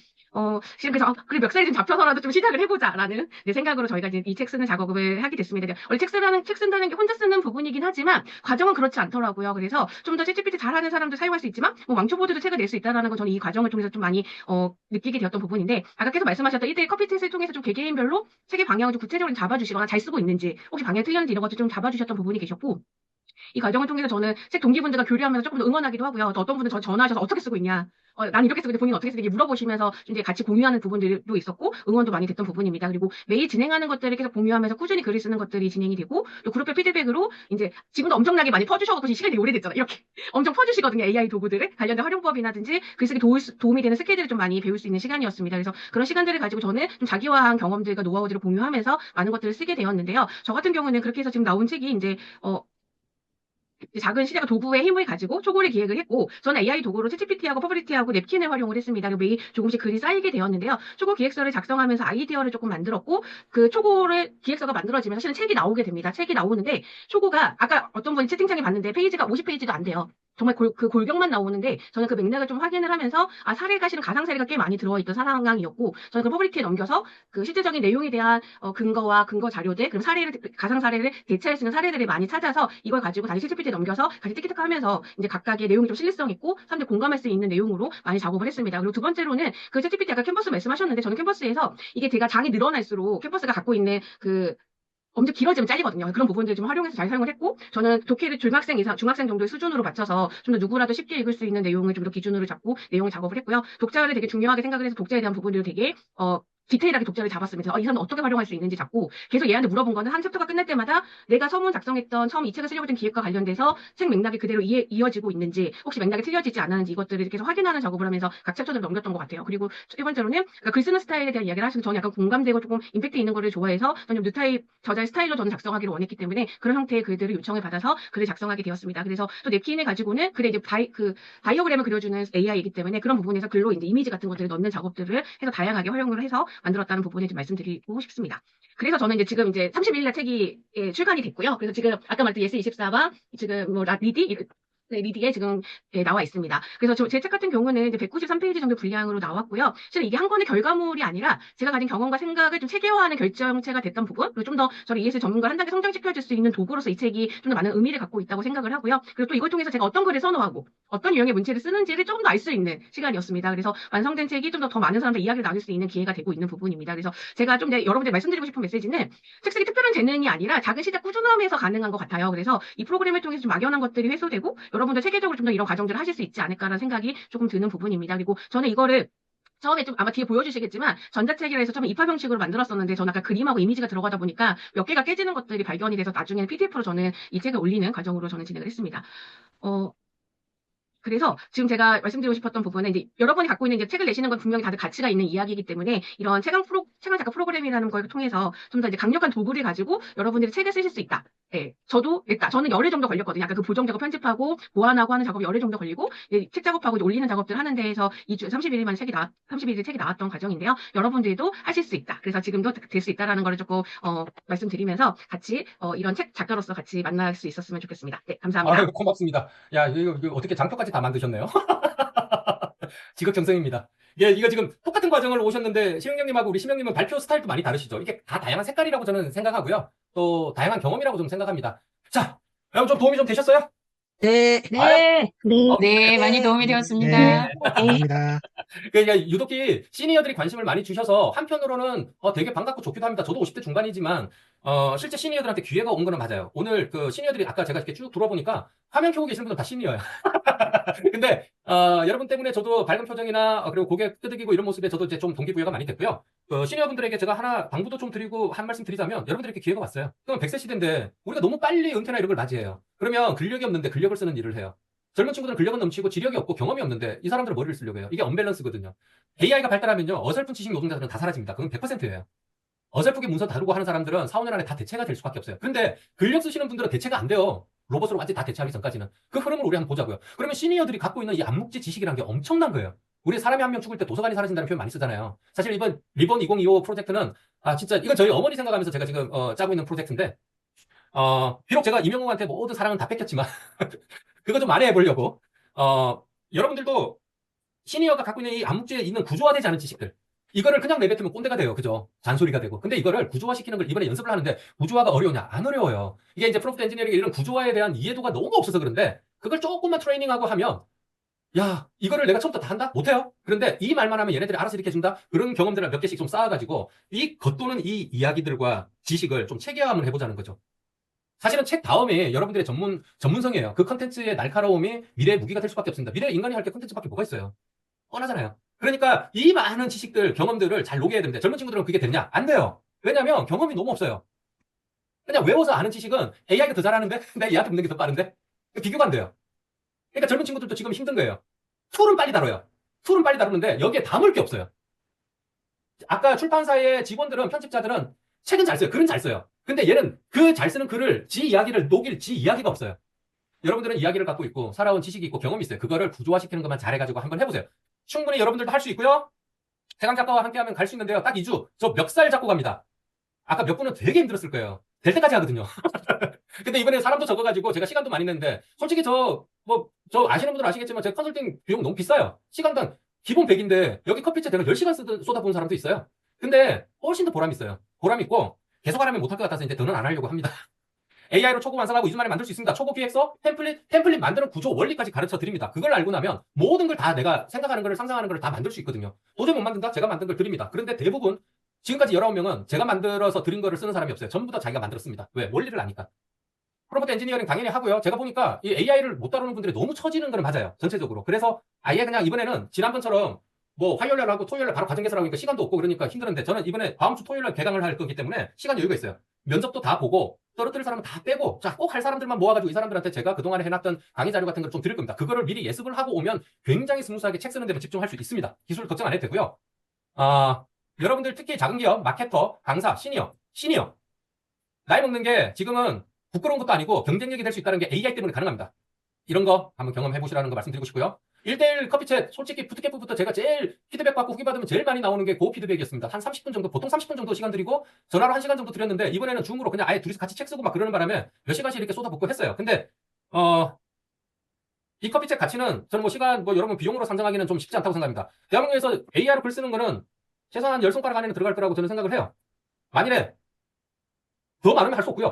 실은 그래서 그래 멱살이 좀 잡혀서라도 좀 시작을 해보자라는 생각으로 저희가 이제 이 책 쓰는 작업을 하게 됐습니다. 원래 책 쓴다는 게 혼자 쓰는 부분이긴 하지만 과정은 그렇지 않더라고요. 그래서 좀 더 챗GPT 잘하는 사람도 사용할 수 있지만 뭐 왕초보드도 책을 낼 수 있다는 건 저는 이 과정을 통해서 좀 많이 느끼게 되었던 부분인데 아까 계속 말씀하셨던 1대1 커피 챗을 통해서 좀 개개인별로 책의 방향을 좀 구체적으로 잡아주시거나 잘 쓰고 있는지 혹시 방향이 틀렸는지 이런 것도 좀 잡아주셨던 부분이 계셨고 이 과정을 통해서 저는 책 동기분들과 교류하면서 조금 더 응원하기도 하고요. 또 어떤 분은 전화하셔서 어떻게 쓰고 있냐. 난 이렇게 쓰고 있는데 본인은 어떻게 쓰는지 물어보시면서 이제 같이 공유하는 부분들도 있었고 응원도 많이 됐던 부분입니다. 그리고 매일 진행하는 것들을 계속 공유하면서 꾸준히 글을 쓰는 것들이 진행이 되고 또 그룹별 피드백으로 이제 지금도 엄청나게 많이 퍼주셔서 시간이 되게 오래됐잖아요. 이렇게 엄청 퍼주시거든요. AI 도구들을 관련된 활용법이라든지 글쓰기 도움이 되는 스킬들을 좀 많이 배울 수 있는 시간이었습니다. 그래서 그런 시간들을 가지고 저는 좀 자기화한 경험들과 노하우들을 공유하면서 많은 것들을 쓰게 되었는데요. 저 같은 경우는 그렇게 해서 지금 나온 책이 이제 작은 시대가 도구의 힘을 가지고 초고를 기획을 했고 저는 AI 도구로 챗GPT하고 퍼블리티하고 냅킨을 활용을 했습니다. 그리고 매일 조금씩 글이 쌓이게 되었는데요. 초고 기획서를 작성하면서 아이디어를 조금 만들었고 그 초고를 기획서가 만들어지면 사실은 책이 나오게 됩니다. 책이 나오는데 초고가 아까 어떤 분이 채팅창에 봤는데 페이지가 50페이지도 안 돼요. 정말 그 골격만 나오는데 저는 그 맥락을 좀 확인을 하면서 사례가 실은 가상 사례가 꽤 많이 들어있던 상황이었고 저는 그 퍼블리티에 넘겨서 그 실질적인 내용에 대한 근거와 근거 자료들 그리고 가상 사례를 대체할 수 있는 사례들을 많이 찾아서 이걸 가지고 다시 챗GPT에 넘겨서 같이 티키타카 하면서 이제 각각의 내용이 좀 신뢰성 있고 사람들이 공감할 수 있는 내용으로 많이 작업을 했습니다. 그리고 두 번째로는 그 챗GPT 아까 캔버스 말씀하셨는데 저는 캔버스에서 이게 제가 장이 늘어날수록 캔버스가 갖고 있는 그 엄청 길어지면 잘리거든요. 그런 부분들 좀 활용해서 잘 사용을 했고 저는 독해를 중학생 이상, 중학생 정도의 수준으로 맞춰서 좀 더 누구라도 쉽게 읽을 수 있는 내용을 좀 더 기준으로 잡고 내용을 작업을 했고요. 독자를 되게 중요하게 생각을 해서 독자에 대한 부분들을 되게 디테일하게 독자를 잡았으면서 이 사람은 어떻게 활용할 수 있는지 잡고 계속 얘한테 물어본 거는 한 챕터가 끝날 때마다 내가 서문 작성했던 처음 이 책을 쓰려고 했던 기획과 관련돼서 책 맥락이 그대로 이어지고 있는지 혹시 맥락이 틀려지지 않았는지 이것들을 계속 확인하는 작업을 하면서 각 챕터를 넘겼던 것 같아요. 그리고 1번째로는 그러니까 글 쓰는 스타일에 대한 이야기를 하시는 저는 약간 공감되고 조금 임팩트 있는 거를 좋아해서 저는 좀 뉴타입 저자의 스타일로 저는 작성하기를 원했기 때문에 그런 형태의 글들을 요청을 받아서 글을 작성하게 되었습니다. 그래서 또 냅킨을 가지고는 글에 이제 바이오그램을 그려주는 AI이기 때문에 그런 부분에서 글로 이제 이미지 같은 것들을 넣는 작업들을 해서 다양하게 활용을 해서 만들었다는 부분을 좀 말씀드리고 싶습니다. 그래서 저는 이제 지금 이제 31일 날 책이 출간이 됐고요. 그래서 지금 아까 말했던 예스24와 지금 뭐 리디에 지금 나와 있습니다. 그래서 제 책 같은 경우는 이제 193페이지 정도 분량으로 나왔고요. 실은 이게 한 권의 결과물이 아니라 제가 가진 경험과 생각을 좀 체계화하는 결정체가 됐던 부분, 그리고 좀 더 저를 ES 전문가를 한 단계 성장시켜줄 수 있는 도구로서 이 책이 좀 더 많은 의미를 갖고 있다고 생각을 하고요. 그리고 또 이걸 통해서 제가 어떤 글을 선호하고 어떤 유형의 문체를 쓰는지를 조금 더 알 수 있는 시간이었습니다. 그래서 완성된 책이 좀 더 많은 사람들 이야기를 나눌 수 있는 기회가 되고 있는 부분입니다. 그래서 제가 좀 여러분들 말씀드리고 싶은 메시지는 책 쓰기 특별한 재능이 아니라 작은 시작 꾸준함에서 가능한 것 같아요. 그래서 이 프로그램을 통해서 좀 막연한 것들이 해소되고 여러분들 체계적으로 좀 더 이런 과정들을 하실 수 있지 않을까라는 생각이 조금 드는 부분입니다. 그리고 저는 이거를 처음에 좀 아마 뒤에 보여주시겠지만 전자책이라 해서 처음에 입학 형식으로 만들었었는데 저는 아까 그림하고 이미지가 들어가다 보니까 몇 개가 깨지는 것들이 발견이 돼서 나중에는 PDF로 저는 이 책을 올리는 과정으로 저는 진행을 했습니다. 그래서 지금 제가 말씀드리고 싶었던 부분은 이제 여러분이 갖고 있는 이제 책을 내시는 건 분명히 다들 가치가 있는 이야기이기 때문에 이런 책강 작가 프로그램이라는 걸 통해서 좀 더 이제 강력한 도구를 가지고 여러분들이 책을 쓰실 수 있다. 예, 저는 열흘 정도 걸렸거든요. 아까 그 보정 작업 편집하고 보완하고 하는 작업이 열흘 정도 걸리고 책 작업하고 이제 올리는 작업들 하는 데에서 30일 만에 30일에 책이 나왔던 과정인데요. 여러분들도 하실 수 있다. 그래서 지금도 될 수 있다라는 거를 조금 말씀드리면서 같이 이런 책 작가로서 같이 만날 수 있었으면 좋겠습니다. 네, 감사합니다. 아유, 고맙습니다. 야, 이거 어떻게 장표까지 다 만드셨네요? 지극정성입니다. 예, 이거 지금 똑같은 과정을 오셨는데 심영님하고 우리 심영님은 발표 스타일도 많이 다르시죠? 이게 다 다양한 색깔이라고 저는 생각하고요. 또 다양한 경험이라고 좀 생각합니다. 자, 여러분 좀 도움이 좀 되셨어요? 네, 아유, 네, 많이 도움이 네, 되었습니다. 감사합니다. 그러니까 유독히 시니어들이 관심을 많이 주셔서 한편으로는 되게 반갑고 좋기도 합니다. 저도 50대 중반이지만 실제 시니어들한테 기회가 온 거는 맞아요. 오늘 그 시니어들이 아까 제가 이렇게 쭉 돌아보니까 화면 켜고 계시는 분들 다 시니어예요. 근데 여러분 때문에 저도 밝은 표정이나 그리고 고개 끄덕이고 이런 모습에 저도 이제 좀 동기부여가 많이 됐고요. 시니어분들에게 제가 하나 당부도 좀 드리고 한 말씀 드리자면 여러분들에게 기회가 왔어요. 그러면 100세 시대인데 우리가 너무 빨리 은퇴나 이런 걸 맞이해요. 그러면 근력이 없는데 근력을 쓰는 일을 해요. 젊은 친구들은 근력은 넘치고 지력이 없고 경험이 없는데 이 사람들은 머리를 쓰려고 해요. 이게 언밸런스거든요. AI가 발달하면요. 어설픈 지식 노동자들은 다 사라집니다. 그건 100%예요. 어설프게 문서 다루고 하는 사람들은 4, 5년 안에 다 대체가 될 수밖에 없어요. 근데 근력 쓰시는 분들은 대체가 안 돼요. 로봇으로 완전히 다 대체하기 전까지는. 그 흐름을 우리 한번 보자고요. 그러면 시니어들이 갖고 있는 이 암묵지 지식이라는 게 엄청난 거예요. 우리 사람이 한 명 죽을 때 도서관이 사라진다는 표현 많이 쓰잖아요. 사실 이번 리본 2025 프로젝트는 진짜 이건 저희 어머니 생각하면서 제가 지금 짜고 있는 프로젝트인데 비록 제가 이명웅한테 모든 사랑은 다 뺏겼지만 그거 좀 만회해 보려고 여러분들도 시니어가 갖고 있는 이 암묵지에 있는 구조화되지 않은 지식들 이거를 그냥 내뱉으면 꼰대가 돼요. 그죠? 잔소리가 되고. 근데 이거를 구조화시키는 걸 이번에 연습을 하는데 구조화가 어려우냐? 안 어려워요. 이게 이제 프롬프트 엔지니어링 이런 구조화에 대한 이해도가 너무 없어서 그런데 그걸 조금만 트레이닝하고 하면 야, 이거를 내가 처음부터 다 한다? 못해요? 그런데 이 말만 하면 얘네들이 알아서 이렇게 해준다? 그런 경험들을 몇 개씩 좀 쌓아가지고 이 겉도는 이 이야기들과 지식을 좀 체계화함을 해보자는 거죠. 사실은 책 다음에 여러분들의 전문성이에요. 그 컨텐츠의 날카로움이 미래의 무기가 될 수밖에 없습니다. 미래에 인간이 할 게 컨텐츠밖에 뭐가 있어요? 뻔하잖아요. 그러니까 이 많은 지식들, 경험들을 잘 녹여야 됩니다. 젊은 친구들은 그게 되느냐? 안 돼요. 왜냐하면 경험이 너무 없어요. 그냥 외워서 아는 지식은 AI가 더 잘하는데 내가 얘한테 묻는 게 더 빠른데 비교가 안 돼요. 그러니까 젊은 친구들도 지금 힘든 거예요. 툴은 빨리 다뤄요. 툴은 빨리 다루는데 여기에 담을 게 없어요. 아까 출판사의 직원들은 편집자들은 책은 잘 써요. 글은 잘 써요. 근데 얘는 그 잘 쓰는 글을 지 이야기를 녹일 지 이야기가 없어요. 여러분들은 이야기를 갖고 있고 살아온 지식이 있고 경험이 있어요. 그거를 구조화시키는 것만 잘해가지고 한번 해보세요. 충분히 여러분들도 할 수 있고요. 세강 작가와 함께하면 갈 수 있는데요. 딱 2주. 저 멱살 잡고 갑니다. 아까 몇 분은 되게 힘들었을 거예요. 될 때까지 하거든요. 근데 이번에 사람도 적어가지고 제가 시간도 많이 냈는데 솔직히 저 아시는 분들은 아시겠지만 제 컨설팅 비용 너무 비싸요. 시간당 기본 100인데 여기 커피채 내가 10시간 쏟아부은 사람도 있어요. 근데 훨씬 더 보람 있어요. 보람 있고 계속 하려면 못할 것 같아서 이제 더는 안 하려고 합니다. AI로 초고 완성하고 2주 만에 만들 수 있습니다. 초고 기획서, 템플릿 만드는 구조 원리까지 가르쳐 드립니다. 그걸 알고 나면 모든 걸 다 내가 생각하는 거를 상상하는 거를 다 만들 수 있거든요. 도저히 못 만든다? 제가 만든 걸 드립니다. 그런데 대부분 지금까지 19명은 제가 만들어서 드린 거를 쓰는 사람이 없어요. 전부 다 자기가 만들었습니다. 왜? 원리를 아니까. 프롬프트 엔지니어링 당연히 하고요. 제가 보니까 이 AI를 못 다루는 분들이 너무 처지는 건 맞아요. 전체적으로. 그래서 아예 그냥 이번에는 지난번처럼 뭐 화요일날 하고 토요일날 바로 가정 개설하니까 시간도 없고 그러니까 힘들었는데 저는 이번에 다음 주 토요일날 개강을 할 거기 때문에 시간 여유가 있어요. 면접도 다 보고 떨어뜨릴 사람은 다 빼고 자, 꼭 할 사람들만 모아가지고 이 사람들한테 제가 그동안에 해놨던 강의 자료 같은 걸 좀 드릴 겁니다. 그거를 미리 예습을 하고 오면 굉장히 스무스하게 책 쓰는 데만 집중할 수 있습니다. 기술 걱정 안 해도 되고요. 여러분들 특히 작은 기업, 마케터, 강사, 시니어 나이 먹는 게 지금은 부끄러운 것도 아니고 경쟁력이 될 수 있다는 게 AI 때문에 가능합니다. 이런 거 한번 경험해 보시라는 거 말씀드리고 싶고요. 1대1 커피챗 솔직히 부트캠프부터 제가 제일 피드백 받고 후기 받으면 제일 많이 나오는 게 그 피드백이었습니다. 한 30분 정도, 보통 30분 정도 시간 드리고 전화로 1시간 정도 드렸는데 이번에는 줌으로 그냥 아예 둘이서 같이 책 쓰고 막 그러는 바람에 몇 시간씩 이렇게 쏟아붓고 했어요. 근데 이 커피책 가치는 저는 뭐 시간 뭐 여러분 비용으로 산정하기는 좀 쉽지 않다고 생각합니다. 대한민국에서 AI로 글 쓰는 거는 최소한 한 10손가락 안에는 들어갈 거라고 저는 생각을 해요. 만일에 더 많으면 할 수 없고요.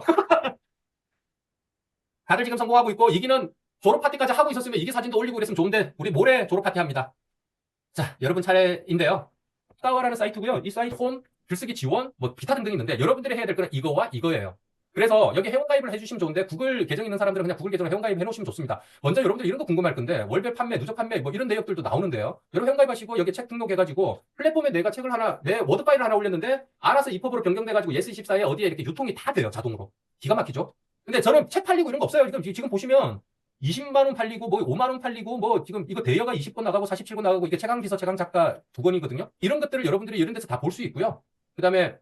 다들 지금 성공하고 있고 이기는 졸업 파티까지 하고 있었으면 이게 사진도 올리고 그랬으면 좋은데 우리 모레 졸업 파티 합니다. 자, 여러분 차례인데요. 스타워라는 사이트고요. 이 사이트 홈, 글쓰기 지원, 뭐 기타 등등 있는데 여러분들이 해야 될 거는 이거와 이거예요. 그래서 여기 회원가입을 해주시면 좋은데 구글 계정 있는 사람들은 그냥 구글 계정으로 회원가입 해놓으시면 좋습니다. 먼저 여러분들 이런 거 궁금할 건데 월별 판매, 누적 판매 뭐 이런 내역들도 나오는데요. 여러분 회원가입하시고 여기 책 등록해가지고 플랫폼에 내가 책을 하나, 내 워드 파일을 하나 올렸는데 알아서 EPUB으로 변경돼가지고 예스24에 어디에 이렇게 유통이 다 돼요. 자동으로. 기가 막히죠. 근데 저는 책 팔리고 이런 거 없어요. 지금 보시면 20만 원 팔리고 뭐 5만 원 팔리고 뭐 지금 이거 대여가 20권 나가고 47권 나가고 이게 최강비서 최강작가 2권이거든요. 이런 것들을 여러분들이 이런 데서 다 볼 수 있고요. 그다음에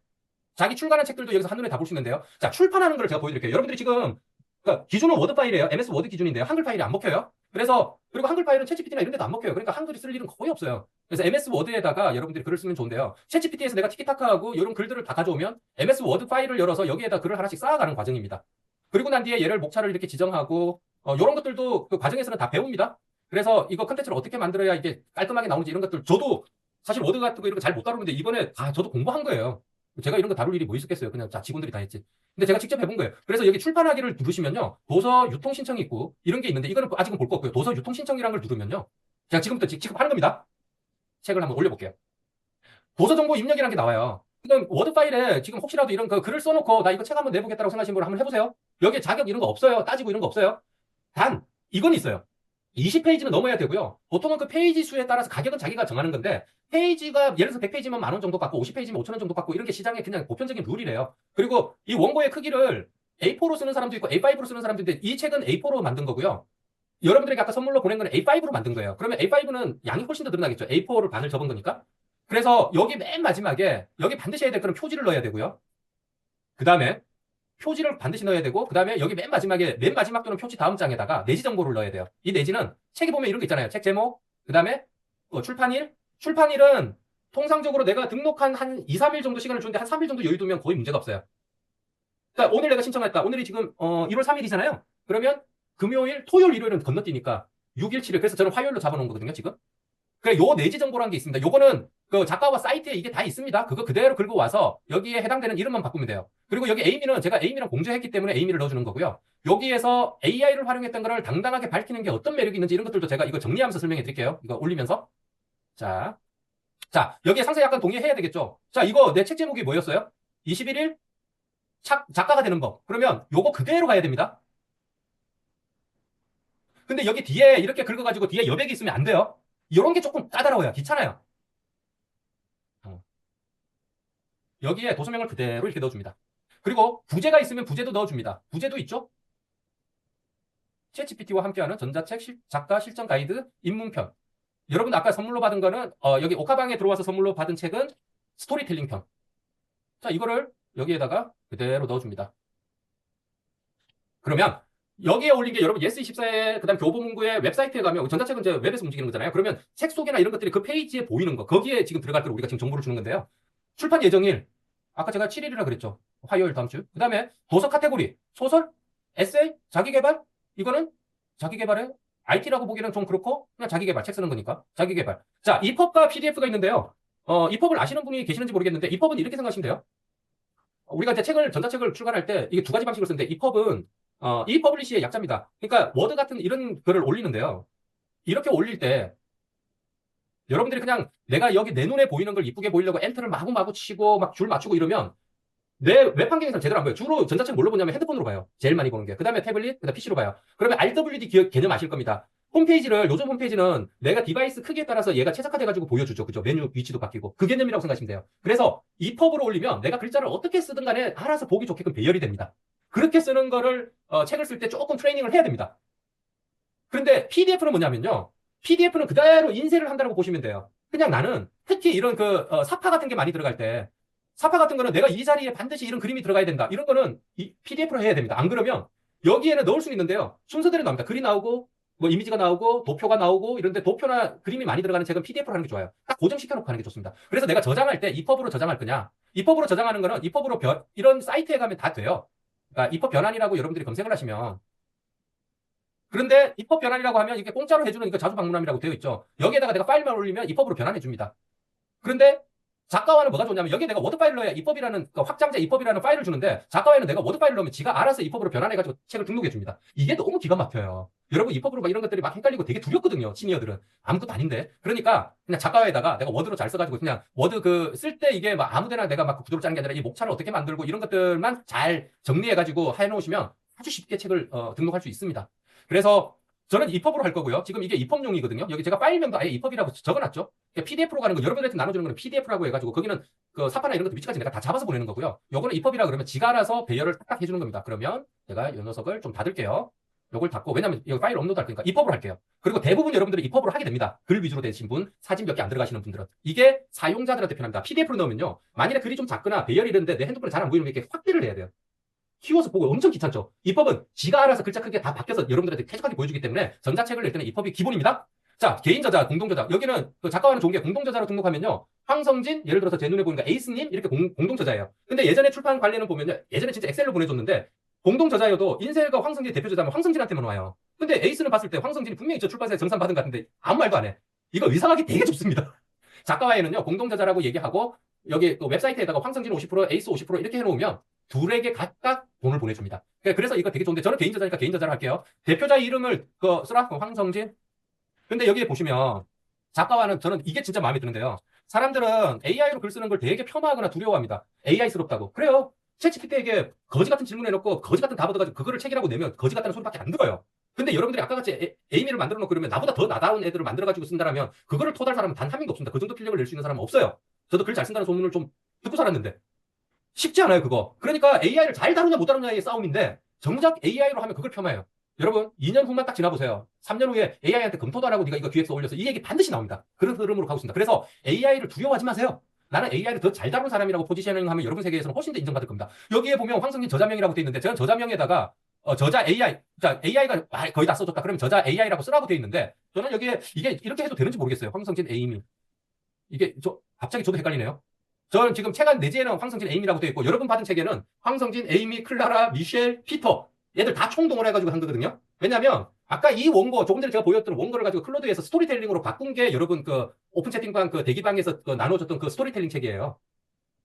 자기 출간한 책들도 여기서 한눈에 다 볼 수 있는데요. 자, 출판하는 걸 제가 보여드릴게요. 여러분들이 지금 그러니까 기준은 워드 파일이에요. MS 워드 기준인데요. 한글 파일이 안 먹혀요. 그래서 그리고 한글 파일은 챗GPT나 이런 데도 안 먹혀요. 그러니까 한글이 쓸 일은 거의 없어요. 그래서 MS 워드에다가 여러분들이 글을 쓰면 좋은데요. 챗GPT에서 내가 티키타카하고 이런 글들을 다 가져오면 MS 워드 파일을 열어서 여기에다 글을 하나씩 쌓아가는 과정입니다. 그리고 난 뒤에 얘를 목차를 이렇게 지정하고 이런 것들도 그 과정에서는 다 배웁니다. 그래서 이거 컨텐츠를 어떻게 만들어야 이게 깔끔하게 나오는지 이런 것들 저도 사실 워드 같은 거 이런 거 잘 못 다루는데 이번에 다 저도 공부한 거예요. 제가 이런 거 다룰 일이 뭐 있었겠어요. 그냥 자 직원들이 다 했지. 근데 제가 직접 해본 거예요. 그래서 여기 출판하기를 누르시면요. 도서 유통 신청이 있고 이런 게 있는데 이거는 아직은 볼 거 없고요. 도서 유통 신청이라는 걸 누르면요. 제가 지금부터 직접 하는 겁니다. 책을 한번 올려볼게요. 도서 정보 입력이라는 게 나와요. 지금 워드 파일에 지금 혹시라도 이런 그 글을 써놓고 나 이거 책 한번 내보겠다고 생각하시는 분 한번 해보세요. 여기에 자격 이런 거 없어요. 따지고 이런 거 없어요. 단 이건 있어요. 20페이지는 넘어야 되고요. 보통은 그 페이지 수에 따라서 가격은 자기가 정하는 건데 페이지가 예를 들어서 100페이지면 10,000원 정도 받고 50페이지면 5,000원 정도 받고 이런 게 시장의 그냥 보편적인 룰이래요. 그리고 이 원고의 크기를 A4로 쓰는 사람도 있고 A5로 쓰는 사람도 있는데 이 책은 A4로 만든 거고요. 여러분들에게 아까 선물로 보낸 거는 A5로 만든 거예요. 그러면 A5는 양이 훨씬 더 늘어나겠죠. A4를 반을 접은 거니까. 그래서 여기 맨 마지막에 여기 반드시 해야 될 거는 표지를 넣어야 되고요. 그 다음에 표지를 반드시 넣어야 되고 그 다음에 여기 맨 마지막에 맨 마지막 또는 표지 다음 장에다가 내지 정보를 넣어야 돼요. 이 내지는 책에 보면 이런 거 있잖아요. 책 제목, 그 다음에 출판일. 출판일은 통상적으로 내가 등록한 한 2, 3일 정도 시간을 주는데 한 3일 정도 여유 두면 거의 문제가 없어요. 그러니까 오늘 내가 신청했다. 오늘이 지금 1월 3일이잖아요. 그러면 금요일, 토요일, 일요일은 건너뛰니까 6일, 7일. 그래서 저는 화요일로 잡아놓은 거거든요, 지금. 그래, 요 내지 정보라는 게 있습니다. 요거는 그 작가와 사이트에 이게 다 있습니다. 그거 그대로 긁고 와서 여기에 해당되는 이름만 바꾸면 돼요. 그리고 여기 에이미는 제가 에이미랑 공조했기 때문에 에이미를 넣어주는 거고요. 여기에서 AI를 활용했던 거를 당당하게 밝히는 게 어떤 매력이 있는지 이런 것들도 제가 이거 정리하면서 설명해 드릴게요. 이거 올리면서. 자, 여기에 상세 약간 동의해야 되겠죠? 자, 이거 내 책 제목이 뭐였어요? 21일 작가가 되는 법. 그러면 요거 그대로 가야 됩니다. 근데 여기 뒤에 이렇게 긁어가지고 뒤에 여백이 있으면 안 돼요. 이런 게 조금 까다로워요. 귀찮아요. 여기에 도서명을 그대로 이렇게 넣어줍니다. 그리고 부제가 있으면 부제도 넣어줍니다. 부제도 있죠? 챗GPT와 함께하는 전자책 작가 실전 가이드 입문편. 여러분 아까 선물로 받은 거는 여기 오카방에 들어와서 선물로 받은 책은 스토리텔링 편. 자, 이거를 여기에다가 그대로 넣어줍니다. 그러면 여기에 올린 게 여러분 예스24의 그다음 교보문고의 웹사이트에 가면 전자책은 이제 웹에서 움직이는 거잖아요. 그러면 책 소개나 이런 것들이 그 페이지에 보이는 거 거기에 지금 들어갈 걸 우리가 지금 정보를 주는 건데요. 출판 예정일 아까 제가 7일이라 그랬죠. 화요일 다음 주. 그 다음에 도서 카테고리 소설, 에세이, 자기개발 이거는 자기개발에 IT라고 보기에는 좀 그렇고 그냥 자기개발 책 쓰는 거니까 자기개발. 자, EPUB과 PDF가 있는데요. EPUB을 아시는 분이 계시는지 모르겠는데 EPUB은 이렇게 생각하시면 돼요. 우리가 이제 전자책을 출간할 때 이게 두 가지 방식으로 쓰는데 EPUB은 이퍼블리시의 약자입니다. 그러니까 워드 같은 이런 글을 올리는데요. 이렇게 올릴 때 여러분들이 그냥 내가 여기 내 눈에 보이는 걸 이쁘게 보이려고 엔터를 마구마구 치고 막 줄 맞추고 이러면 내 웹 환경에서는 제대로 안 보여요. 주로 전자책 뭘로 보냐면 핸드폰으로 봐요. 제일 많이 보는 게. 그 다음에 태블릿, 그 다음에 PC로 봐요. 그러면 RWD 개념 아실 겁니다. 요즘 홈페이지는 내가 디바이스 크기에 따라서 얘가 최적화돼가지고 보여주죠. 그죠? 메뉴 위치도 바뀌고. 그 개념이라고 생각하시면 돼요. 그래서 EPUB으로 올리면 내가 글자를 어떻게 쓰든 간에 알아서 보기 좋게끔 배열이 됩니다. 그렇게 쓰는 거를, 책을 쓸 때 조금 트레이닝을 해야 됩니다. 그런데 PDF는 뭐냐면요. PDF는 그대로 인쇄를 한다고 보시면 돼요. 그냥 나는 특히 이런 사파 같은 게 많이 들어갈 때, 사파 같은 거는 내가 이 자리에 반드시 이런 그림이 들어가야 된다. 이런 거는 PDF로 해야 됩니다. 안 그러면 여기에는 넣을 수는 있는데요. 순서대로 나옵니다. 글이 나오고, 뭐 이미지가 나오고, 도표가 나오고, 이런데 도표나 그림이 많이 들어가는 책은 PDF로 하는 게 좋아요. 딱 고정시켜놓고 하는 게 좋습니다. 그래서 내가 저장할 때 EPUB으로 저장할 거냐? EPUB으로 저장하는 거는 EPUB으로 이런 사이트에 가면 다 돼요. 그러니까 EPUB 변환이라고 여러분들이 검색을 하시면, 그런데 EPUB 변환이라고 하면 이게 공짜로 해주는 이거 자주 방문함이라고 되어 있죠. 여기에다가 내가 파일만 올리면 EPUB으로 변환해 줍니다. 그런데 작가화는 뭐가 좋냐면 여기에 내가 워드 파일을 넣어야 EPUB이라는 확장자 EPUB이라는 파일을 주는데, 작가화에는 내가 워드 파일을 넣으면 지가 알아서 EPUB으로 변환해가지고 책을 등록해 줍니다. 이게 너무 기가 막혀요. 여러분 EPUB으로 막 이런 것들이 막 헷갈리고 되게 두렵거든요. 시니어들은 아무것도 아닌데. 그러니까 그냥 작가화에다가 내가 워드로 잘 써가지고 그냥 워드 쓸 때 이게 막 아무데나 내가 막 구도로 짜는 게 아니라 이 목차를 어떻게 만들고 이런 것들만 잘 정리해가지고 해놓으시면 아주 쉽게 책을 등록할 수 있습니다. 그래서 저는 EPUB으로 할 거고요. 지금 이게 EPUB용이거든요. 여기 제가 파일명도 아예 EPUB이라고 적어놨죠. PDF로 가는 거, 여러분들한테 나눠주는 거는 PDF라고 해가지고 거기는 그 사파나 이런 것도 위치까지 내가 다 잡아서 보내는 거고요. 요거는 EPUB이라 그러면 지가 알아서 배열을 딱딱 해주는 겁니다. 그러면 제가 이 녀석을 좀 닫을게요. 요걸 닫고, 왜냐면 여기 파일 업로드 할 거니까 EPUB으로 할게요. 그리고 대부분 여러분들이 EPUB으로 하게 됩니다. 글 위주로 되신 분, 사진 몇 개 안 들어가시는 분들은. 이게 사용자들한테 편합니다. PDF로 넣으면요. 만일에 글이 좀 작거나 배열이 이런데 내 핸드폰에 잘 안 보이는 게 이렇게 확대를 해야 돼요. 키워서 보고 엄청 귀찮죠. EPUB은 지가 알아서 글자 크게 다 바뀌어서 여러분들한테 쾌적하게 보여주기 때문에 전자책을 낼 때는 EPUB이 기본입니다. 자, 개인 저자, 공동 저자. 여기는 작가와는 좋은 게 공동 저자로 등록하면요. 황성진, 예를 들어서 제 눈에 보니까 에이스님 이렇게 공동 저자예요. 근데 예전에 출판 관리는 보면요. 예전에 진짜 엑셀로 보내줬는데 공동 저자여도 인쇄가 황성진 대표 저자면 황성진한테만 와요. 근데 에이스는 봤을 때 황성진이 분명히 저 출판사에 정산 받은 것 같은데 아무 말도 안 해. 이거 의상하기 되게 좁습니다. 작가와에는요. 공동 저자라고 얘기하고 여기 웹사이트에다가 황성진 50%, 에이스 50% 이렇게 해놓으면 둘에게 각각 돈을 보내줍니다. 그래서 이거 되게 좋은데 저는 개인 저자니까 개인 저자를 할게요. 대표자 이름을 쓰라 황성진. 근데 여기에 보시면 작가와는 저는 이게 진짜 마음에 드는데요. 사람들은 AI로 글 쓰는 걸 되게 폄하하거나 두려워합니다. AI스럽다고. 그래요. 챗GPT에게 거지 같은 질문 해놓고 거지 같은 답 얻어가지고 그거를 책이라고 내면 거지 같다는 소리밖에 안 들어요. 근데 여러분들이 아까 같이 에이미를 만들어 놓고 그러면 나보다 더 나다운 애들을 만들어가지고 쓴다라면 그거를 토달 사람은 단 한 명도 없습니다. 그 정도 필력을 낼 수 있는 사람은 없어요. 저도 글 잘 쓴다는 소문을 좀 듣고 살았는데. 쉽지 않아요, 그거. 그러니까 AI를 잘 다루냐 못 다루냐의 싸움인데 정작 AI로 하면 그걸 폄하해요. 여러분 2년 후만 딱 지나보세요. 3년 후에 AI한테 검토도 안 하고 네가 이거 기획서 올려서 이 얘기 반드시 나옵니다. 그런 흐름으로 가고 있습니다. 그래서 AI를 두려워하지 마세요. 나는 AI를 더 잘 다루는 사람이라고 포지셔닝 하면 여러분 세계에서는 훨씬 더 인정받을 겁니다. 여기에 보면 황성진 저자명이라고 되어 있는데 저는 저자명에다가 저자 AI, 자 AI가 거의 다 써줬다. 그러면 저자 AI라고 쓰라고 되어 있는데 저는 여기에 이게 이렇게 해도 되는지 모르겠어요. 황성진 에이미. 이게 갑자기 저도 헷갈리네요. 저는 지금 책 안 내지에는 황성진 에이미라고 되어 있고 여러분 받은 책에는 황성진, 에이미, 클라라, 미셸, 피터 얘들 다 총동원 해가지고 한 거거든요. 왜냐하면 아까 이 원고 조금 전에 제가 보여줬던 원고를 가지고 클로드에서 스토리텔링으로 바꾼 게 여러분 오픈 채팅방 대기방에서 나눠줬던 그 스토리텔링 책이에요.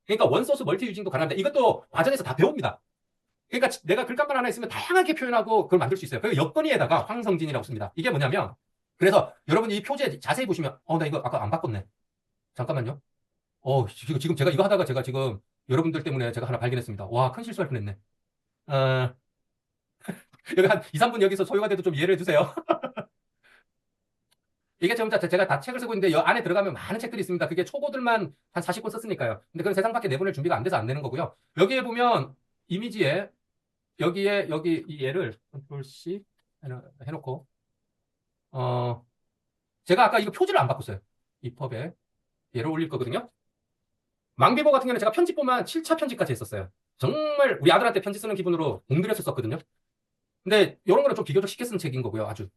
그러니까 원소스 멀티 유징도 가능한데 이것도 과정에서 다 배웁니다. 그러니까 내가 글감만 하나 있으면 다양하게 표현하고 그걸 만들 수 있어요. 그리고 여건위에다가 황성진이라고 씁니다. 이게 뭐냐면 그래서 여러분이 이 표제 자세히 보시면 나 이거 아까 안 바꿨네. 잠깐만요. 지금 제가 이거 하다가 제가 지금 여러분들 때문에 제가 하나 발견했습니다. 와, 큰 실수할 뻔했네. 여기 한 2, 3분 여기서 소요가 돼도 좀 이해를 해주세요. 이게 지금 제가 다 책을 쓰고 있는데 이 안에 들어가면 많은 책들이 있습니다. 그게 초보들만 한 40권 썼으니까요. 근데 그건 세상 밖에 내보낼 준비가 안 돼서 안 내는 거고요. 여기에 보면 이미지에 여기 이 얘를 컨트롤 C 해놓고 제가 아까 이거 표지를 안 바꿨어요. EPUB에 얘를 올릴 거거든요. 망비보 같은 경우는 제가 편집본만 7차 편집까지 했었어요. 정말 우리 아들한테 편지 쓰는 기분으로 공들여서 썼거든요. 근데 이런 거는 좀 비교적 쉽게 쓰는 책인 거고요. 아주.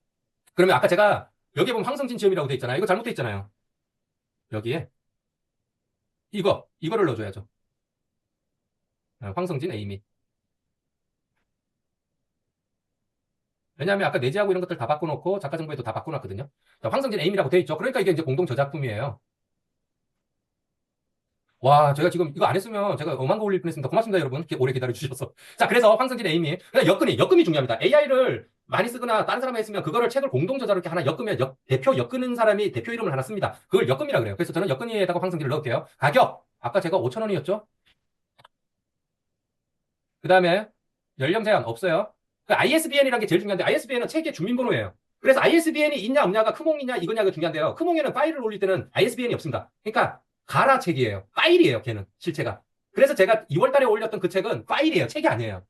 그러면 아까 제가 여기에 보면 황성진 지음이라고 돼 있잖아요. 이거 잘못돼 있잖아요. 여기에 이거를 넣어줘야죠. 황성진 에이미. 왜냐하면 아까 내지하고 이런 것들 다 바꿔놓고 작가 정보에도 다 바꿔놨거든요. 자, 황성진 에이미라고 돼 있죠. 그러니까 이게 이제 공동 저작품이에요. 와, 제가 지금 이거 안 했으면 제가 엄한 거 올릴 뻔했습니다. 고맙습니다, 여러분. 이렇게 오래 기다려주셔서. 자, 그래서 황성진 에이미. 여건이 중요합니다. AI를 많이 쓰거나 다른 사람이 했으면 그거를 책을 공동 저자로 이렇게 하나 엮으면 대표 엮는 사람이 대표 이름을 하나 씁니다. 그걸 엮음이라 그래요. 그래서 저는 엮은이에다가 황성진을 넣을게요. 가격. 아까 제가 5,000원이었죠? 그 다음에 연령 제한 없어요. ISBN이라는 게 제일 중요한데 ISBN은 책의 주민번호예요. 그래서 ISBN이 있냐 없냐가 크몽이냐 이거냐가 중요한데요. 크몽에는 파일을 올릴 때는 ISBN이 없습니다. 그러니까 가라 책이에요. 파일이에요. 걔는 실체가. 그래서 제가 2월 달에 올렸던 그 책은 파일이에요. 책이 아니에요.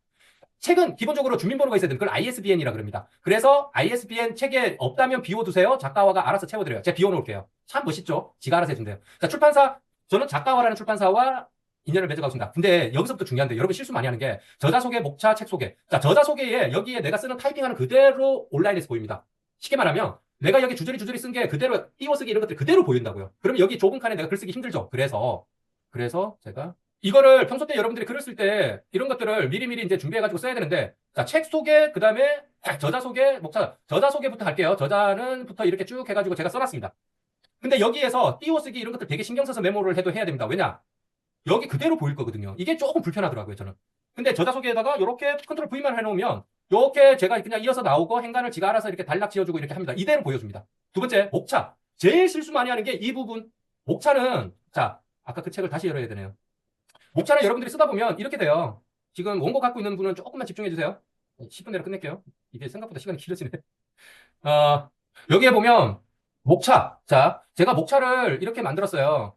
책은 기본적으로 주민번호가 있어야 되는 그걸 ISBN이라 그럽니다. 그래서 ISBN 책에 없다면 비워두세요. 작가화가 알아서 채워드려요. 제가 비워놓을게요. 참 멋있죠? 지가 알아서 해준대요. 자, 출판사, 저는 작가화라는 출판사와 인연을 맺어가고 있습니다. 근데 여기서부터 중요한데 여러분 실수 많이 하는 게 저자 소개, 목차, 책 소개. 자, 저자 소개에 여기에 내가 쓰는 타이핑하는 그대로 온라인에서 보입니다. 쉽게 말하면 내가 여기 주저리 쓴 게 그대로 띄워쓰기 이런 것들이 그대로 보인다고요. 그러면 여기 좁은 칸에 내가 글 쓰기 힘들죠. 그래서 제가 이거를 평소 때 여러분들이 글을 쓸 때 이런 것들을 미리미리 이제 준비해가지고 써야 되는데, 자, 책 소개, 그 다음에 저자 소개, 목차, 저자 소개부터 할게요. 저자는부터 이렇게 쭉 해가지고 제가 써놨습니다. 근데 여기에서 띄워쓰기 이런 것들 되게 신경 써서 메모를 해도 해야 됩니다. 왜냐? 여기 그대로 보일 거거든요. 이게 조금 불편하더라고요, 저는. 근데 저자 소개에다가 이렇게 컨트롤 V만 해놓으면 이렇게 제가 그냥 이어서 나오고 행간을 지가 알아서 이렇게 단락 지어주고 이렇게 합니다. 이대로 보여줍니다. 두 번째, 목차. 제일 실수 많이 하는 게 이 부분. 목차는, 자, 아까 그 책을 다시 열어야 되네요. 목차는 여러분들이 쓰다 보면 이렇게 돼요. 지금 원고 갖고 있는 분은 조금만 집중해 주세요. 10분 내로 끝낼게요. 이게 생각보다 시간이 길어지네. 여기에 보면 목차. 자, 제가 목차를 이렇게 만들었어요.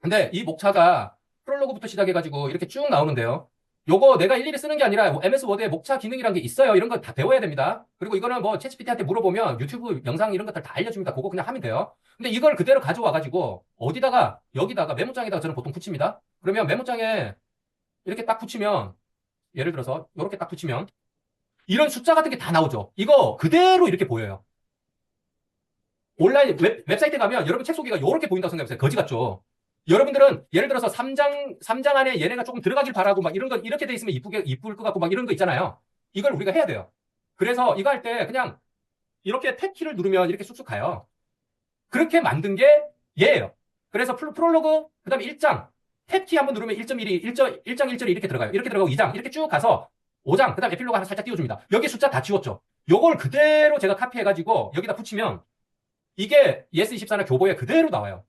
근데 이 목차가 프롤로그부터 시작해가지고 이렇게 쭉 나오는데요. 요거 내가 일일이 쓰는 게 아니라 MS 워드에 목차 기능이란 게 있어요. 이런 거 다 배워야 됩니다. 그리고 이거는 뭐 챗GPT한테 물어보면 유튜브 영상 이런 것들 다 알려줍니다. 그거 그냥 하면 돼요. 근데 이걸 그대로 가져와가지고 어디다가 여기다가 메모장에다가 저는 보통 붙입니다. 그러면 메모장에 이렇게 딱 붙이면 예를 들어서 이렇게 딱 붙이면 이런 숫자 같은 게 다 나오죠. 이거 그대로 이렇게 보여요. 온라인 웹사이트에 가면 여러분 책 소개가 이렇게 보인다고 생각해보세요. 거지 같죠? 여러분들은 예를 들어서 3장 안에 얘네가 조금 들어가길 바라고 막 이런 거 이렇게 돼 있으면 이쁠 것 같고 막 이런 거 있잖아요. 이걸 우리가 해야 돼요. 그래서 이거 할 때 그냥 이렇게 탭 키를 누르면 이렇게 쑥쑥 가요. 그렇게 만든 게 얘예요. 그래서 프롤로그, 그 다음에 1장, 탭 키 한번 누르면 1.1이, 1장 1절이 이렇게 들어가요. 이렇게 들어가고 2장, 이렇게 쭉 가서 5장, 그 다음에 에필로그 하나 살짝 띄워줍니다. 여기 숫자 다 지웠죠. 요걸 그대로 제가 카피해가지고 여기다 붙이면 이게 예스24나 교보에 그대로 나와요.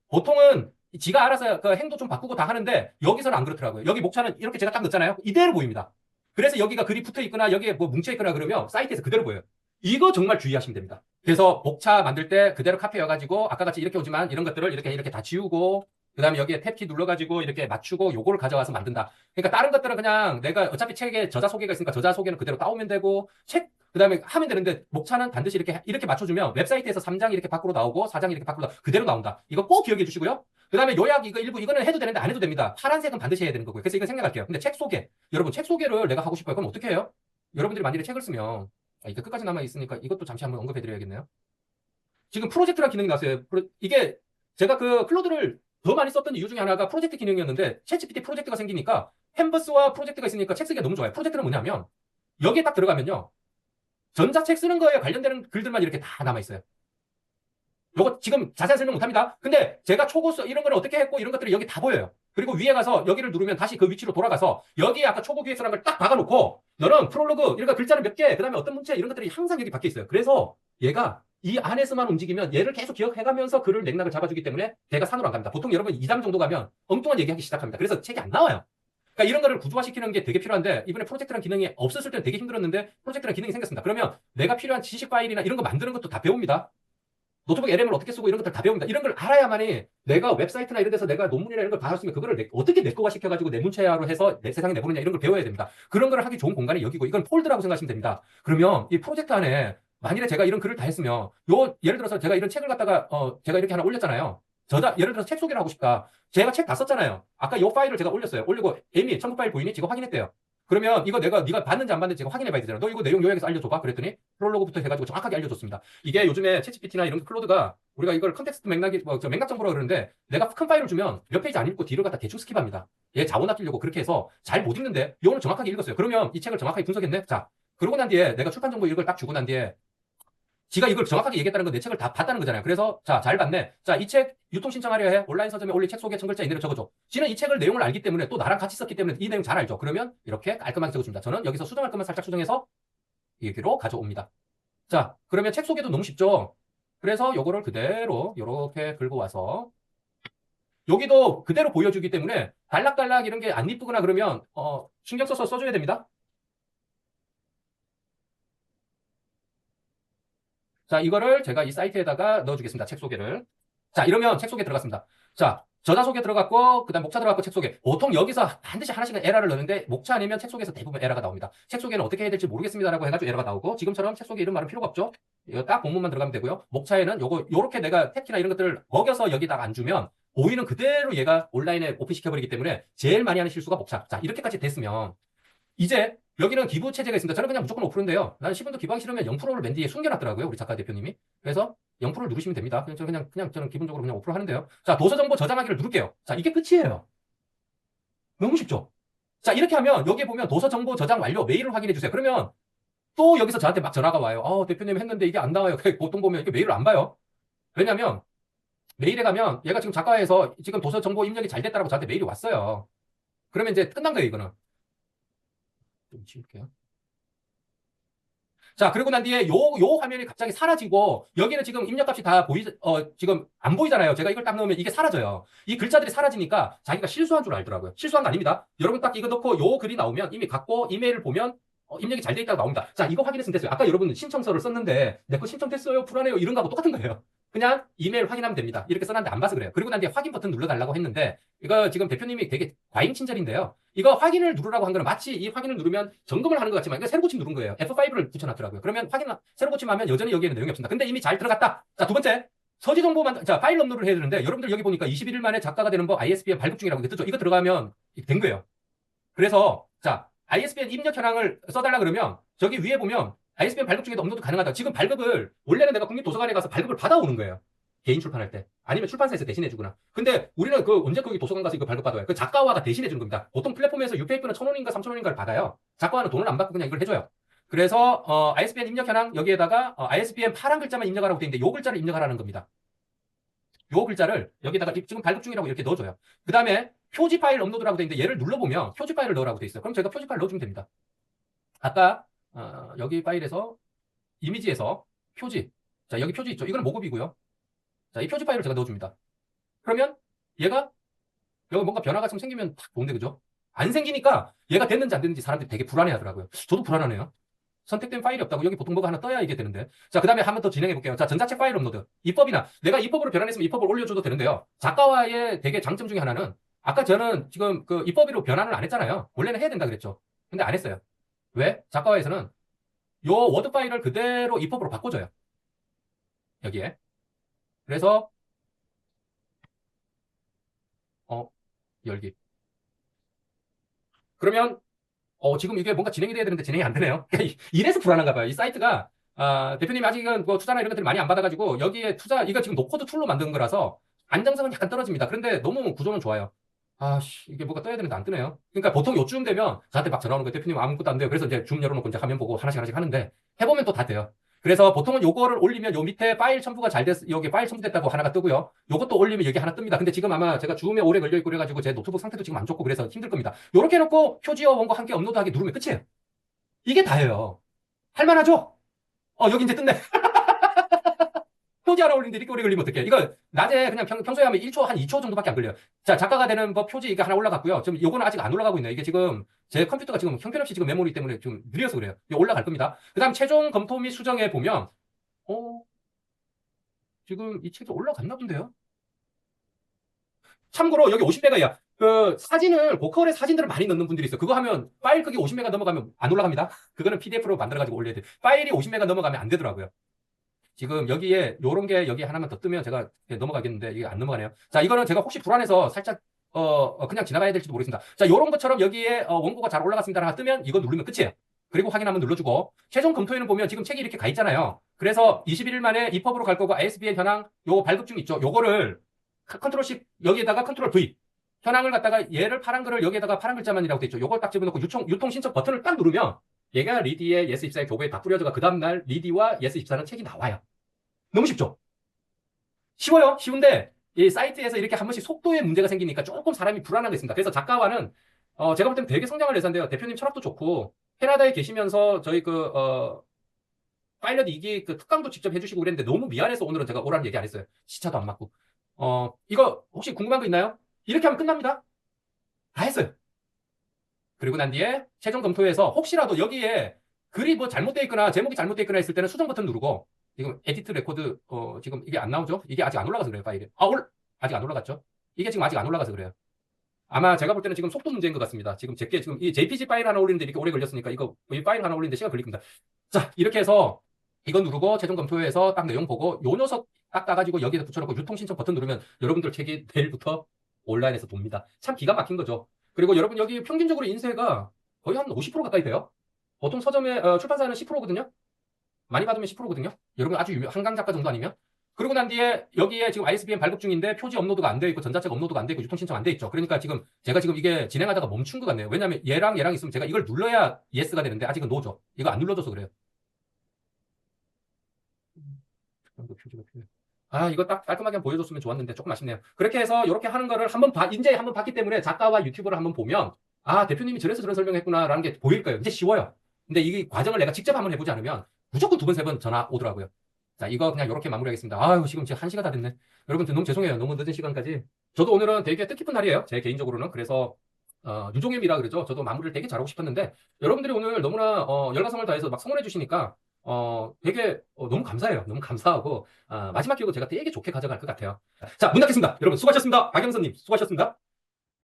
보통은 지가 알아서 그 행도 좀 바꾸고 다 하는데 여기서는 안 그렇더라고요. 여기 목차는 이렇게 제가 딱 넣잖아요. 이대로 보입니다. 그래서 여기가 글이 붙어 있거나 여기에 뭐 뭉쳐 있거나 그러면 사이트에서 그대로 보여요. 이거 정말 주의하시면 됩니다. 그래서 목차 만들 때 그대로 카피해가지고 아까 같이 이렇게 오지만 이런 것들을 이렇게 다 지우고 그 다음에 여기에 탭키 눌러가지고 이렇게 맞추고 요거를 가져와서 만든다. 그러니까 다른 것들은 그냥 내가 어차피 책에 저자 소개가 있으니까 저자 소개는 그대로 따오면 되고 그 다음에 하면 되는데 목차는 반드시 이렇게 맞춰주면 웹사이트에서 3장이 이렇게 밖으로 나오고 4장이 이렇게 밖으로 그대로 나온다. 이거 꼭 기억해 주시고요. 그 다음에 요약 이거는 해도 되는데 안 해도 됩니다. 파란색은 반드시 해야 되는 거고요. 그래서 이건 생각할게요. 근데 책 소개. 여러분 책 소개를 내가 하고 싶어요. 그럼 어떻게 해요? 여러분들이 만약에 책을 쓰면 이게 끝까지 남아 있으니까 이것도 잠시 한번 언급해 드려야겠네요. 지금 프로젝트라는 기능이 나왔어요. 이게 제가 그 클로드를 더 많이 썼던 이유 중에 하나가 프로젝트 기능이었는데 챗GPT 프로젝트가 생기니까 캔버스와 프로젝트가 있으니까 책 쓰기가 너무 좋아요. 프로젝트는 뭐냐면 여기에 딱 들어가면요. 전자책 쓰는 거에 관련되는 글들만 이렇게 다 남아있어요. 요거 지금 자세한 설명 못합니다. 근데 제가 초고 이런 거를 어떻게 했고 이런 것들이 여기 다 보여요. 그리고 위에 가서 여기를 누르면 다시 그 위치로 돌아가서 여기에 아까 초고 기획서란 걸 딱 박아놓고 너는 프롤로그 이런 거 글자는 몇 개, 그 다음에 어떤 문체 이런 것들이 항상 여기 박혀 있어요. 그래서 얘가 이 안에서만 움직이면 얘를 계속 기억해가면서 글을 맥락을 잡아주기 때문에 걔가 산으로 안 갑니다. 보통 여러분 2장 정도 가면 엉뚱한 얘기하기 시작합니다. 그래서 책이 안 나와요. 그러니까 이런 거를 구조화시키는 게 되게 필요한데 이번에 프로젝트란 기능이 없었을 때는 되게 힘들었는데 프로젝트란 기능이 생겼습니다. 그러면 내가 필요한 지식 파일이나 이런 거 만드는 것도 다 배웁니다. 노트북 LM을 어떻게 쓰고 이런 것들 다 배웁니다. 이런 걸 알아야만이 내가 웹사이트나 이런 데서 내가 논문이나 이런 걸 받았으면 그거를 어떻게 내 거화 시켜가지고 내 문체화로 해서 내 세상에 내보느냐 이런 걸 배워야 됩니다. 그런 걸 하기 좋은 공간이 여기고 이건 폴더라고 생각하시면 됩니다. 그러면 이 프로젝트 안에 만일에 제가 이런 글을 다 했으면 예를 들어서 제가 이런 책을 갖다가 제가 이렇게 하나 올렸잖아요. 예를 들어서 책 소개를 하고 싶다. 제가 책 다 썼잖아요. 아까 이 파일을 제가 올렸어요. 올리고 에미 첨부 파일 보이니? 지금 확인했대요. 그러면 이거 네가 봤는지 안 봤는지 제가 확인해 봐야 되잖아. 너 이거 내용 요약해서 알려줘봐. 그랬더니 프롤로그부터 해가지고 정확하게 알려줬습니다. 이게 요즘에 챗GPT나 이런 클로드가 우리가 이걸 컨텍스트 맥락 정보라고 그러는데 내가 큰 파일을 주면 몇 페이지 안 읽고 뒤를 갖다 대충 스킵합니다. 얘 자원 아끼려고 그렇게 해서 잘 못 읽는데 요거는 정확하게 읽었어요. 그러면 이 책을 정확하게 분석했네. 자, 그러고 난 뒤에 내가 출판 정보 이걸 딱 주고 난 뒤에 지가 이걸 정확하게 얘기했다는 건 내 책을 다 봤다는 거잖아요. 그래서 자, 잘 봤네. 자, 이 책 유통 신청하려 해. 온라인 서점에 올릴 책 소개 첨글자 이대로 적어줘. 지는 이 책을 내용을 알기 때문에 또 나랑 같이 썼기 때문에 이 내용 잘 알죠. 그러면 이렇게 깔끔하게 적어줍니다. 저는 여기서 수정할 것만 살짝 수정해서 여기로 가져옵니다. 자, 그러면 책 소개도 너무 쉽죠. 그래서 요거를 그대로 요렇게 긁고 와서 여기도 그대로 보여주기 때문에 단락단락 이런 게 안 이쁘거나 그러면 신경 써서 써줘야 됩니다. 자, 이거를 제가 이 사이트에다가 넣어주겠습니다. 책 소개를. 자, 이러면 책 소개 들어갔습니다. 자, 저자 소개 들어갔고, 그 다음 목차 들어갔고, 책 소개. 보통 여기서 반드시 하나씩은 에러를 넣는데, 목차 아니면 책 소개에서 대부분 에러가 나옵니다. 책 소개는 어떻게 해야 될지 모르겠습니다라고 해가지고 에러가 나오고, 지금처럼 책 소개 이름 말은 필요가 없죠? 이거 딱 본문만 들어가면 되고요. 목차에는 요렇게 내가 텍키나 이런 것들을 먹여서 여기다가 안 주면, 보이는 그대로 얘가 온라인에 오픈시켜버리기 때문에 제일 많이 하는 실수가 목차. 자, 이렇게까지 됐으면, 이제 여기는 기부 체제가 있습니다. 저는 그냥 무조건 5%인데요. 나는 10원도 기부하기 싫으면 0%를 맨 뒤에 숨겨놨더라고요. 우리 작가 대표님이. 그래서 0%를 누르시면 됩니다. 그냥 저는 기본적으로 그냥 5% 하는데요. 자, 도서 정보 저장하기를 누를게요. 자, 이게 끝이에요. 너무 쉽죠? 자, 이렇게 하면 여기에 보면 도서 정보 저장 완료 메일을 확인해 주세요. 그러면 또 여기서 저한테 막 전화가 와요. 대표님 했는데 이게 안 나와요. 보통 보면 이게 메일을 안 봐요. 왜냐면 메일에 가면 얘가 지금 작가에서 지금 도서 정보 입력이 잘 됐다라고 저한테 메일이 왔어요. 그러면 이제 끝난 거예요, 이거는. 좀 지울게요. 자, 그리고 난 뒤에 요 화면이 갑자기 사라지고, 여기는 지금 입력값이 다 지금 안 보이잖아요. 제가 이걸 딱 넣으면 이게 사라져요. 이 글자들이 사라지니까 자기가 실수한 줄 알더라고요. 실수한 거 아닙니다. 여러분 딱 이거 넣고 요 글이 나오면 이미 갖고 이메일을 보면 입력이 잘 돼 있다고 나옵니다. 자, 이거 확인했으면 됐어요. 아까 여러분 신청서를 썼는데, 내 거 신청됐어요. 불안해요. 이런 거하고 똑같은 거예요. 그냥 이메일 확인하면 됩니다. 이렇게 써놨는데 안 봐서 그래요. 그리고 난 뒤에 확인 버튼 눌러달라고 했는데, 이거 지금 대표님이 되게 과잉 친절인데요. 이거 확인을 누르라고 한 거는 마치 이 확인을 누르면 점검을 하는 것 같지만, 이거 새로 고침 누른 거예요. F5를 붙여놨더라고요. 그러면 새로 고침하면 여전히 여기에는 내용이 없습니다. 근데 이미 잘 들어갔다. 자, 두 번째. 서지 정보만, 자, 파일 업로드를 해야 되는데, 여러분들 여기 보니까 21일 만에 작가가 되는 법 ISBN 발급 중이라고 뜨죠. 이거 들어가면 된 거예요. 그래서, 자, ISBN 입력 현황을 써달라 그러면, 저기 위에 보면, ISBN 발급 중에도 업로드 가능하다. 지금 발급을, 원래는 내가 국립도서관에 가서 발급을 받아오는 거예요. 개인 출판할 때. 아니면 출판사에서 대신해주거나. 근데 우리는 언제 거기 도서관 가서 이거 발급받아요? 그 작가화가 대신해주는 겁니다. 보통 플랫폼에서 유페이프는 1,000원인가 3,000원인가를 받아요. 작가화는 돈을 안 받고 그냥 이걸 해줘요. 그래서, ISBN 입력 현황 여기에다가, ISBN 파란 글자만 입력하라고 되어 있는데, 요 글자를 입력하라는 겁니다. 요 글자를 여기다가 지금 발급 중이라고 이렇게 넣어줘요. 그 다음에 표지 파일 업로드라고 되어 있는데, 얘를 눌러보면 표지 파일을 넣으라고 되어 있어요. 그럼 제가 표지 파일 넣어주면 됩니다. 아까, 여기 파일에서, 이미지에서 표지. 자, 여기 표지 있죠? 이거는 모급이고요. 자, 이 표지 파일을 제가 넣어줍니다. 그러면 얘가 여기 뭔가 변화가 좀 생기면 딱 좋은데, 그죠? 안 생기니까 얘가 됐는지 안 됐는지 사람들이 되게 불안해 하더라고요. 저도 불안하네요. 선택된 파일이 없다고. 여기 보통 뭐가 하나 떠야 이게 되는데. 자, 그 다음에 한 번 더 진행해 볼게요. 자, 전자책 파일 업로드. 입법이나 내가 입법으로 변환했으면 입법을 올려줘도 되는데요. 작가와의 되게 장점 중에 하나는, 아까 저는 지금 그 입법으로 변환을 안 했잖아요. 원래는 해야 된다 그랬죠. 근데 안 했어요. 왜? 작가와에서는 요 워드 파일을 그대로 입법으로 바꿔줘요. 여기에. 그래서 열기. 그러면 지금 이게 뭔가 진행이 돼야 되는데 진행이 안 되네요. 이래서 불안한가 봐요. 이 사이트가, 대표님이 아직은 뭐 투자나 이런 것들이 많이 안 받아가지고 여기에 이거 지금 노코드 툴로 만든 거라서 안정성은 약간 떨어집니다. 그런데 너무 구조는 좋아요. 이게 뭐가 떠야 되는데 안 뜨네요. 그러니까 보통 요쯤 되면 저한테 막 전화 오는 거예요. 대표님 아무것도 안 돼요. 그래서 이제 줌 열어놓고 이제 화면 보고 하나씩 하는데, 해보면 또 다 돼요. 그래서 보통은 요거를 올리면 요 밑에 파일 첨부가 여기 파일 첨부됐다고 하나가 뜨고요. 요것도 올리면 여기 하나 뜹니다. 근데 지금 아마 제가 줌에 오래 걸려있고 그래가지고 제 노트북 상태도 지금 안 좋고 그래서 힘들 겁니다. 요렇게 해놓고 표지와 원고 함께 업로드하기 누르면 끝이에요. 이게 다예요. 할만하죠? 여기 이제 뜬네. 표지 하나 올리는데 이렇게 오래 걸리면 어떡해. 이거 낮에 그냥 평소에 하면 1초, 한 2초 정도밖에 안 걸려요. 자, 작가가 되는 법 표지 이게 하나 올라갔고요. 지금 요거는 아직 안 올라가고 있네요. 이게 지금 제 컴퓨터가 지금 형편없이 지금 메모리 때문에 좀 느려서 그래요. 이거 올라갈 겁니다. 그 다음 최종 검토 및 수정에 보면, 지금 이 책이 올라갔나 본데요? 참고로 여기 50메가야. 그 사진을, 고퀄의 사진들을 많이 넣는 분들이 있어요. 그거 하면 파일 크기 50메가 넘어가면 안 올라갑니다. 그거는 PDF로 만들어가지고 올려야 돼. 파일이 50메가 넘어가면 안 되더라고요. 지금 여기에 요런 게 여기 하나만 더 뜨면 제가 넘어가겠는데 이게 안 넘어가네요. 자, 이거는 제가 혹시 불안해서 살짝 그냥 지나가야 될지도 모르겠습니다. 자, 요런 것처럼 여기에 원고가 잘 올라갔습니다 하나 뜨면 이거 누르면 끝이에요. 그리고 확인 한번 눌러주고, 최종 검토에는 보면 지금 책이 이렇게 가 있잖아요. 그래서 21일 만에 입법으로 갈 거고 ISBN 현황 요거 발급 중 있죠. 요거를 컨트롤 C 여기에다가 컨트롤 V 현황을 갖다가 얘를 파란 글을 여기에다가 파란 글자만이라고 돼 있죠. 요걸 딱 집어넣고 유통 신청 버튼을 딱 누르면 얘가 리디의 예스24의 교보에 다 뿌려져가 그 다음날 리디와 예스24는 책이 나와요. 너무 쉽죠? 쉬워요. 쉬운데 이 사이트에서 이렇게 한 번씩 속도에 문제가 생기니까 조금 사람이 불안하게 있습니다. 그래서 작가와는 제가 볼 때는 되게 성장할 회사인데요. 대표님 철학도 좋고 캐나다에 계시면서 저희 파일럿 2기 특강도 직접 해주시고 그랬는데 너무 미안해서 오늘은 제가 오라는 얘기 안 했어요. 시차도 안 맞고. 이거 혹시 궁금한 거 있나요? 이렇게 하면 끝납니다. 다 했어요. 그리고 난 뒤에 최종 검토에서 혹시라도 여기에 글이 뭐 잘못되어 있거나 제목이 잘못되어 있거나 했을 때는 수정 버튼 누르고, 지금 에디트 레코드, 지금 이게 안 나오죠? 이게 아직 안 올라가서 그래요, 파일이. 아직 안 올라갔죠? 이게 지금 아직 안 올라가서 그래요. 아마 제가 볼 때는 지금 속도 문제인 것 같습니다. 지금 제게 지금 이 JPG 파일 하나 올리는데 이렇게 오래 걸렸으니까 이 파일 하나 올리는데 시간 걸릴 겁니다. 자, 이렇게 해서 이거 누르고 최종 검토해서 딱 내용 보고 요 녀석 딱 따가지고 여기에 붙여놓고 유통 신청 버튼 누르면 여러분들 책이 내일부터 온라인에서 돕니다. 참 기가 막힌 거죠. 그리고 여러분 여기 평균적으로 인쇄가 거의 한 50% 가까이 돼요. 보통 서점에 출판사는 10%거든요. 많이 받으면 10%거든요. 여러분 아주 한강 작가 정도 아니면. 그러고 난 뒤에 여기에 지금 ISBN 발급 중인데 표지 업로드가 안 돼 있고 전자책 업로드가 안 돼 있고 유통 신청 안 돼 있죠. 그러니까 지금 제가 지금 이게 진행하다가 멈춘 것 같네요. 왜냐하면 얘랑 있으면 제가 이걸 눌러야 yes가 되는데 아직은 no죠. 이거 안 눌러줘서 그래요. 이거 딱 깔끔하게 보여줬으면 좋았는데 조금 아쉽네요. 그렇게 해서 이렇게 하는 거를 이제 한번 봤기 때문에 작가와 유튜브를 한번 보면 대표님이 저래서 저런 설명했구나라는 게 보일 거예요. 이제 쉬워요. 근데 이 과정을 내가 직접 한번 해보지 않으면 무조건 2번, 3번 전화 오더라고요. 자, 이거 그냥 이렇게 마무리하겠습니다. 지금 지금 1시가 다 됐네. 여러분들 너무 죄송해요. 너무 늦은 시간까지. 저도 오늘은 되게 뜻깊은 날이에요. 제 개인적으로는. 그래서 유종임이라 그러죠. 저도 마무리를 되게 잘하고 싶었는데 여러분들이 오늘 너무나 열과성을 다해서 막 성원해 주시니까 되게 너무 감사해요. 너무 감사하고 마지막 기억은 제가 되게 좋게 가져갈 것 같아요. 자, 문 닫겠습니다. 여러분 수고하셨습니다. 박영선님 수고하셨습니다.